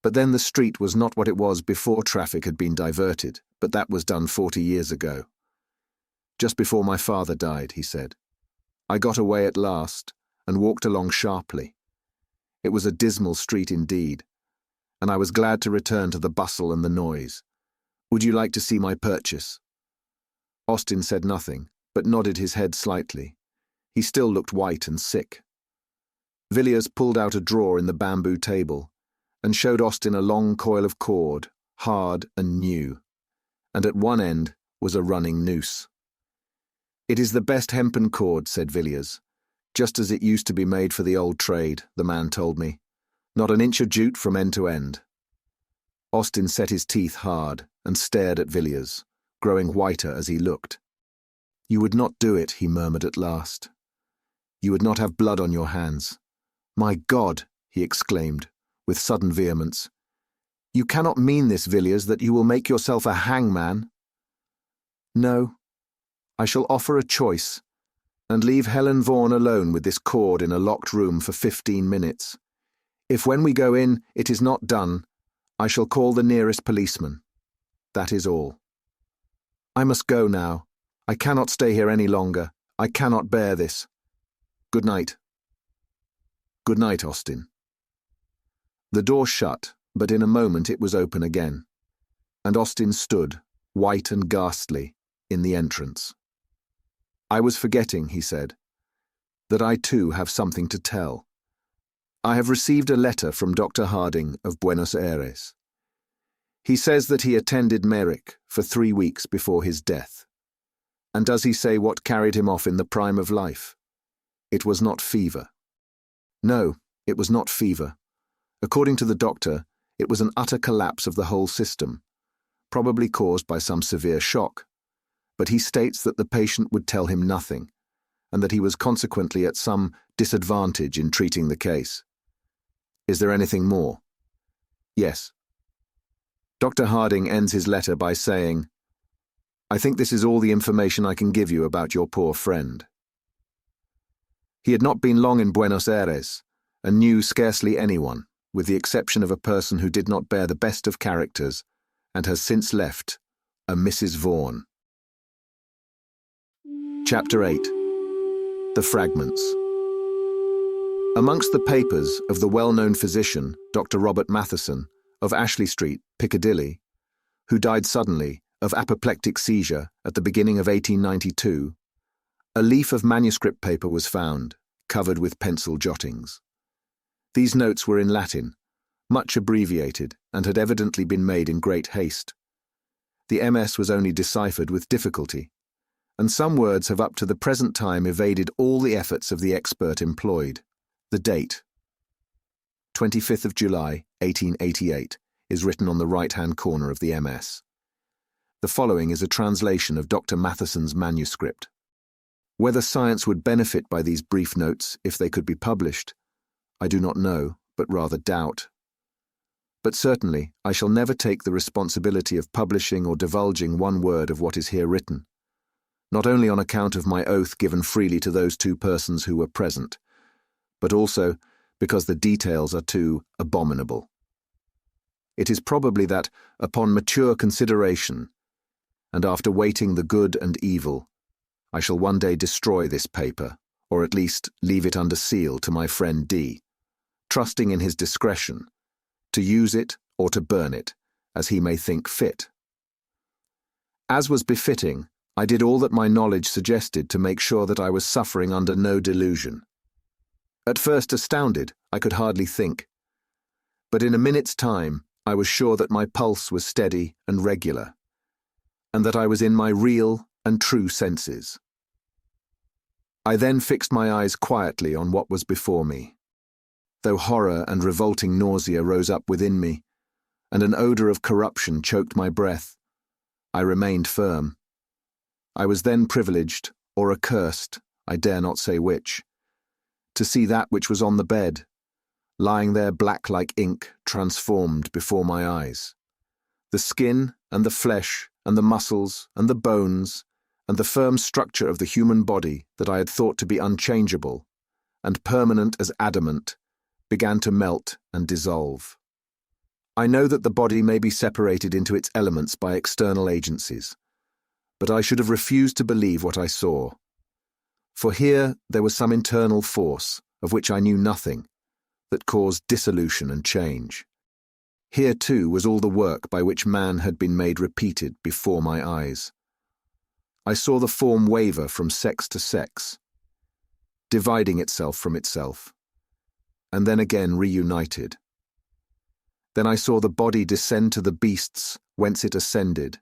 But then the street was not what it was before traffic had been diverted, but that was done 40 years ago. Just before my father died, he said. I got away at last, and walked along sharply. It was a dismal street indeed, and I was glad to return to the bustle and the noise. Would you like to see my purchase? Austin said nothing, but nodded his head slightly. He still looked white and sick. Villiers pulled out a drawer in the bamboo table and showed Austin a long coil of cord, hard and new, and at one end was a running noose. "It is the best hempen cord," said Villiers, "just as it used to be made for the old trade," the man told me. "Not an inch of jute from end to end." Austin set his teeth hard and stared at Villiers, growing whiter as he looked. "You would not do it," he murmured at last. "You would not have blood on your hands." "My God!" he exclaimed, with sudden vehemence. "You cannot mean this, Villiers, that you will make yourself a hangman?" "No. I shall offer a choice, and leave Helen Vaughan alone with this cord in a locked room for 15 minutes. If when we go in it is not done, I shall call the nearest policeman. That is all. I must go now. I cannot stay here any longer. I cannot bear this. Good night." "Good night, Austin." The door shut, but in a moment it was open again, and Austin stood, white and ghastly, in the entrance. "I was forgetting," he said, "that I too have something to tell. I have received a letter from Dr. Harding of Buenos Aires. He says that he attended Merrick for 3 weeks before his death. And does he say what carried him off in the prime of life? It was not fever. No, it was not fever. According to the doctor, it was an utter collapse of the whole system, probably caused by some severe shock. But he states that the patient would tell him nothing, and that he was consequently at some disadvantage in treating the case. Is there anything more? Yes. Dr. Harding ends his letter by saying, "I think this is all the information I can give you about your poor friend." He had not been long in Buenos Aires, and knew scarcely anyone, with the exception of a person who did not bear the best of characters, and has since left, a Mrs. Vaughan. Chapter 8. The Fragments. Amongst the papers of the well-known physician, Dr. Robert Matheson, of Ashley Street, Piccadilly, who died suddenly of apoplectic seizure at the beginning of 1892, a leaf of manuscript paper was found, covered with pencil jottings. These notes were in Latin, much abbreviated, and had evidently been made in great haste. The MS was only deciphered with difficulty, and some words have up to the present time evaded all the efforts of the expert employed. The date, 25th of July, 1888, is written on the right-hand corner of the MS. The following is a translation of Dr. Matheson's manuscript. Whether science would benefit by these brief notes if they could be published, I do not know, but rather doubt. But certainly I shall never take the responsibility of publishing or divulging one word of what is here written, not only on account of my oath given freely to those 2 persons who were present, but also because the details are too abominable. It is probably that, upon mature consideration, and after weighting the good and evil, I shall one day destroy this paper, or at least leave it under seal to my friend D, trusting in his discretion, to use it or to burn it, as he may think fit. As was befitting, I did all that my knowledge suggested to make sure that I was suffering under no delusion. At first astounded, I could hardly think. But in a minute's time, I was sure that my pulse was steady and regular, and that I was in my real and true senses. I then fixed my eyes quietly on what was before me. Though horror and revolting nausea rose up within me, and an odour of corruption choked my breath, I remained firm. I was then privileged, or accursed, I dare not say which, to see that which was on the bed, lying there black like ink, transformed before my eyes. The skin and the flesh and the muscles and the bones and the firm structure of the human body that I had thought to be unchangeable and permanent as adamant began to melt and dissolve. I know that the body may be separated into its elements by external agencies, but I should have refused to believe what I saw. For here there was some internal force, of which I knew nothing, that caused dissolution and change. Here too was all the work by which man had been made repeated before my eyes. I saw the form waver from sex to sex, dividing itself from itself, and then again reunited. Then I saw the body descend to the beasts whence it ascended,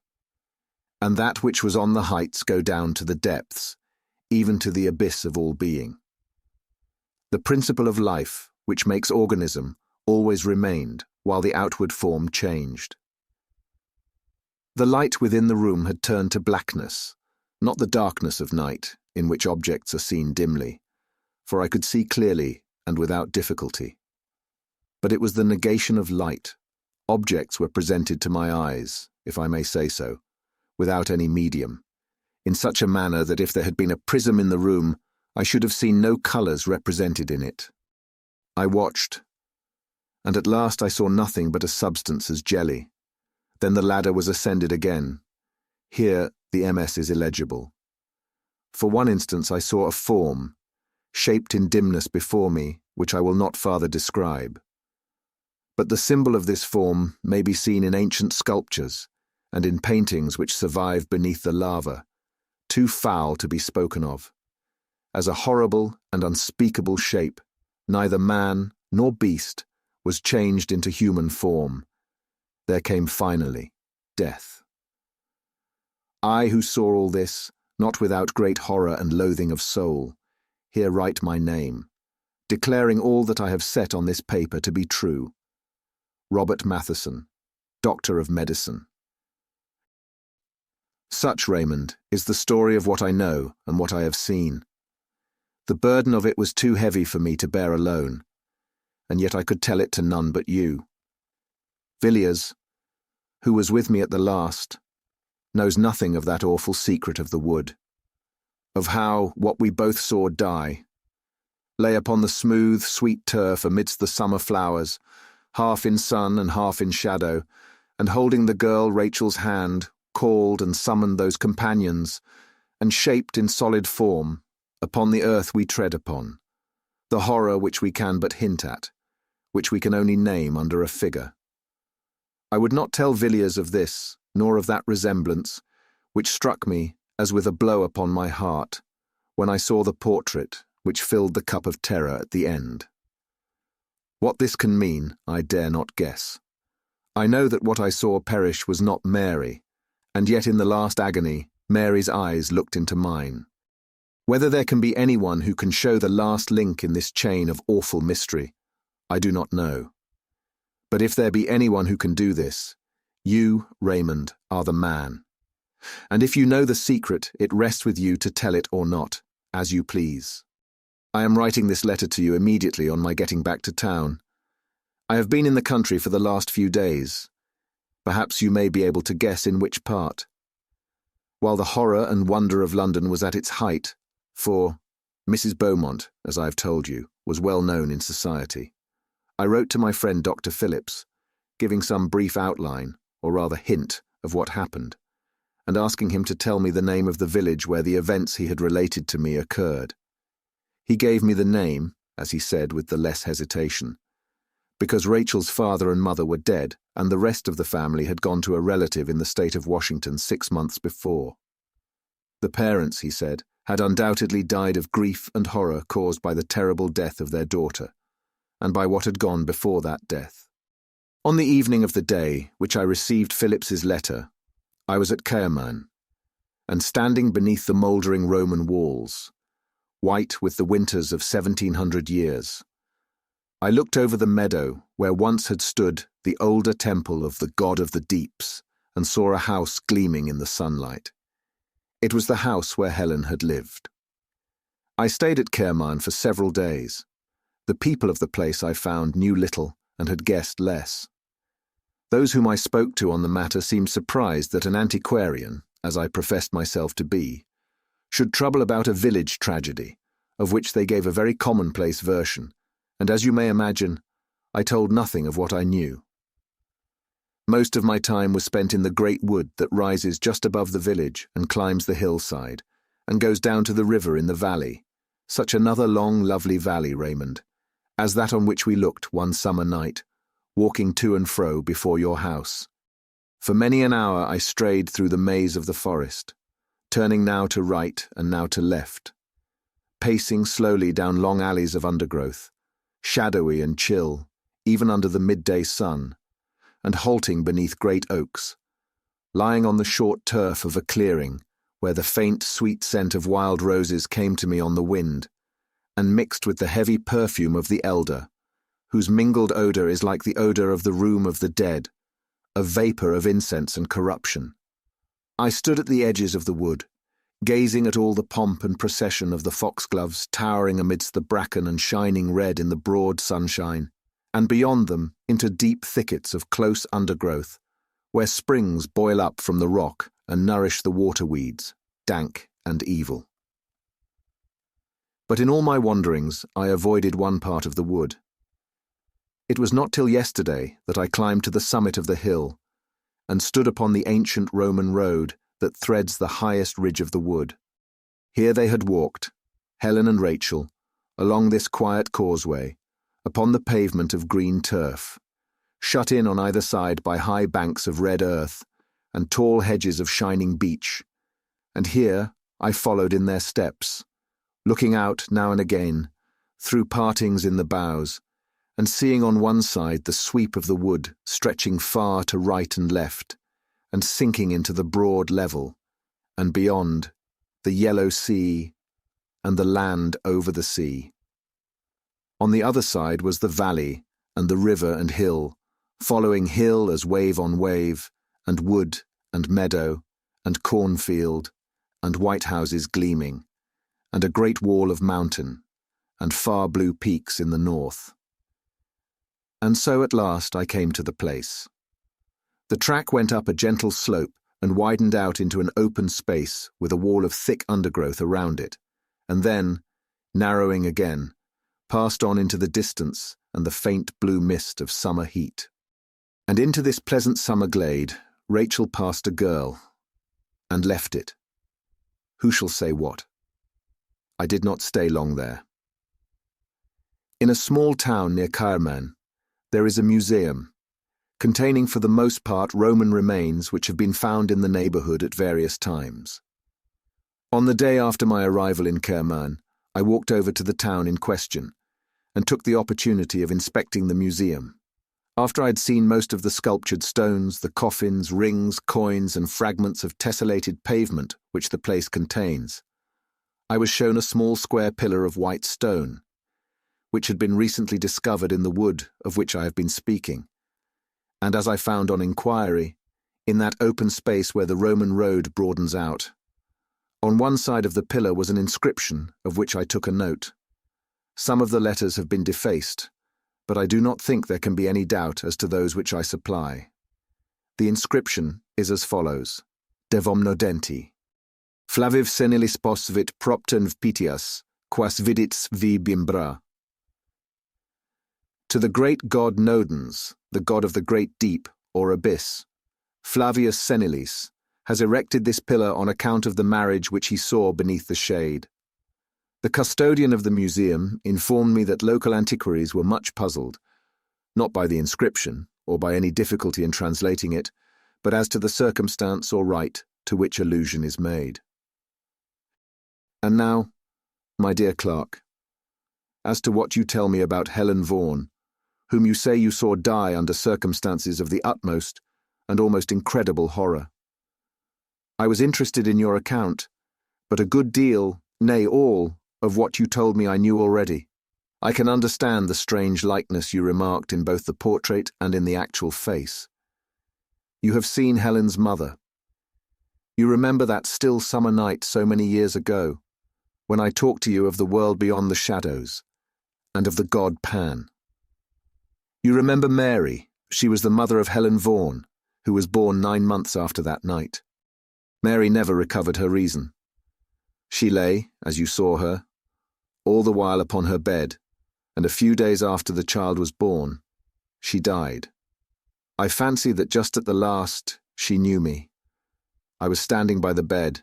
and that which was on the heights go down to the depths, even to the abyss of all being. The principle of life, which makes organism, always remained, while the outward form changed. The light within the room had turned to blackness, not the darkness of night, in which objects are seen dimly, for I could see clearly and without difficulty. But it was the negation of light. Objects were presented to my eyes, if I may say so, without any medium, in such a manner that if there had been a prism in the room, I should have seen no colours represented in it. I watched, and at last I saw nothing but a substance as jelly. Then the ladder was ascended again. Here the MS is illegible. For one instance I saw a form, shaped in dimness before me, which I will not farther describe. But the symbol of this form may be seen in ancient sculptures and in paintings which survive beneath the lava, too foul to be spoken of. As a horrible and unspeakable shape, neither man nor beast was changed into human form. There came finally death. I who saw all this, not without great horror and loathing of soul, here write my name, declaring all that I have set on this paper to be true. Robert Matheson, Doctor of Medicine. Such, Raymond, is the story of what I know and what I have seen. The burden of it was too heavy for me to bear alone, and yet I could tell it to none but you. Villiers, who was with me at the last, knows nothing of that awful secret of the wood, of how what we both saw die lay upon the smooth, sweet turf amidst the summer flowers, half in sun and half in shadow, and holding the girl Rachel's hand, called and summoned those companions, and shaped in solid form, upon the earth we tread upon, the horror which we can but hint at, which we can only name under a figure. I would not tell Villiers of this, nor of that resemblance, which struck me as with a blow upon my heart, when I saw the portrait which filled the cup of terror at the end. What this can mean, I dare not guess. I know that what I saw perish was not Mary, and yet in the last agony, Mary's eyes looked into mine. Whether there can be anyone who can show the last link in this chain of awful mystery, I do not know. But if there be anyone who can do this, you, Raymond, are the man. And if you know the secret, it rests with you to tell it or not, as you please. I am writing this letter to you immediately on my getting back to town. I have been in the country for the last few days. Perhaps you may be able to guess in which part. While the horror and wonder of London was at its height, for Mrs. Beaumont, as I have told you, was well known in society, I wrote to my friend Dr. Phillips, giving some brief outline, or rather hint, of what happened, and asking him to tell me the name of the village where the events he had related to me occurred. He gave me the name, as he said with the less hesitation, because Rachel's father and mother were dead, and the rest of the family had gone to a relative in the state of Washington 6 months before. The parents, he said, had undoubtedly died of grief and horror caused by the terrible death of their daughter, and by what had gone before that death. On the evening of the day which I received Phillips's letter, I was at Clarke, and standing beneath the mouldering Roman walls, white with the winters of 1700 years, I looked over the meadow where once had stood the older temple of the god of the deeps, and saw a house gleaming in the sunlight. It was the house where Helen had lived. I stayed at Clarke for several days. The people of the place, I found, knew little and had guessed less. Those whom I spoke to on the matter seemed surprised that an antiquarian, as I professed myself to be, should trouble about a village tragedy, of which they gave a very commonplace version, and as you may imagine, I told nothing of what I knew. Most of my time was spent in the great wood that rises just above the village and climbs the hillside, and goes down to the river in the valley, such another long, lovely valley, Raymond, as that on which we looked one summer night, walking to and fro before your house. For many an hour I strayed through the maze of the forest, turning now to right and now to left, pacing slowly down long alleys of undergrowth, shadowy and chill, even under the midday sun, and halting beneath great oaks, lying on the short turf of a clearing where the faint, sweet scent of wild roses came to me on the wind, and mixed with the heavy perfume of the elder, whose mingled odour is like the odour of the room of the dead, a vapour of incense and corruption. I stood at the edges of the wood, gazing at all the pomp and procession of the foxgloves towering amidst the bracken and shining red in the broad sunshine, and beyond them into deep thickets of close undergrowth, where springs boil up from the rock and nourish the waterweeds, dank and evil. But in all my wanderings I avoided one part of the wood. It was not till yesterday that I climbed to the summit of the hill and stood upon the ancient Roman road that threads the highest ridge of the wood. Here they had walked, Helen and Rachel, along this quiet causeway, upon the pavement of green turf, shut in on either side by high banks of red earth and tall hedges of shining beech, and here I followed in their steps, looking out now and again, through partings in the boughs, and seeing on one side the sweep of the wood stretching far to right and left, and sinking into the broad level, and beyond, the yellow sea and the land over the sea. On the other side was the valley and the river and hill, following hill as wave on wave, and wood and meadow and cornfield and white houses gleaming, and a great wall of mountain, and far blue peaks in the north. And so at last I came to the place. The track went up a gentle slope and widened out into an open space with a wall of thick undergrowth around it, and then, narrowing again, passed on into the distance and the faint blue mist of summer heat. And into this pleasant summer glade Rachel passed a girl, and left it. Who shall say what? I did not stay long there. In a small town near Clarke, there is a museum, containing for the most part Roman remains which have been found in the neighbourhood at various times. On the day after my arrival in Clarke, I walked over to the town in question, and took the opportunity of inspecting the museum. After I had seen most of the sculptured stones, the coffins, rings, coins, and fragments of tessellated pavement which the place contains, I was shown a small square pillar of white stone, which had been recently discovered in the wood of which I have been speaking, and as I found on inquiry, in that open space where the Roman road broadens out. On one side of the pillar was an inscription of which I took a note. Some of the letters have been defaced, but I do not think there can be any doubt as to those which I supply. The inscription is as follows: Devomnodenti. Flaviv senilis posvit propten vpitias, quas vidits vi bimbra. To the great god Nodens, the god of the great deep, or abyss, Flavius Senilis has erected this pillar on account of the marriage which he saw beneath the shade. The custodian of the museum informed me that local antiquaries were much puzzled, not by the inscription, or by any difficulty in translating it, but as to the circumstance or rite to which allusion is made. And now, my dear Clarke, as to what you tell me about Helen Vaughan, whom you say you saw die under circumstances of the utmost and almost incredible horror. I was interested in your account, but a good deal, nay all, of what you told me I knew already. I can understand the strange likeness you remarked in both the portrait and in the actual face. You have seen Helen's mother. You remember that still summer night so many years ago, when I talked to you of the world beyond the shadows, and of the god Pan. You remember Mary. She was the mother of Helen Vaughan, who was born 9 months after that night. Mary never recovered her reason. She lay, as you saw her, all the while upon her bed, and a few days after the child was born, she died. I fancy that just at the last she knew me. I was standing by the bed,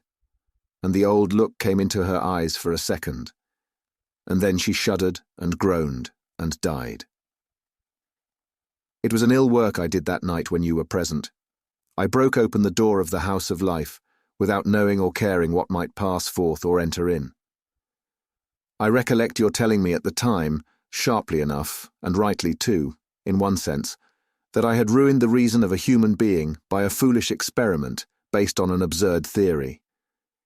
and the old look came into her eyes for a second, and then she shuddered and groaned and died. It was an ill work I did that night when you were present. I broke open the door of the house of life, without knowing or caring what might pass forth or enter in. I recollect your telling me at the time, sharply enough, and rightly too, in one sense, that I had ruined the reason of a human being by a foolish experiment based on an absurd theory.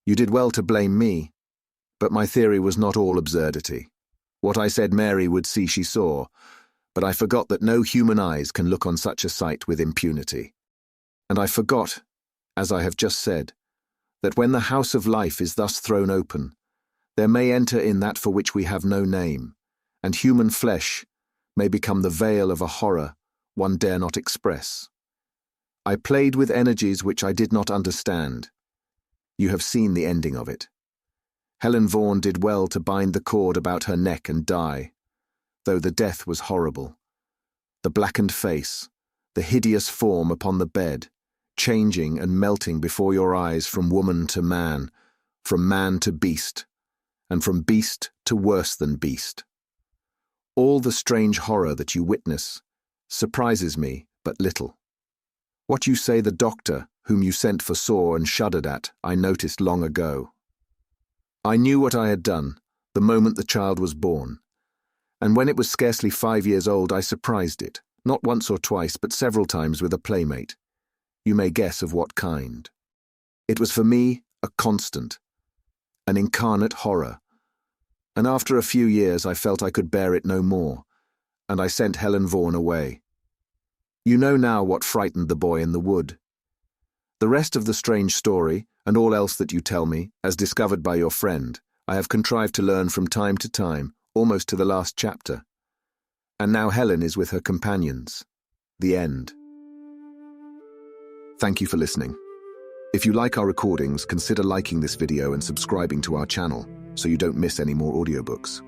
You did well to blame me, but my theory was not all absurdity. What I said Mary would see she saw, but I forgot that no human eyes can look on such a sight with impunity. And I forgot, as I have just said, that when the house of life is thus thrown open, there may enter in that for which we have no name, and human flesh may become the veil of a horror one dare not express. I played with energies which I did not understand. You have seen the ending of it. Helen Vaughan did well to bind the cord about her neck and die, though the death was horrible. The blackened face, the hideous form upon the bed, changing and melting before your eyes from woman to man to beast, and from beast to worse than beast. All the strange horror that you witness surprises me but little. What you say the doctor, whom you sent for saw and shuddered at, I noticed long ago. I knew what I had done the moment the child was born, and when it was scarcely 5 years old I surprised it, not once or twice but several times with a playmate. You may guess of what kind. It was for me a constant, an incarnate horror, and after a few years I felt I could bear it no more, and I sent Helen Vaughan away. You know now what frightened the boy in the wood. The rest of the strange story, and all else that you tell me, as discovered by your friend, I have contrived to learn from time to time, almost to the last chapter. And now Helen is with her companions. The end. Thank you for listening. If you like our recordings, consider liking this video and subscribing to our channel so you don't miss any more audiobooks.